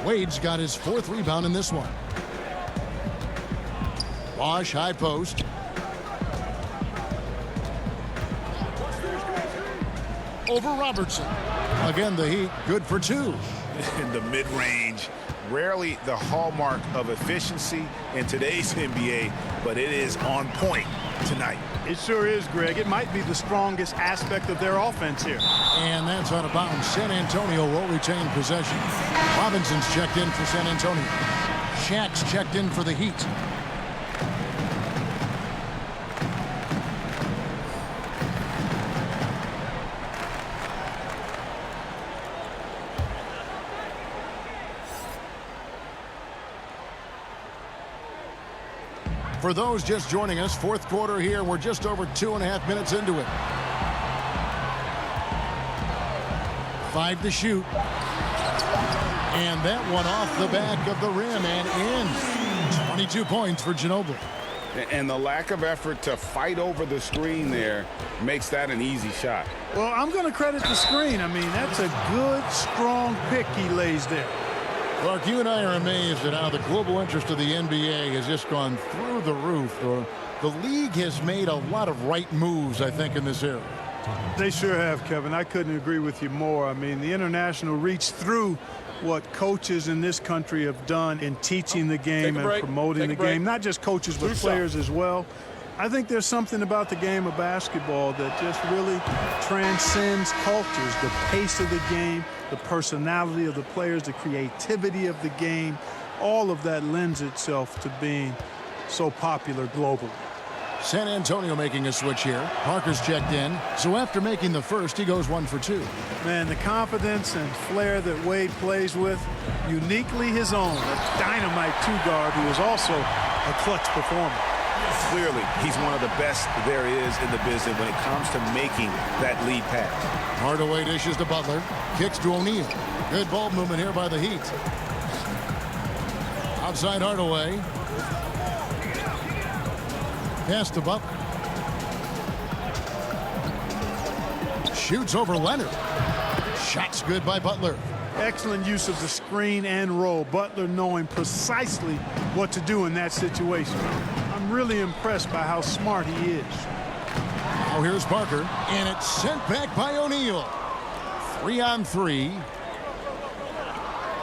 Wade's got his 4th rebound in this one. Bosch high post. Over Robertson. Again, the Heat good for 2. In the mid-range, rarely the hallmark of efficiency in today's NBA, but it is on point tonight. It sure is, Greg. It might be the strongest aspect of their offense here. And that's out of bounds. San Antonio will retain possession. Robinson's checked in for San Antonio. Shaq's checked in for the Heat. For those just joining us, 4th quarter here. We're just over 2.5 minutes into it. 5 to shoot. And that one off the back of the rim and in. 22 points for Ginobili. And the lack of effort to fight over the screen there makes that an easy shot. Well, I'm going to credit the screen. I mean, that's a good, strong pick he lays there. Clark, you and I are amazed at how the global interest of the NBA has just gone through the roof. The league has made a lot of right moves, I think, in this area. They sure have, Kevin. I couldn't agree with you more. I mean, the international reach through what coaches in this country have done in teaching the game and promoting the game. Not just coaches, but players as well. I think there's something about the game of basketball that just really transcends cultures. The pace of the game, the personality of the players, the creativity of the game, all of that lends itself to being so popular globally. San Antonio making a switch here. Parker's checked in. So after making the first, he goes 1 for 2. Man, the confidence and flair that Wade plays with, uniquely his own. A dynamite two-guard who is also a clutch performer. Clearly, he's one of the best there is in the business when it comes to making that lead pass. Hardaway dishes to Butler. Kicks to O'Neal. Good ball movement here by the Heat. Outside Hardaway. Pass to Butler. Shoots over Leonard. Shot's good by Butler. Excellent use of the screen and roll. Butler knowing precisely what to do in that situation. I'm really impressed by how smart he is. Now here's Parker, and it's sent back by O'Neal. 3-on-3.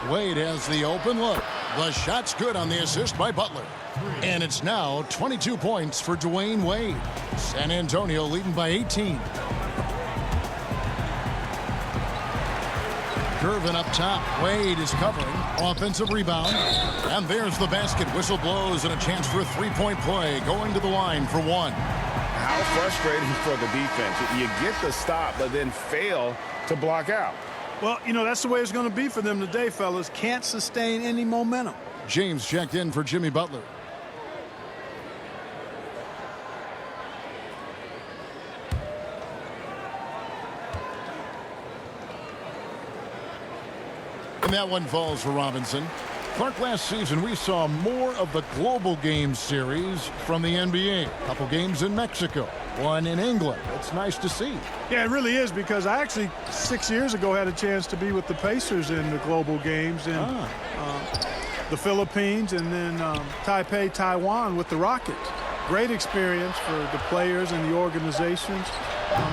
Wade has the open look. The shot's good on the assist by Butler. And it's now 22 points for Dwayne Wade. San Antonio leading by 18. Curvin up top. Wade is covering. Offensive rebound. And there's the basket. Whistle blows and a chance for a three-point play. Going to the line for 1. How frustrating for the defense. You get the stop, but then fail to block out. Well, you know, that's the way it's going to be for them today, fellas. Can't sustain any momentum. James checked in for Jimmy Butler. And that one falls for Robinson. Clark, last season we saw more of the global game series from the NBA. A couple games in Mexico, one in England. It's nice to see. Yeah, it really is, because I actually 6 years ago had a chance to be with the Pacers in the global games in the Philippines, and then Taipei, Taiwan with the Rockets. Great experience for the players and the organizations.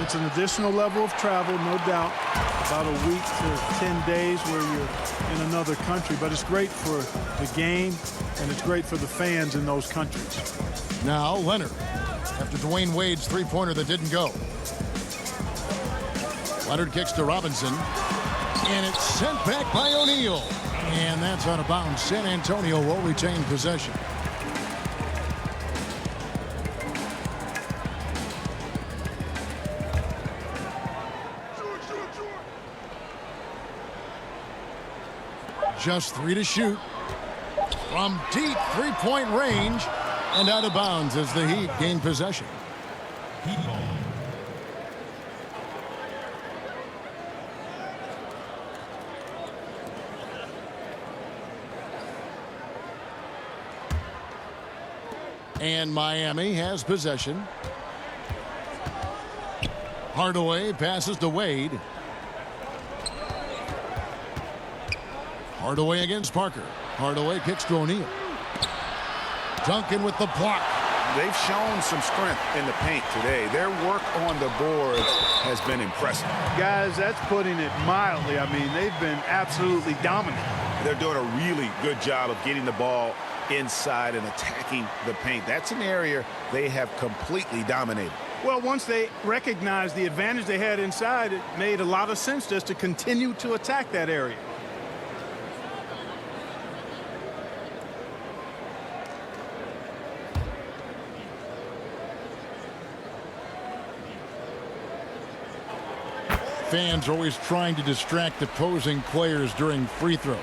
It's an additional level of travel, no doubt. About a week to 10 days where you're in another country. But it's great for the game, and it's great for the fans in those countries. Now Leonard, after Dwayne Wade's three-pointer that didn't go. Leonard kicks to Robinson, and it's sent back by O'Neal. And that's out of bounds. San Antonio will retain possession. Just 3 to shoot. From deep three-point range and out of bounds as the Heat gain possession. And Miami has possession. Hardaway passes to Wade. Hardaway against Parker. Hardaway kicks to O'Neal. Duncan with the block. They've shown some strength in the paint today. Their work on the boards has been impressive. Guys, that's putting it mildly. I mean, they've been absolutely dominant. They're doing a really good job of getting the ball inside and attacking the paint. That's an area they have completely dominated. Well, once they recognized the advantage they had inside, it made a lot of sense just to continue to attack that area. Fans are always trying to distract opposing players during free throws.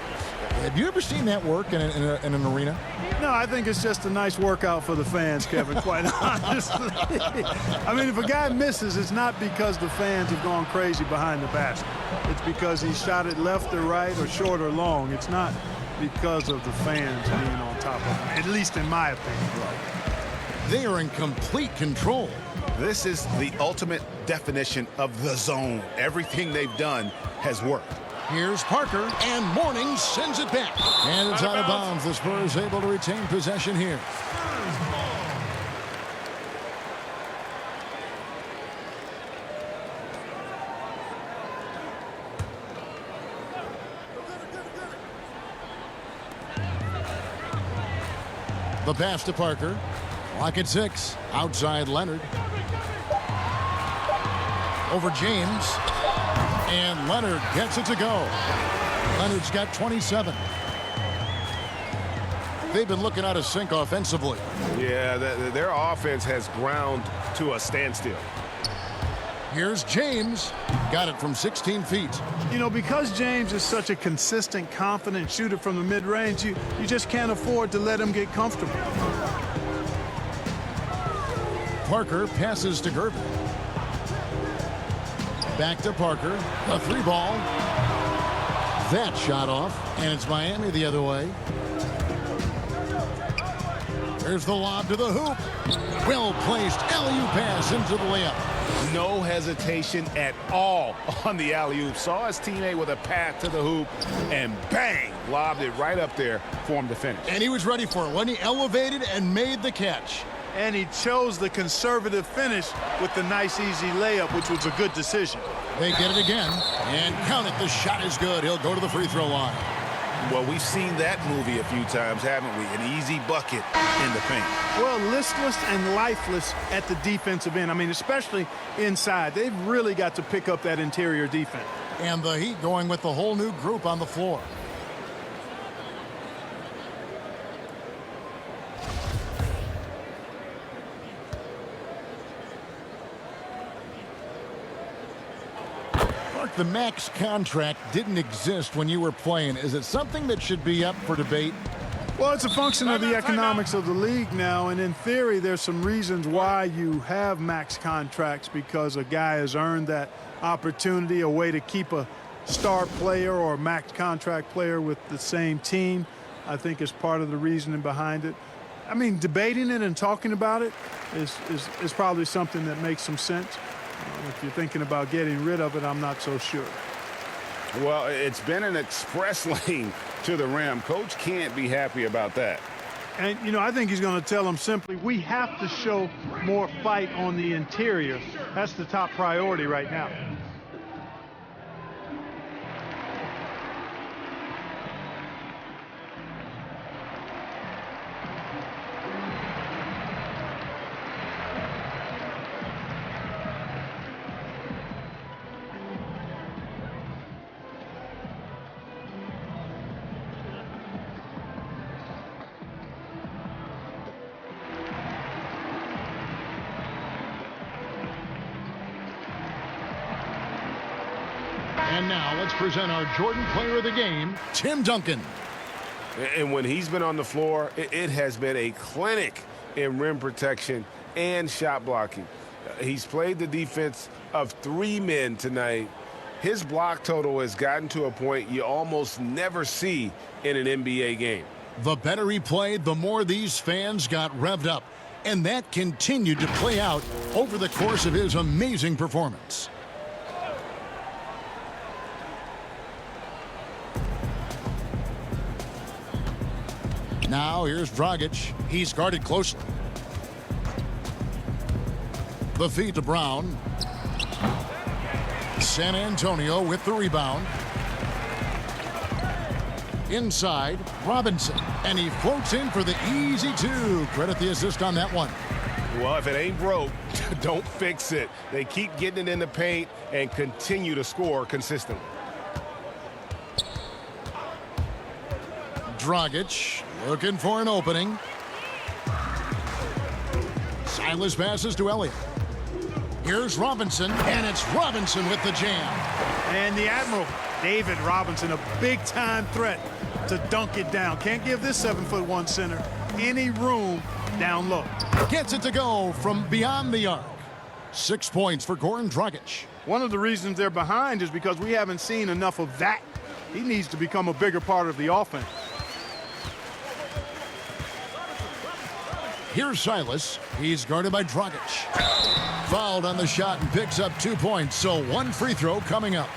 Have you ever seen that work in an arena? No, I think it's just a nice workout for the fans, Kevin, quite honestly. I mean, if a guy misses, it's not because the fans have gone crazy behind the basket. It's because he shot it left or right or short or long. It's not because of the fans being on top of him, at least in my opinion. They are in complete control. This is the ultimate definition of the zone. Everything they've done has worked. Here's Parker, and Morning sends it back. And it's out of bounds. The Spurs able to retain possession here. The pass to Parker. Clock at 6. Outside Leonard. Over James. And Leonard gets it to go. Leonard's got 27. They've been looking out of sync offensively. Yeah, their offense has ground to a standstill. Here's James. Got it from 16 feet. You know, because James is such a consistent, confident shooter from the mid-range, you just can't afford to let him get comfortable. Parker passes to Gervin. Back to Parker. A 3-ball. That shot off, and it's Miami the other way. There's the lob to the hoop. Well-placed alley-oop pass into the layup. No hesitation at all on the alley-oop. Saw his teammate with a path to the hoop, and bang, lobbed it right up there for him to finish. And he was ready for it when he elevated and made the catch. And he chose the conservative finish with the nice, easy layup, which was a good decision. They get it again, and count it. The shot is good. He'll go to the free throw line. Well, we've seen that movie a few times, haven't we? An easy bucket in the paint. Well, listless and lifeless at the defensive end. I mean, especially inside. They've really got to pick up that interior defense. And the Heat going with the whole new group on the floor. The max contract didn't exist when you were playing. Is it something that should be up for debate? Well, it's a function of the economics of the league now, and in theory, there's some reasons why you have max contracts, because a guy has earned that opportunity, a way to keep a star player or a max contract player with the same team, I think is part of the reasoning behind it. I mean, debating it and talking about it is probably something that makes some sense. If you're thinking about getting rid of it, I'm not so sure. Well, it's been an express lane to the rim. Coach can't be happy about that. And, you know, I think he's going to tell them simply, we have to show more fight on the interior. That's the top priority right now. And now let's present our Jordan Player of the Game, Tim Duncan. And when he's been on the floor, it has been a clinic in rim protection and shot blocking. He's played the defense of 3 men tonight. His block total has gotten to a point you almost never see in an NBA game. The better he played, the more these fans got revved up. And that continued to play out over the course of his amazing performance. Now here's Dragic. He's guarded closely. The feed to Brown. San Antonio with the rebound. Inside, Robinson. And he floats in for the easy 2. Credit the assist on that one. Well, if it ain't broke, don't fix it. They keep getting it in the paint and continue to score consistently. Dragic looking for an opening. Silas passes to Elliott. Here's Robinson, and it's Robinson with the jam. And the Admiral, David Robinson, a big-time threat. to dunk it down. Can't give this 7'1" center any room down low. Gets it to go from beyond the arc. 6 points for Goran Dragic. One of the reasons they're behind is because we haven't seen enough of that. He needs to become a bigger part of the offense. Here's Silas. He's guarded by Dragic. Fouled on the shot and picks up 2 points, so 1 free throw coming up.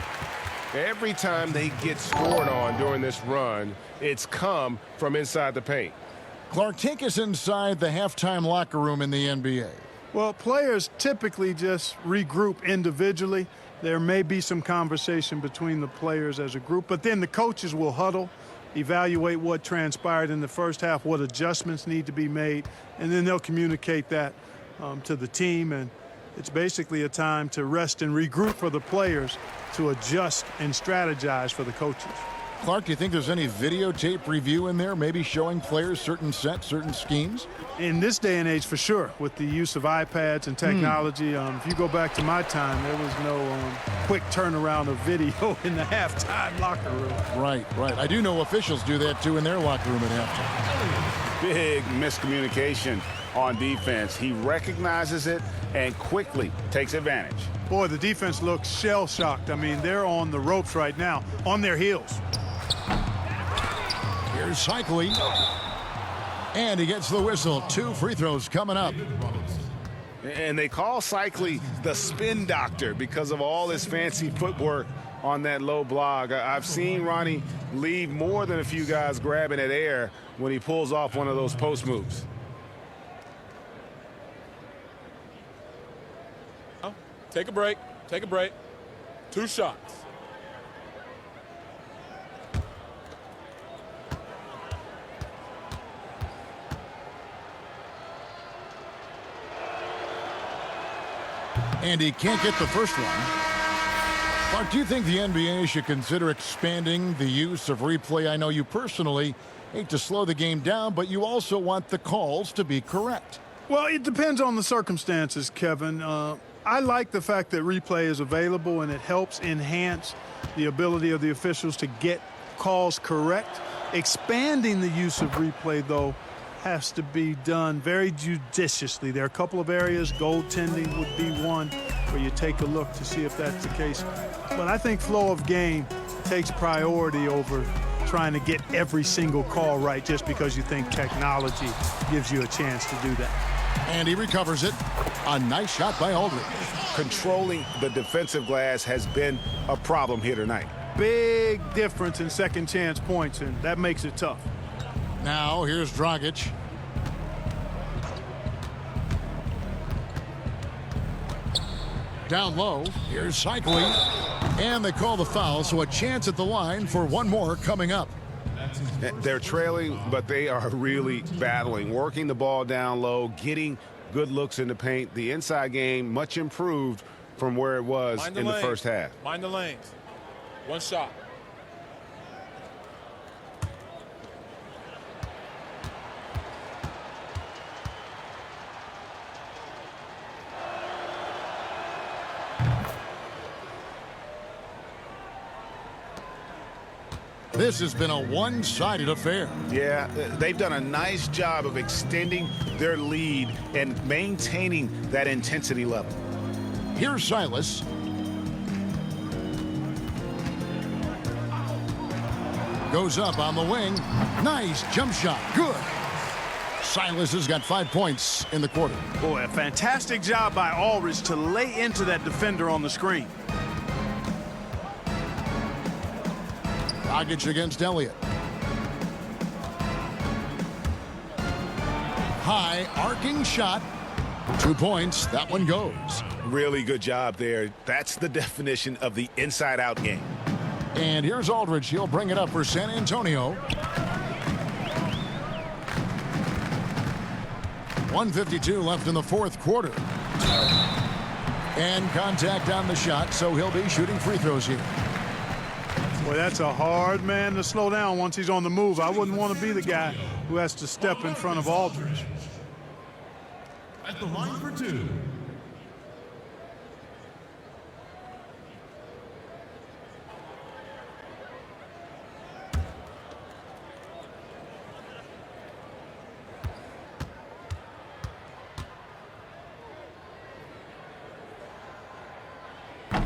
Every time they get scored on during this run, it's come from inside the paint. Clark, take us inside the halftime locker room in the NBA. Well, players typically just regroup individually. There may be some conversation between the players as a group, but then the coaches will huddle, evaluate what transpired in the first half, what adjustments need to be made, and then they'll communicate that to the team. And it's basically a time to rest and regroup for the players to adjust and strategize for the coaches. Clark, do you think there's any videotape review in there, maybe showing players certain sets, certain schemes? In this day and age, for sure, with the use of iPads and technology. If you go back to my time, there was no quick turnaround of video in the halftime locker room. Right. I do know officials do that, too, in their locker room at halftime. Big miscommunication on defense. He recognizes it and quickly takes advantage. Boy, the defense looks shell-shocked. I mean, they're on the ropes right now, on their heels. Here's Cycli. And he gets the whistle. 2 free throws coming up. And they call Cycli the spin doctor because of all his fancy footwork on that low block. I've seen Ronnie leave more than a few guys grabbing at air when he pulls off one of those post moves. Take a break. 2 shots. And he can't get the first one. Mark, do you think the NBA should consider expanding the use of replay? I know you personally hate to slow the game down, but you also want the calls to be correct. Well, it depends on the circumstances, Kevin. I like the fact that replay is available and it helps enhance the ability of the officials to get calls correct. Expanding the use of replay, though, has to be done very judiciously. There are a couple of areas, goaltending would be one, where you take a look to see if that's the case. But I think flow of game takes priority over trying to get every single call right just because you think technology gives you a chance to do that. And he recovers it. A nice shot by Aldridge. Controlling the defensive glass has been a problem here tonight. Big difference in second chance points, and that makes it tough. Now here's Dragic. Down low, here's Cycli. And they call the foul, so a chance at the line for one more coming up. They're trailing, but they are really battling, working the ball down low, getting good looks in the paint. The inside game much improved from where it was in the first half. Mind the lanes. 1 shot. This has been a one-sided affair. Yeah, they've done a nice job of extending their lead and maintaining that intensity level. Here's Silas. Goes up on the wing. Nice jump shot. Good. Silas has got 5 points in the quarter. Boy, a fantastic job by Aldridge to lay into that defender on the screen. Dragic against Elliott. High arcing shot. 2 points. That one goes. Really good job there. That's the definition of the inside-out game. And here's Aldridge. He'll bring it up for San Antonio. 1:52 left in the fourth quarter. And contact on the shot, so he'll be shooting free throws here. Boy, that's a hard man to slow down once he's on the move. I wouldn't want to be the guy who has to step in front of Aldridge. At the line for 2.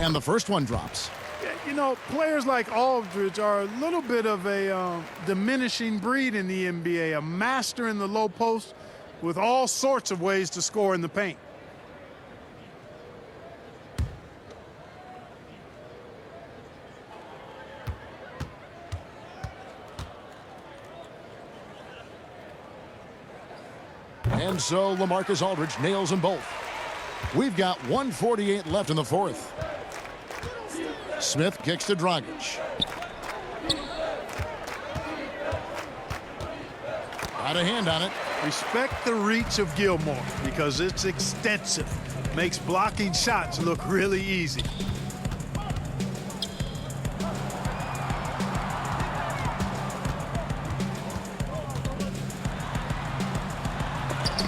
And the first one drops. You know, players like Aldridge are a little bit of a diminishing breed in the NBA, a master in the low post with all sorts of ways to score in the paint. And so LaMarcus Aldridge nails them both. We've got 1:48 left in the fourth. Smith kicks to Dragic. Got a hand on it. Respect the reach of Gilmore because it's extensive. Makes blocking shots look really easy.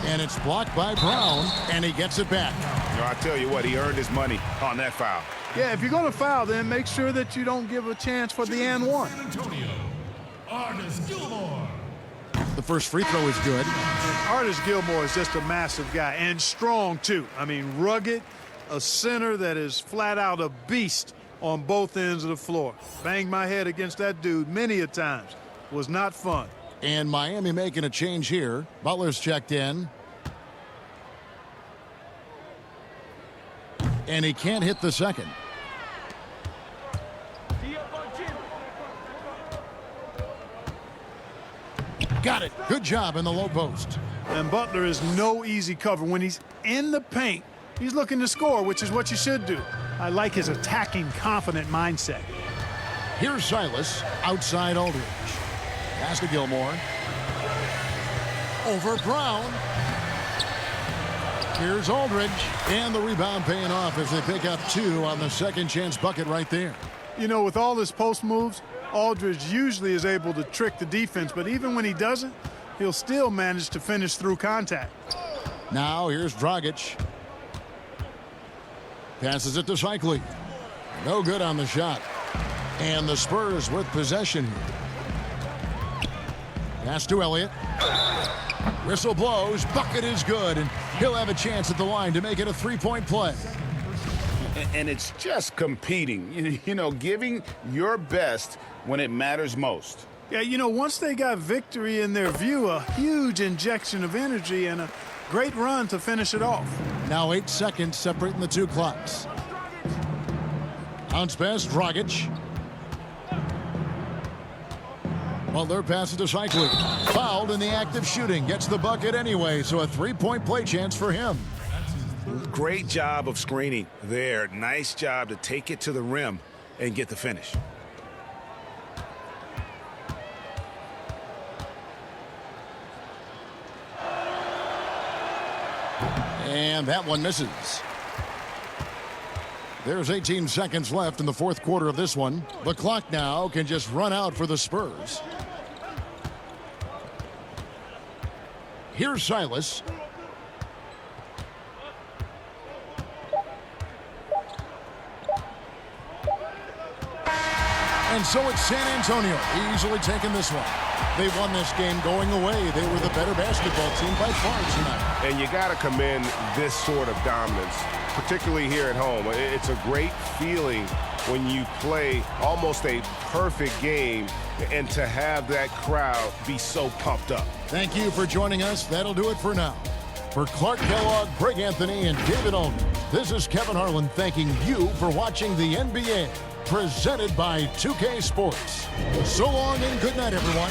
And it's blocked by Brown, and he gets it back. You know, I tell you what, he earned his money on that foul. Yeah, if you're going to foul, then make sure that you don't give a chance for the and one. The first free throw is good. Artis Gilmore is just a massive guy and strong, too. I mean, rugged, a center that is flat out a beast on both ends of the floor. Banged my head against that dude many a times. Was not fun. And Miami making a change here. Butler's checked in. And he can't hit the second. Got it. Good job in the low post. And Butler is no easy cover. When he's in the paint, he's looking to score, which is what you should do. I like his attacking, confident mindset. Here's Silas outside Aldridge. Pass to Gilmore. Over Brown. Here's Aldridge. And the rebound paying off as they pick up 2 on the second chance bucket right there. You know, with all his post moves, Aldridge usually is able to trick the defense, but even when he doesn't, he'll still manage to finish through contact. Now here's Dragic. Passes it to Cycli. No good on the shot. And the Spurs with possession here. Pass to Elliott. Whistle blows. Bucket is good, and he'll have a chance at the line to make it a three-point play. And it's just competing, you know, giving your best when it matters most. Yeah, you know, once they got victory in their view, a huge injection of energy and a great run to finish it off. Now 8 seconds separating the two clocks. Bounce pass, Dragic. Butler passes to Cycli. Fouled in the act of shooting. Gets the bucket anyway, so a three-point play chance for him. Great job of screening there. Nice job to take it to the rim and get the finish. And that one misses. There's 18 seconds left in the fourth quarter of this one. The clock now can just run out for the Spurs. Here's Silas. And so it's San Antonio easily taking this one. They won this game going away. They were the better basketball team by far tonight. And you got to commend this sort of dominance, particularly here at home. It's a great feeling when you play almost a perfect game and to have that crowd be so pumped up. Thank you for joining us. That'll do it for now. For Clark Kellogg, Greg Anthony, and David Aldridge, this is Kevin Harlan thanking you for watching the NBA, presented by 2K Sports. So long and good night, everyone.